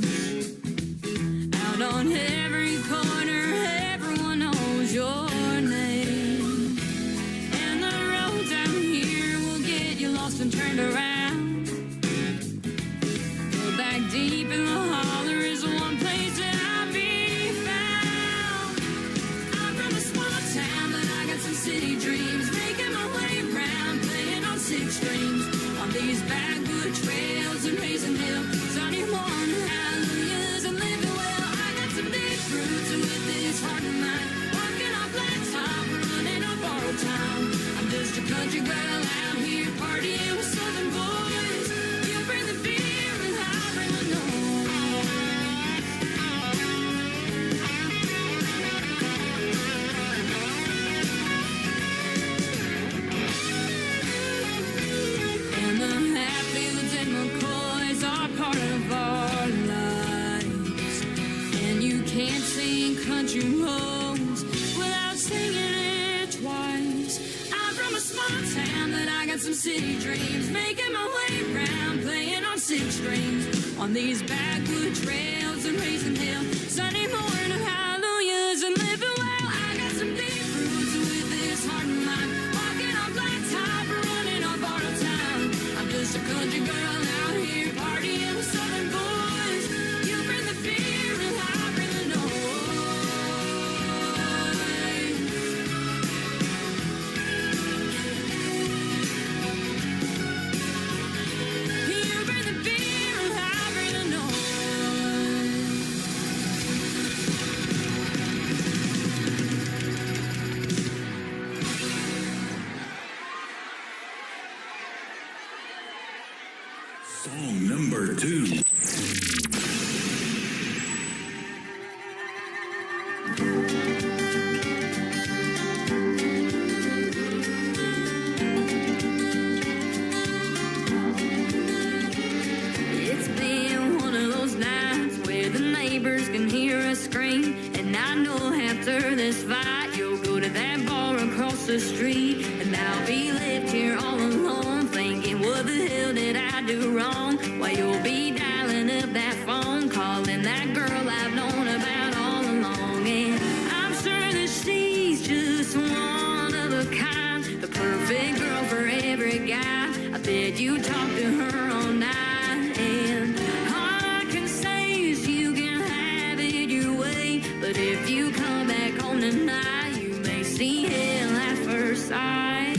F: Out on every corner, everyone knows your name. And the road down here will get you lost and turned around. But back deep in the holler is the one place that I'll be found. I'm from a small town, but I got some city dreams, making my way around, playing on 6 strings, on these backwood trails and raising hell. Sunny morning hallelujahs and living well. I got some deep roots with this heart of mine, walking on blacktop, running on borrowed time. I'm just a country girl out here partying with southern boys. You bring the beer and I'll bring the noise. And the Hatfields and McCoys are part of our lives, and you can't sing country roads without singing it twice. I'm from a small town, but I got some city dreams, making my way around, playing on 6 strings, on these backwood trails and raising hell. Sunday morning hallelujahs and living well. I got some deep roots with this heart of mine, walking on blacktop, running on borrowed time. I'm just a country girl out here partying with southern boys. You bring the beer and I'll bring the noise. You bring the beer and I'll bring the noise.
B: Song number 2.
F: It's been one of those nights where the neighbors can hear us scream, and I know after this fight you'll go to that bar across the street, and I'll be left here all alone thinking, what the hell did I do wrong? While you'll be dialing up that phone, calling that girl I've known about all along. And I'm sure that she's just one of a kind, the perfect girl for every guy. I bet you talk to her all night, and all I can say is you can have it your way. But if you come back home tonight, you may see hell at first sight.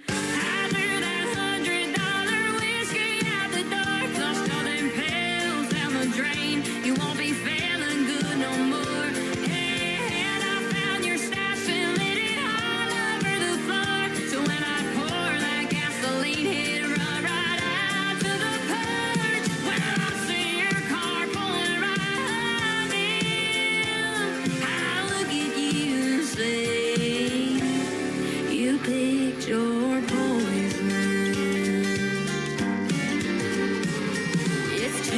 F: After that $100 whiskey out the door, flushed all them pills down the drain, you won't be feeling good no more. And I found your stash and lit it all over the floor. So when I pour that gasoline, hit right out to the porch. When I see your car pulling right in, I look at you and say, you picked your poison. It's 2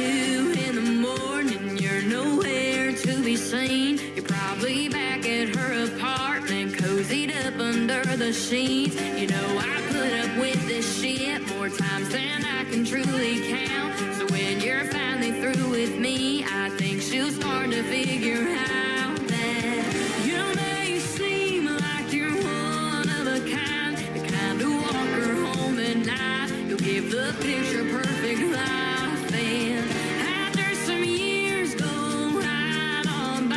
F: in the morning, you're nowhere to be seen. You're probably back at her apartment, cozied up under the sheets. You know I put up with this shit more times than I can truly count. So when you're finally through with me, I think she'll start to figure out that you may seem like you're one of a kind, the kind to walk her home at night. You'll give the picture perfect life, and after some years go right on by,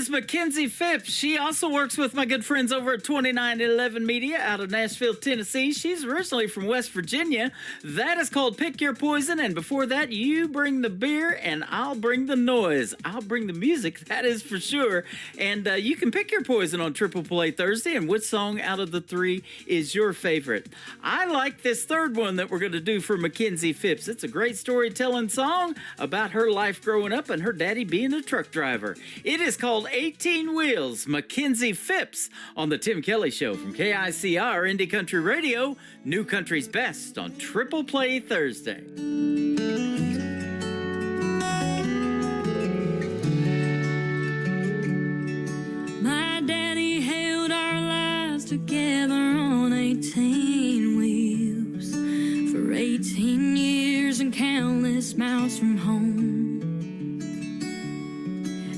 D: is Mackenzie Phipps. She also works with my good friends over at 2911 Media out of Nashville, Tennessee. She's originally from West Virginia. That is called Pick Your Poison. And before that, you bring the beer and I'll bring the noise. I'll bring the music, that is for sure. And you can pick your poison on Triple Play Thursday. And which song out of the three is your favorite? I like this third one that we're going to do for Mackenzie Phipps. It's a great storytelling song about her life growing up and her daddy being a truck driver. It is called 18 Wheels, Mackenzie Phipps on The Tim Kelly Show from KICR Indie Country Radio, New Country's Best on Triple Play Thursday.
F: My daddy held our lives together on 18 wheels for 18 years and countless miles from home.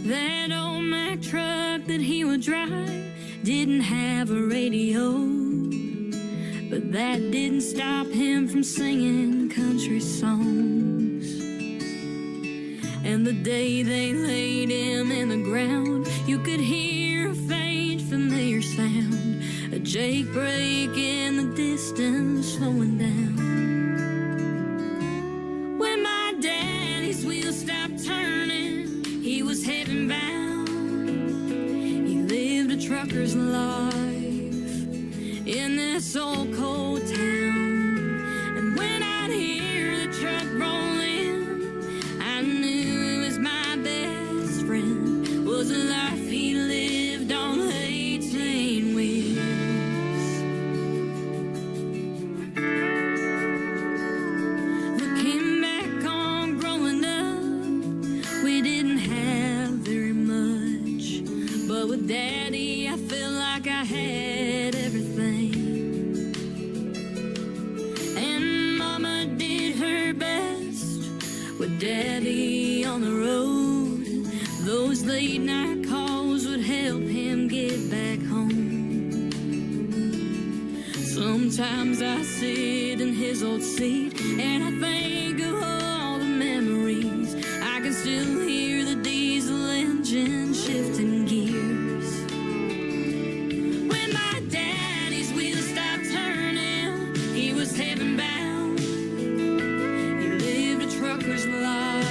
F: That old Mack truck that he would drive didn't have a radio, but that didn't stop him from singing country songs. And the day they laid him in the ground, you could hear a faint familiar sound, a Jake brake in the distance slowing down. When my daddy's wheels stopped turning, he was heaven bound. He lived a trucker's life in this old cold town. And when I'd hear the truck roll in, I knew it was my best friend. Was a life he lived on 18 wheels. Looking back on growing up, we didn't have very much, but with Daddy I felt like I had everything. And Mama did her best with Daddy on the road. Those late night calls would help him get back home. Sometimes I sit in his old seat and I think of all the memories. I can still hear the diesel engine shifting gears. When my daddy's wheels stopped turning, he was heaven bound. He lived a trucker's life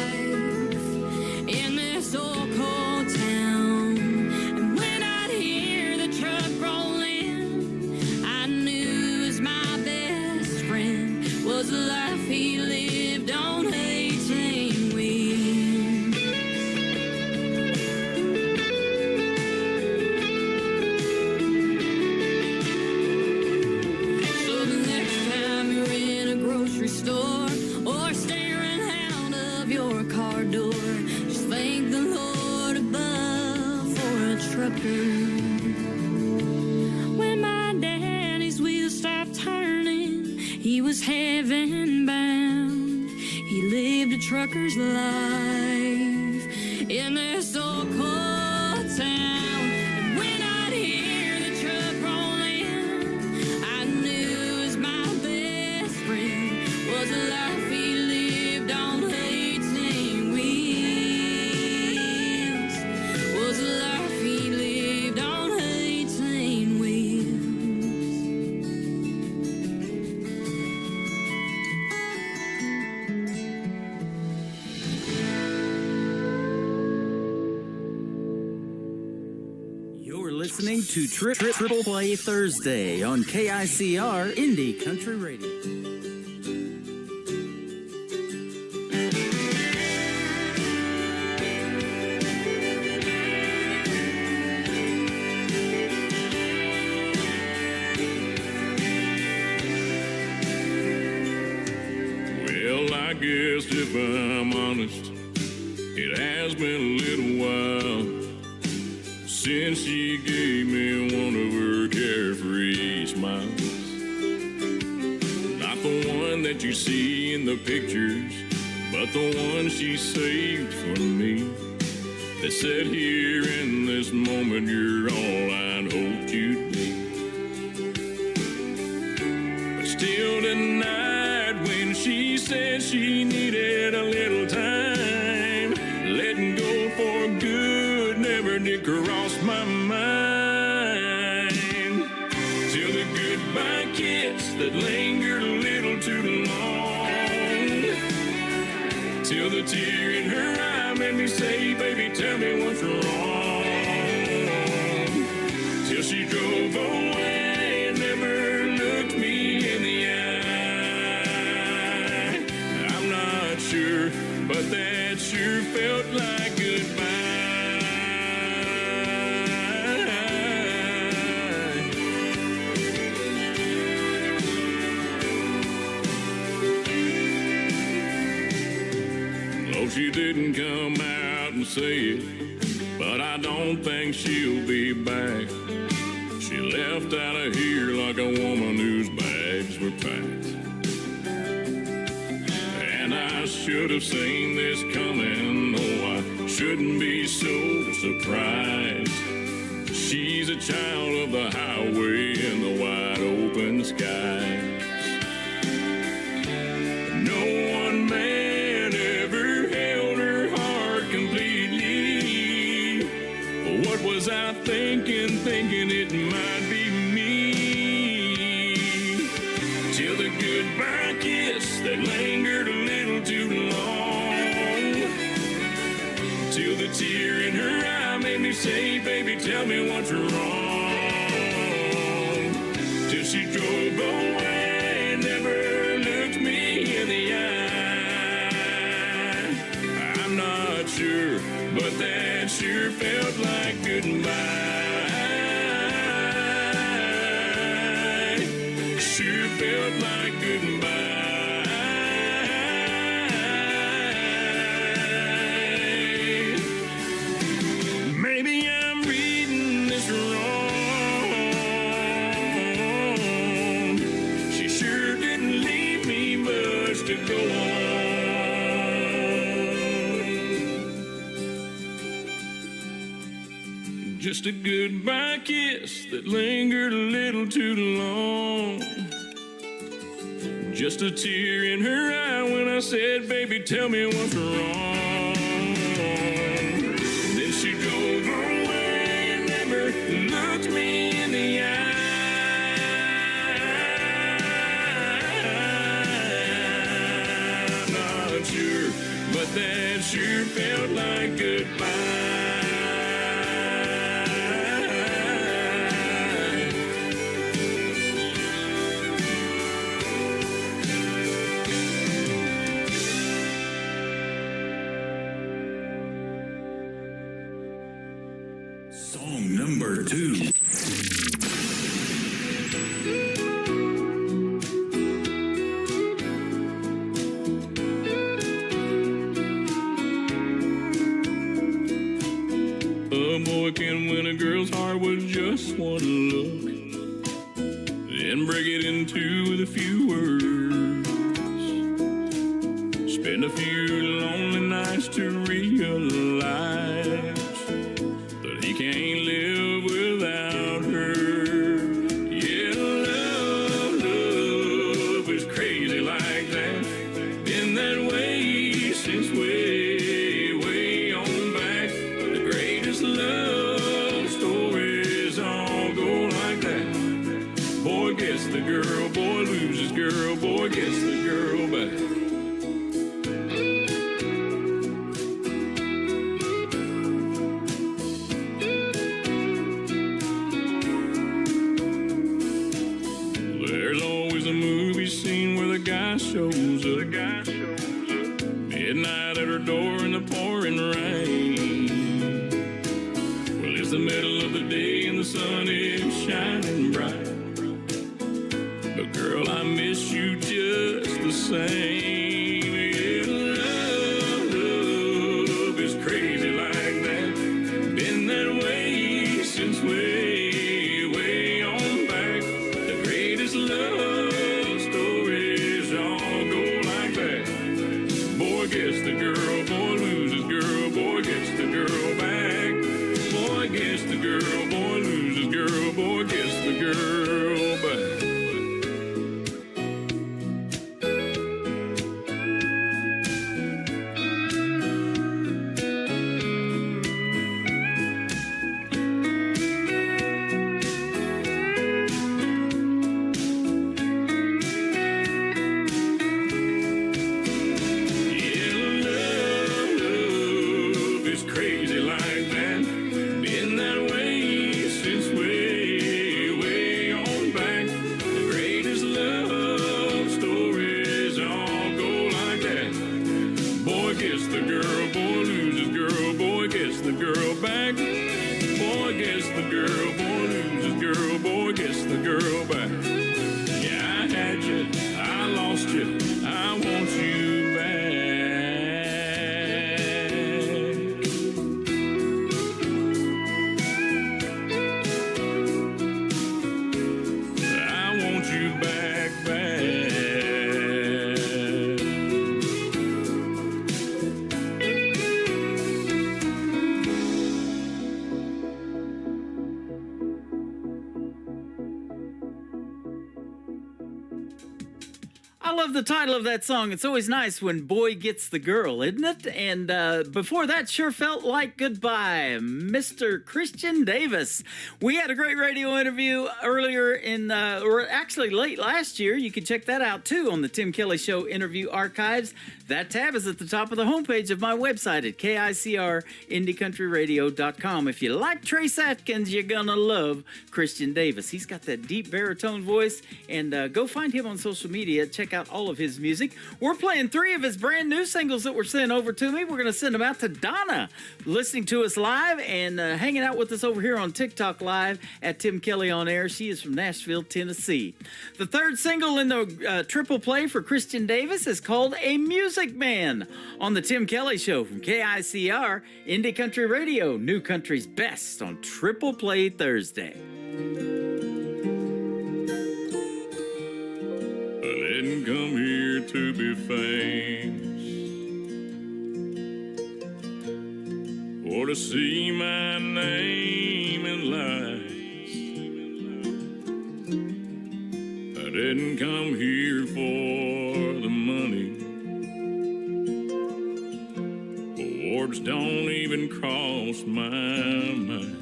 F: in this old cold town. And when I'd hear the truck roll in, I knew it was my best friend. Was the life he lived on 18 wheels. So the next time you're in a grocery store or staring out of your car door, just thank the Lord above for a trucker. When my daddy's wheels stopped turning, he was heaven bound. He lived a trucker's life in this old cold town. And when I'd hear the truck roll in, I knew it was my best friend. Was a life he lived on 18 wheels. Was a life he lived on 18 wheels.
D: You're listening to Triple Play Thursday on KICR Indie Country Radio.
H: Well, I guess if I'm honest, it has been a little while since she gave me one of her carefree smiles. Not the one that you see in the pictures, but the one she saved for me. That said, here in this moment, you're all I'd hoped you'd be. But still tonight, when she said she needed a little time, letting go for good never did correct.
L: tear in her eye made me say, baby, tell me what's wrong. Till she drove away and never looked me in the eye. I'm not sure, but that sure felt like goodbye. Oh, she didn't come out and say it, but I don't think she'll be back. She left out of here like a woman whose bags were packed. And I should have seen this coming. Oh, I shouldn't be so surprised. She's a child of the highway and the wide open skies. No one man ever held her heart completely. What was I thinking it might be me? Till the goodbye kiss that lingered a little too long. Till the tear in her eye made me say, baby, tell me what's wrong. Till she drove away and never looked me in the eye. I'm not sure, but that sure felt like goodbye. Sure felt like goodbye. Maybe I'm reading this wrong. She sure didn't leave me much to go on. Just a goodbye kiss that lingered a little too long. Just a tear in her eye when I said, baby, tell me what's wrong. Then she drove away and never looked me in the eye. I'm not sure, but that sure felt like goodbye.
E: Song number 2.
L: A boy can win a girl's heart with just one look, then break it into with a few words. Spend a few lonely nights to realize that he can't live without her. Yeah, love is crazy like that. Been that way since way on back. The greatest love stories all go like that. Boy gets the girl, boy loses girl, boy gets the girl back. There's always a movie scene where the guy shows up. Midnight at her door in the pouring rain. Well, it's the middle of the day and the sun is shining bright. But girl, I miss you just the same. Yeah, love is crazy like that. Been that way since way on back. The greatest love stories all go like that. Boy gets the girl, boy loses girl, boy gets the girl back. Boy gets the girl, boy loses girl, boy gets the girl back.
C: girl back. Boy gets the girl, boy loses girl, boy gets the girl back. Yeah, I had you, I lost you, I want you back. I want you back, back. I love the title of that song. It's always nice when Boy Gets the Girl, isn't it? And before that, Sure Felt Like Goodbye, Mr. Christian Davis. We had a great radio interview earlier or actually late last year. You can check that out too on the Tim Kelly Show interview archives. That tab is at the top of the homepage of my website at KICRIndieCountryRadio.com. If you like Trace Atkins, you're gonna love Christian Davis. He's got that deep baritone voice, and go find him on social media. Check out all of his music. We're playing 3 of his brand new singles that were sent over to me. We're going to send them out to Donna, listening to us live and hanging out with us over here on TikTok Live at Tim Kelly On Air. She is from Nashville, Tennessee. The 3rd single in the triple play for Christian Davis is called A Music Man on the Tim Kelly Show from KICR, Indie Country Radio, New Country's best on Triple Play Thursday. I didn't come here to be famous or to see my name in lights. I didn't come here for the money. Awards don't even cross my mind.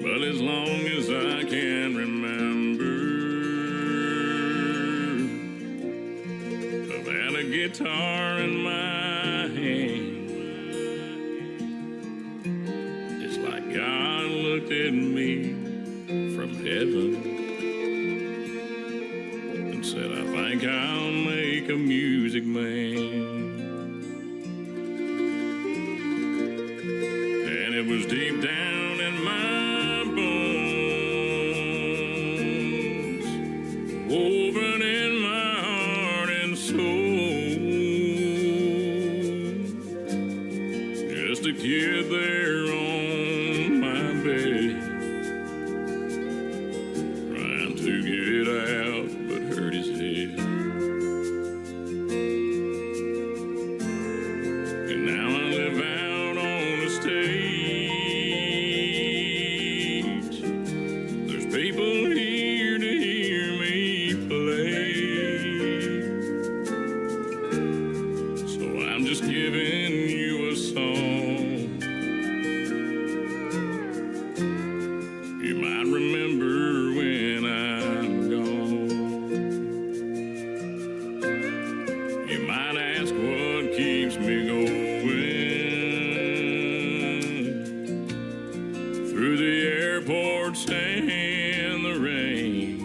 C: But as long as I can remember, I've had a guitar in my hand. It's like God looked at me from heaven and said, I think I'll make a music man. And it was deep down in my bones, woven in my heart and soul. Just a kid there on my bed, trying to get out but hurt his head. And now I live out on the stage. There's people here to hear me play. So I'm just giving you a song. You might remember when I'm gone. You might ask what keeps me going through the airports and the rain.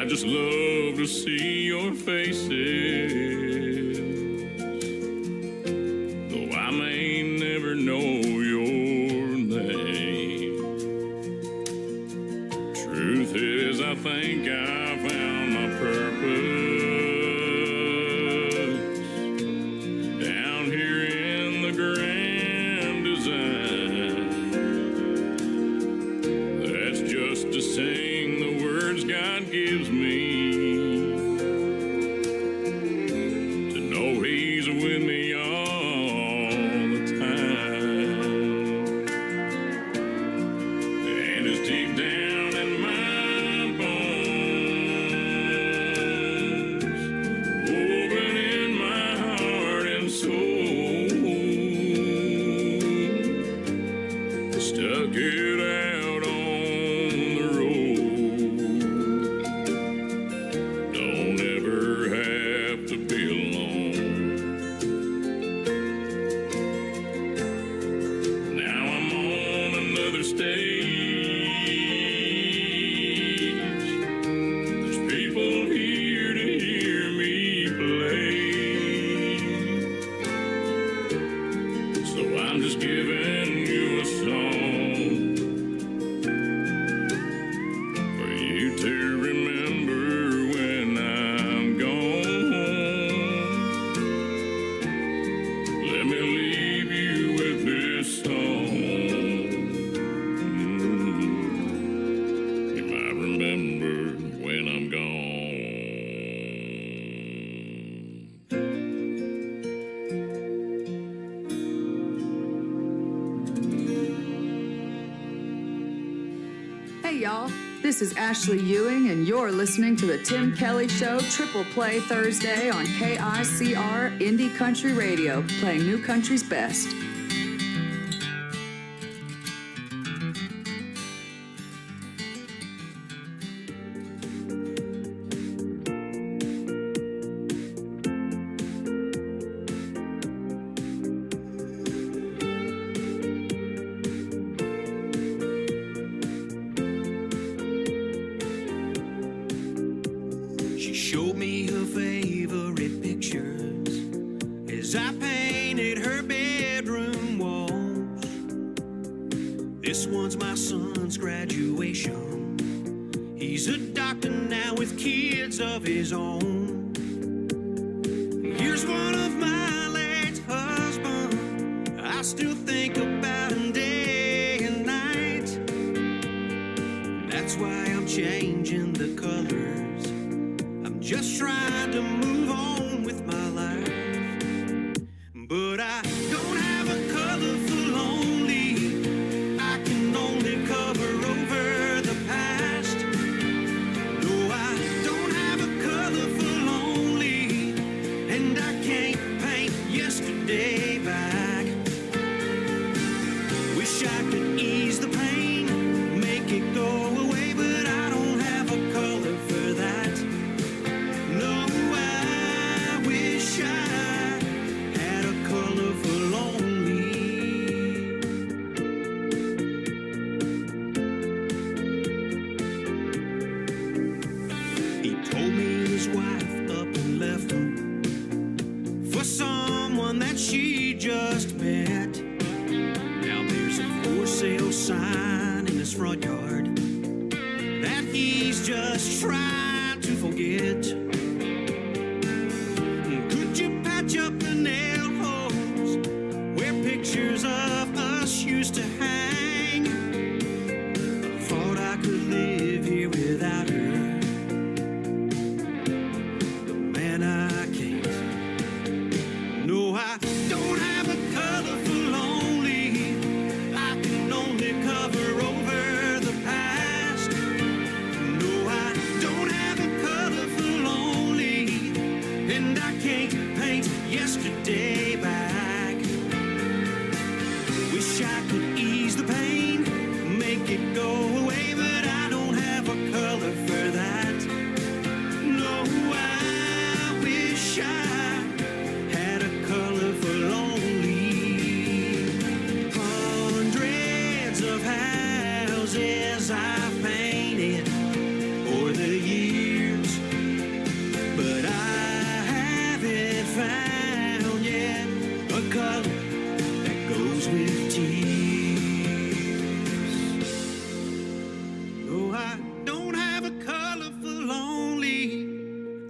C: I just love to see your faces, though I may never know your name. Truth is, I think I found my purpose down here in the grand design. That's just to sing the words God gives me, to know He's with me all the time. And it's deep down in my bones, woven in my heart and soul. Stuck it out on the road.
Q: This is Ashley Ewing, and you're listening to The Tim Kelly Show Triple Play Thursday on KICR Indie Country Radio, playing new country's best.
H: She showed me her favorite pictures as I painted her bedroom walls. This one's my son's graduation. He's a doctor now with kids of his own. Here's one of my late husband. I still think about him day and night. That's why I'm changing the colors. Just trying to move on with my life. But I don't have a colorful only. I can only cover over the past. No, I don't have a colorful only. And I can't paint yesterday back. Wish I could ease the pain, make it go away, but I don't have a color for that. No, I wish I had a colorful only. He told me his wife up and left him for someone that she just met. Now there's a for sale sign in his front yard that he's just trying to forget. Up the nail holes where pictures of us used to hang. Thought I could live here without her, but man, I can't. No, I don't have a colorful only. I can only cover over the past. No, I don't have a colorful only, and I can't paint yesterday back. Wish I could ease the pain, make it go away, but I don't have a color for that. No, I wish I had a colorful only. Hundreds of houses I've painted over the years, but I haven't found yet a color that goes with tears. No, I don't have a colorful only.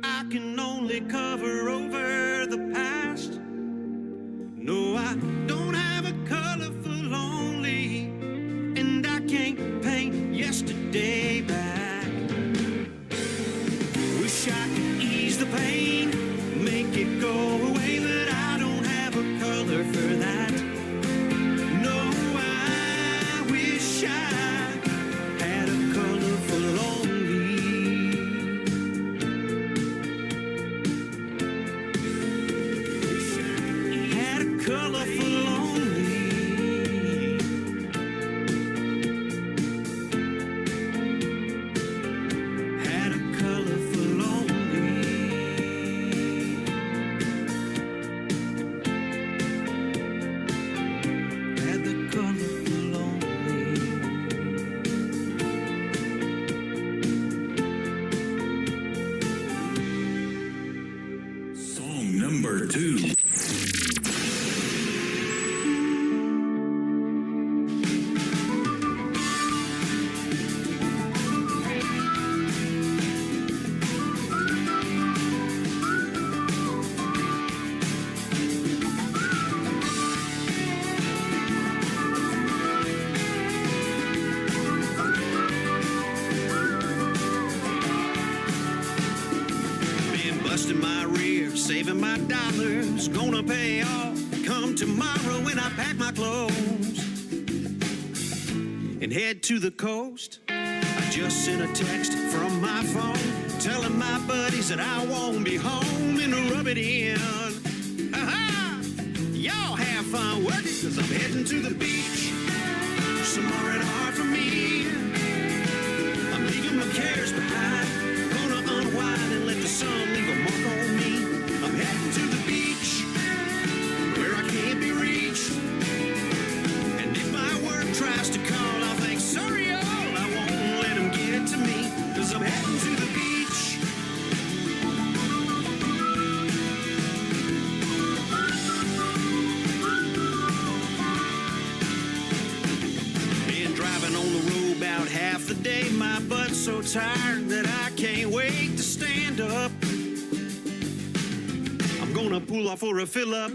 H: I can only cover over the past. No, I don't have a colorful only, and I can't paint yesterday back. Wish I could ease the pain, make it go away, but I don't have a color for that. No, I wish I had a colorful only. Wish I had a colorful only. Had a colorful only. Had the colorful only.
B: Song number 2.
H: Been busting my rear, saving my dollars, gonna pay off come tomorrow when I pack my clothes and head to the coast. I Just sent a text from my phone telling my buddies that I won't be home and to rub it in. Aha! Y'all have fun working, cause I'm heading to the beach. Somewhere in hard for me. I'm leaving my cares behind. Gonna unwind and let the sun leave a mark on me. I'm heading to the beach where I can't be reached. And if my work tries to call, I'll think, sorry, all. I won't let them get to me, cause I'm heading to the beach. Been driving on the road about half the day. My butt's so tired that I can't wait to stand up. I'm gonna pull off for a fill-up.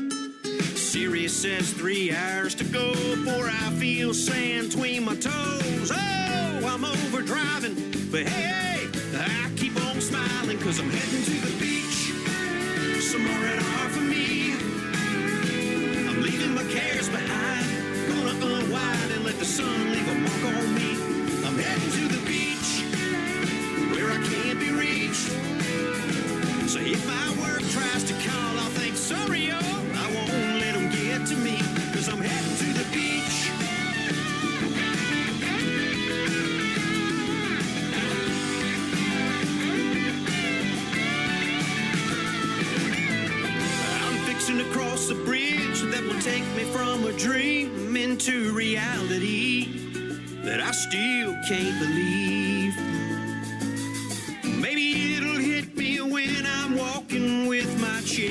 H: Sirius says 3 hours to go before I feel sand between my toes. Oh, I'm over driving, but hey, I keep on smiling, cause I'm heading to the beach. Somewhere in hard for me. I'm leaving my cares behind. Gonna unwind and let the sun leave a mark on me. I'm heading to the beach where I can't be reached. So if my work tries to call, I'll think, sorry, y'all. I won't let them get to me, cause I'm heading to the beach. I'm fixing to cross the bridge that will take me from a dream into reality that I still can't believe. Maybe it'll hit me when I'm walking with my chair,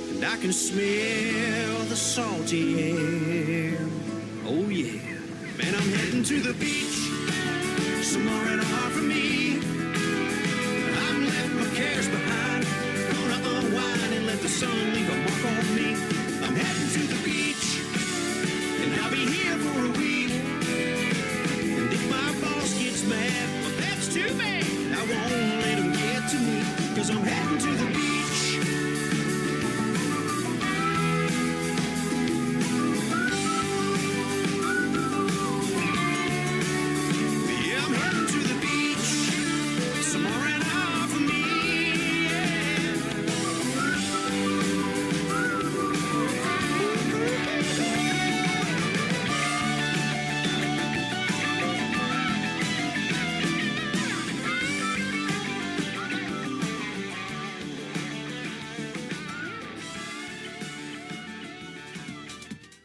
H: and I can smell the salty air. Oh yeah, man, I'm heading to the beach. Somewhere in hard for me. I'm left my cares behind. Gonna unwind and let the sun leave a mark on me. I'm heading to the beach, and I'll be here for a week. And if my boss gets mad, well, that's too bad. I won't let him get to me, cause I'm heading to the beach. Yeah, I'm heading to the beach. Somewhere in hard for me.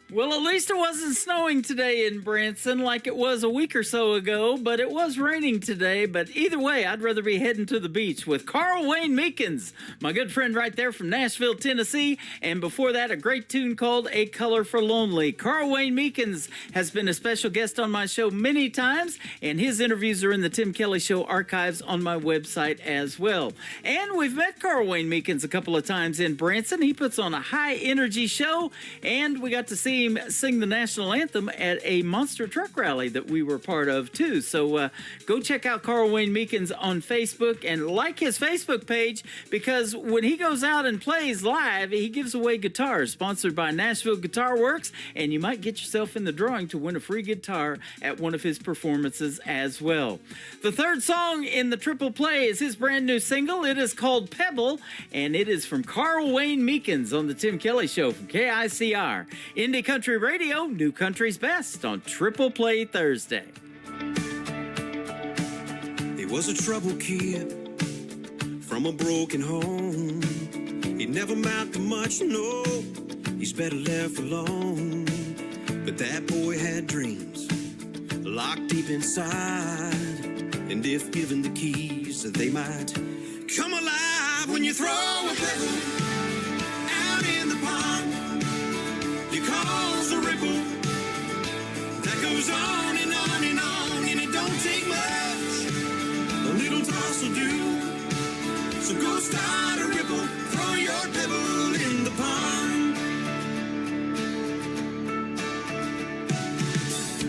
D: Well, at least it wasn't snowing today in Branson like it was a week or so ago, but it was raining today. But either way, I'd rather be heading to the beach with Carl Wayne Meekins, my good friend right there from Nashville, Tennessee. And before that, a great tune called A Color for Lonely. Carl Wayne Meekins has been a special guest on my show many times, and his interviews are in the Tim Kelly Show archives on my website as well. And we've met Carl Wayne Meekins a couple of times in Branson. He puts on a high-energy show, and we got to see him sing the national anthem at a monster truck rally that we were part of too. So go check out Carl Wayne Meekins on Facebook and like his Facebook page, because when he goes out and plays live, he gives away guitars sponsored by Nashville Guitar Works, and you might get yourself in the drawing to win a free guitar at one of his performances as well. The third song in the triple play is his brand new single. It is called Pebble, and it is from Carl Wayne Meekins on the Tim Kelly Show from KICR. Indie Country Radio, New Country's Best on Triple Play Thursday.
H: He was a troubled kid from a broken home. He never amounted to much, no, he's better left alone. But that boy had dreams locked deep inside, and if given the keys, they might come alive. When you throw a pebble out in the pond, you cause a ripple that goes on and on and on, and it don't take much, a little toss will do. So go start a ripple, throw your pebble in the pond.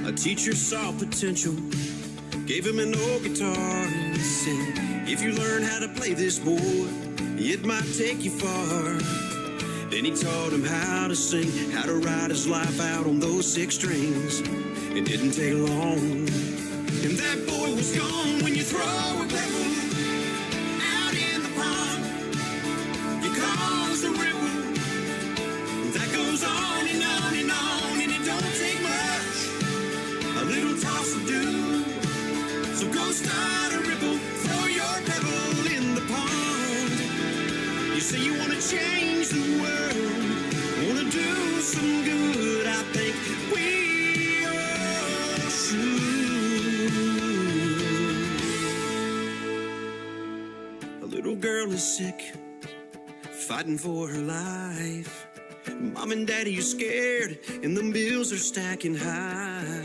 H: A teacher saw potential, gave him an old guitar and said, if you learn how to play this, boy, it might take you far. Then he taught him how to sing, how to ride his life out on those 6 strings. It didn't take long, and that boy was gone. When you throw a pebble out in the pond, you cause a ripple that goes on and on and on, and it don't take much, a little toss will do. So go start a ripple, throw your pebble in the pond. You say you want to change the world, want to do some good. I think we all should. A little girl is sick, fighting for her life. Mom and daddy are scared, and the bills are stacking high.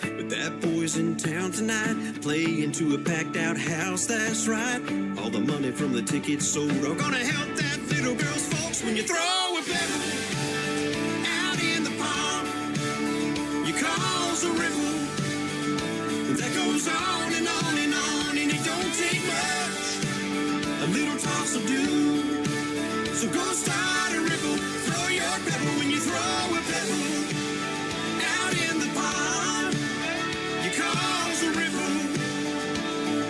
H: But that boy's in town tonight, playing to a packed out house, that's right. All the money from the tickets sold are gonna help that little girl's folks. When you throw a pebble out in the pond, you cause a ripple that goes on and on and on, and it don't take much, a little toss will do. So go start a ripple, throw your pebble. When you throw a pebble out in the pond, you cause a ripple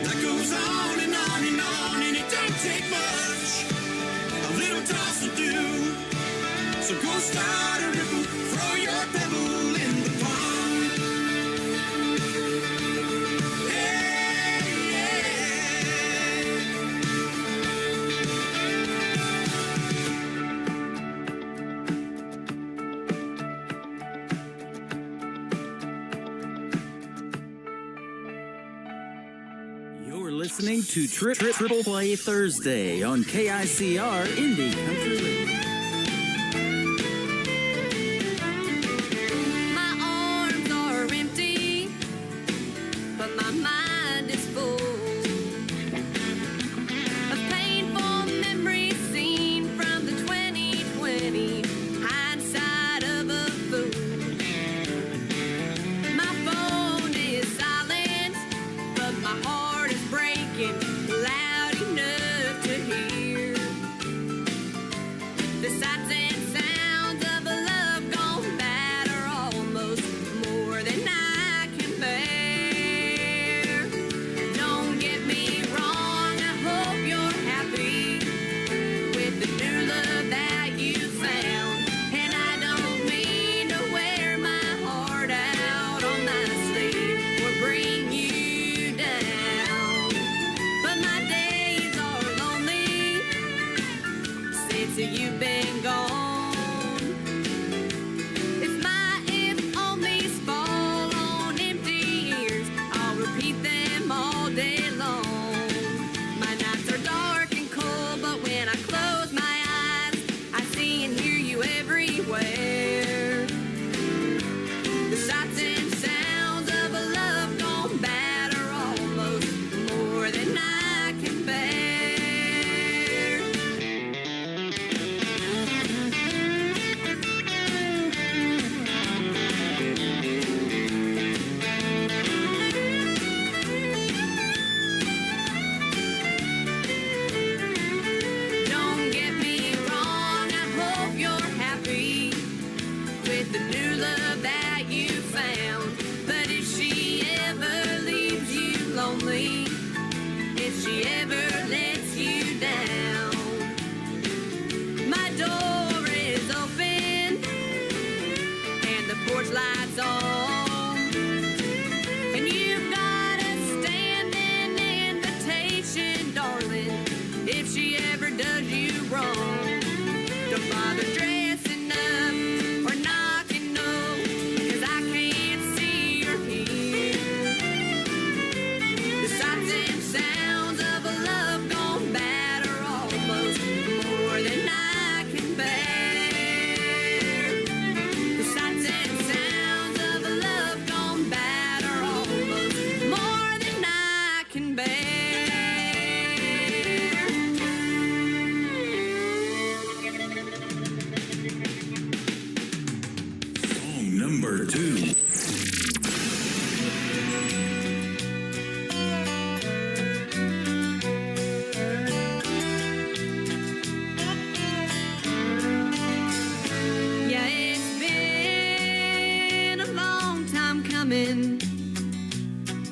H: that goes on and on and on, and it don't take much, a little toss will do. So go start a ripple, throw your pebble in the pond. Hey,
D: You're listening to Triple Play Thursday on KICR Indie Country Radio.
J: My arms are empty, but my mind is full of painful memories seen from the 2020 hindsight of a fool. My phone is silent, but my heart is breaking loud enough to hear the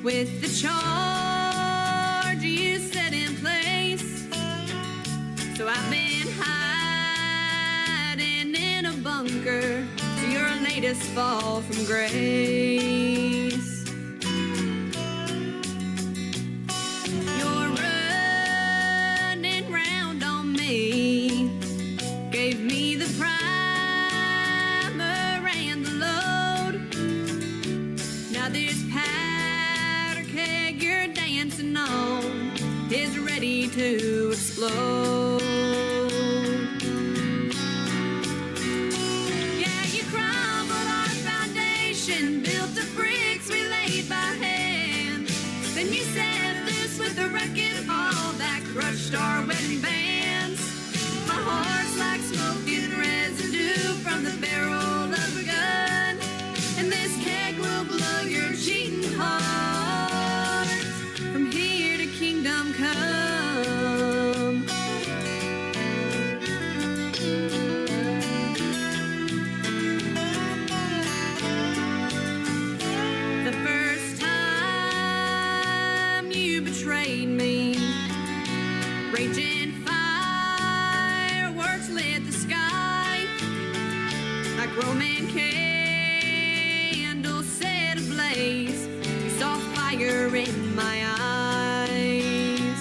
F: with the charge you set in place. So I've been hiding in a bunker to your latest fall from grace. You're running round on me, gave me the primer and the load. Now this powder keg you're dancing on is ready to explode. Yeah, you crumbled our foundation, built the bricks we laid by hand. Then you set loose with the wrecking ball that crushed our wedding bands. My heart's like smoking residue from the barrel of a gun, and this keg will blow your cheating heart from here to kingdom come. The first time you betrayed me, raging fireworks lit the sky like Roman candles set ablaze. You saw fire in my eyes,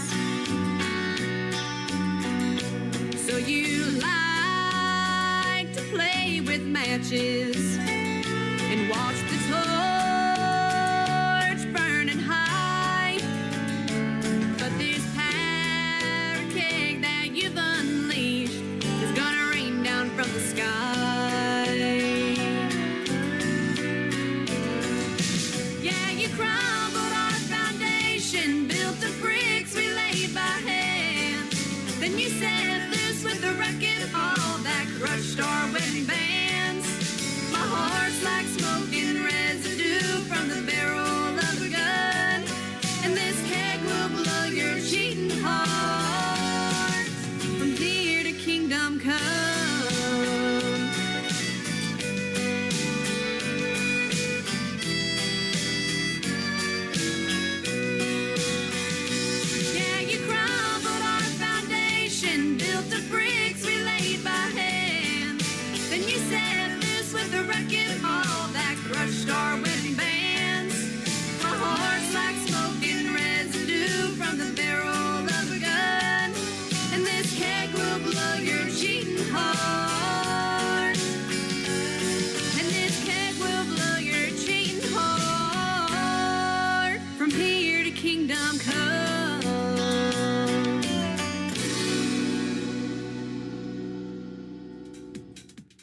F: so you like to play with matches and watch the torch burning high. But this powder keg that you've unleashed is gonna rain down from the sky. Yeah, you crumbled our foundation, built the bricks we laid by hand. Then you set loose with the wrecking ball that crushed our wedding bands. My heart's like smoking residue from the barrel of a gun, and this keg will blow your cheating heart from here to kingdom come. Yeah, you crumbled our foundation, built the bricks we laid by hand. Then you set loose with the wrecking ball that crushed our wedding bands. My heart's like smoking residue from the barrel of a gun, and this keg will blow your cheating heart. And this keg will blow your cheating heart from here to kingdom come.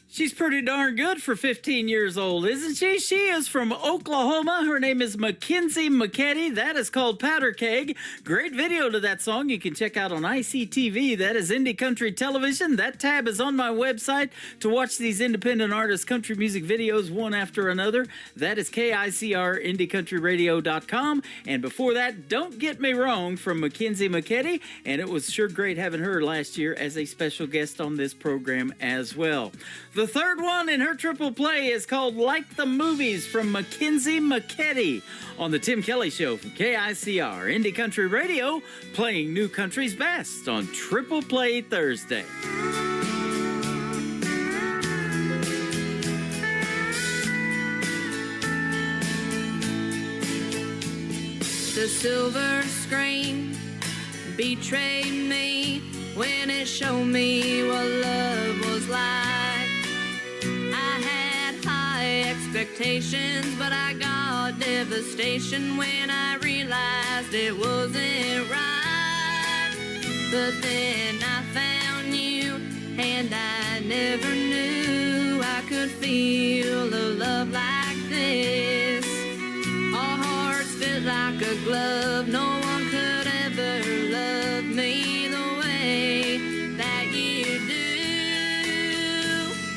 D: She's pretty darn good for 15 years old, isn't she? She is from Oklahoma. Her name is Mackenzie McKetty. That is called Powder Keg. Great video to that song you can check out on ICTV. That is Indie Country Television. That tab is on my website to watch these independent artist country music videos one after another. That is KICR IndieCountryRadio.com. And before that, Don't Get Me Wrong from Mackenzie McKetty. And it was sure great having her last year as a special guest on this program as well. The third one in her triple play is called Like the Movies from Mackenzie McKetty on The Tim Kelly Show from KICR Indie Country Radio, playing new country's best on Triple Play Thursday.
F: The silver screen betrayed me when it showed me what love was like. I had high expectations, but I got devastation when I realized it wasn't right. But then I found you, and I never knew I could feel a love like this. Our hearts fit like a glove, no one could ever love me the way that you do.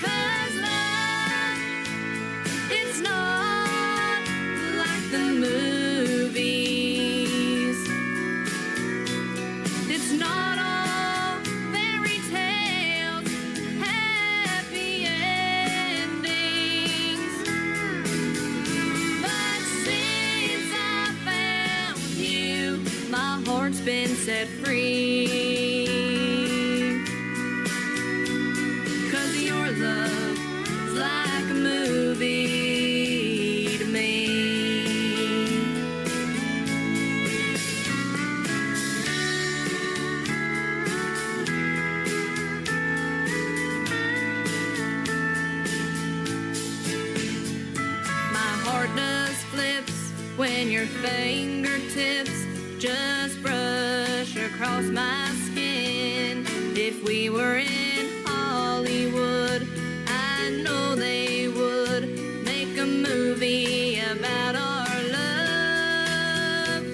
F: 'Cause love, it's not like the movies. It's not all fairy tales, happy endings. But since I found heart's been set free. 'Cause your love is like a movie to me. My heart does flips when your fingertips just brush across my skin. If we were in Hollywood, I know they would make a movie about our love.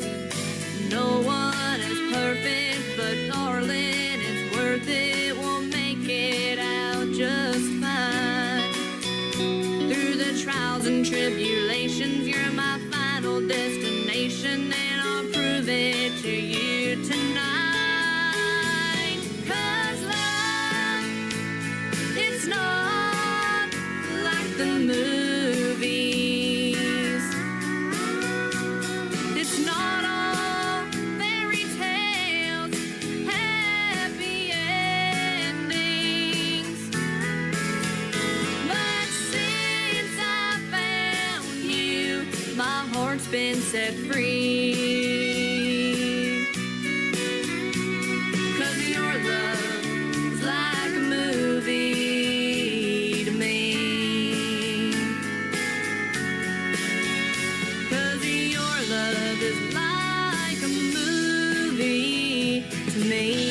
F: No one is perfect, but darling, it's worth it. We'll make it out just fine. Through the trials and tribulations, you're my final destination, and I'll prove it to you tonight. 'Cause love, it's not like the movies. It's not all fairy tales, happy endings. But since I found you, my heart's been set free. 'Cause your love is like a movie to me. 'Cause your love is like a movie to me.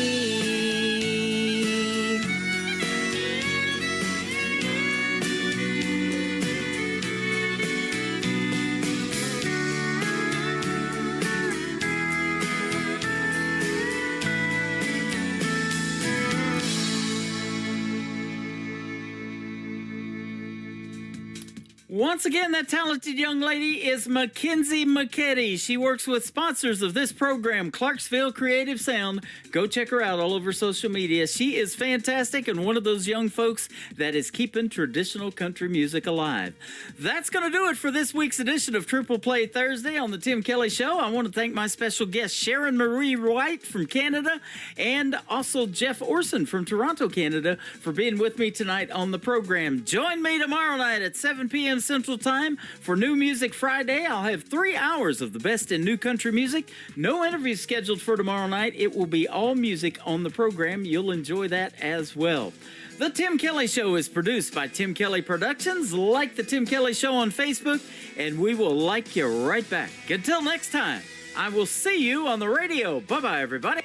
D: Once again, that talented young lady is Mackenzie McKetty. She works with sponsors of this program, Clarksville Creative Sound. Go check her out all over social media. She is fantastic and one of those young folks that is keeping traditional country music alive. That's going to do it for this week's edition of Triple Play Thursday on the Tim Kelly Show. I want to thank my special guest, Sharon Marie White from Canada, and also Jeff Orson from Toronto, Canada, for being with me tonight on the program. Join me tomorrow night at 7 p.m. Central Time for New Music Friday. I'll have 3 hours of the best in new country music. No interviews scheduled for tomorrow night. It will be all music on the program. You'll enjoy that as well. The Tim Kelly Show is produced by Tim Kelly Productions. Like the Tim Kelly Show on Facebook, and we will like you right back. Until next time, I will see you on the radio. Bye-bye, everybody.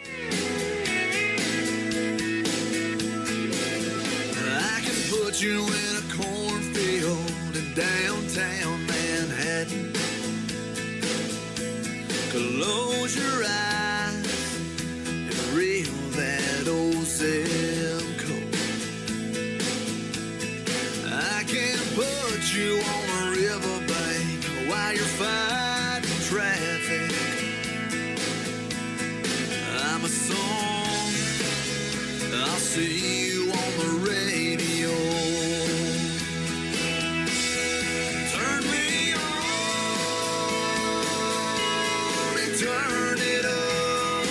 H: I can put you in a cornfield in downtown Manhattan. Close your eyes and reel that old zip code. I can put you on a riverbank while you're fighting traffic. I'm a song, I'll see you on the radio. Turn me on and turn it up.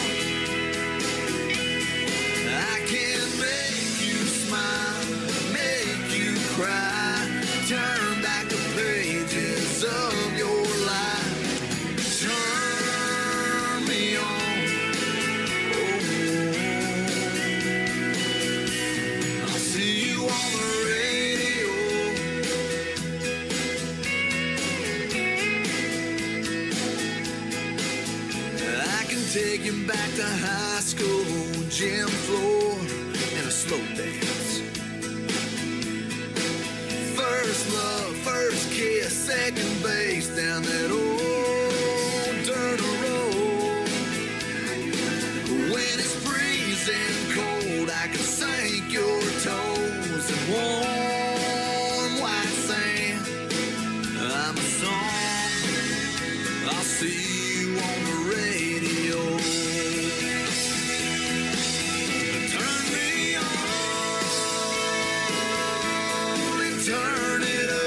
H: I can make you smile, make you cry, turn back the pages of your life. Turn me on. I'll see you on the radio. I can take you back to high school, gym floor, and a slow dance. First love, first kiss, second base down that old dirt road. When it's freezing cold, I can sink your toes in warm white sand. I'm a song, I'll see you on the radio. Turn me on and turn it up.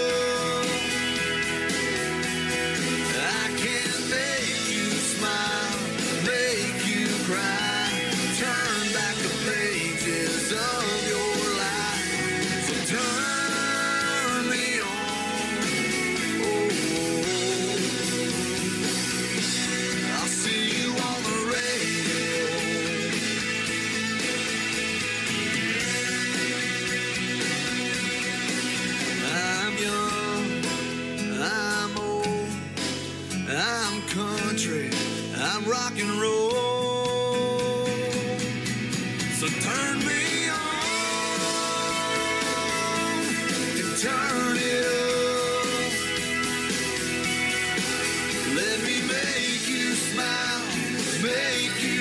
H: I'm rock and roll. So turn me on and turn it up. Let me make you smile, make you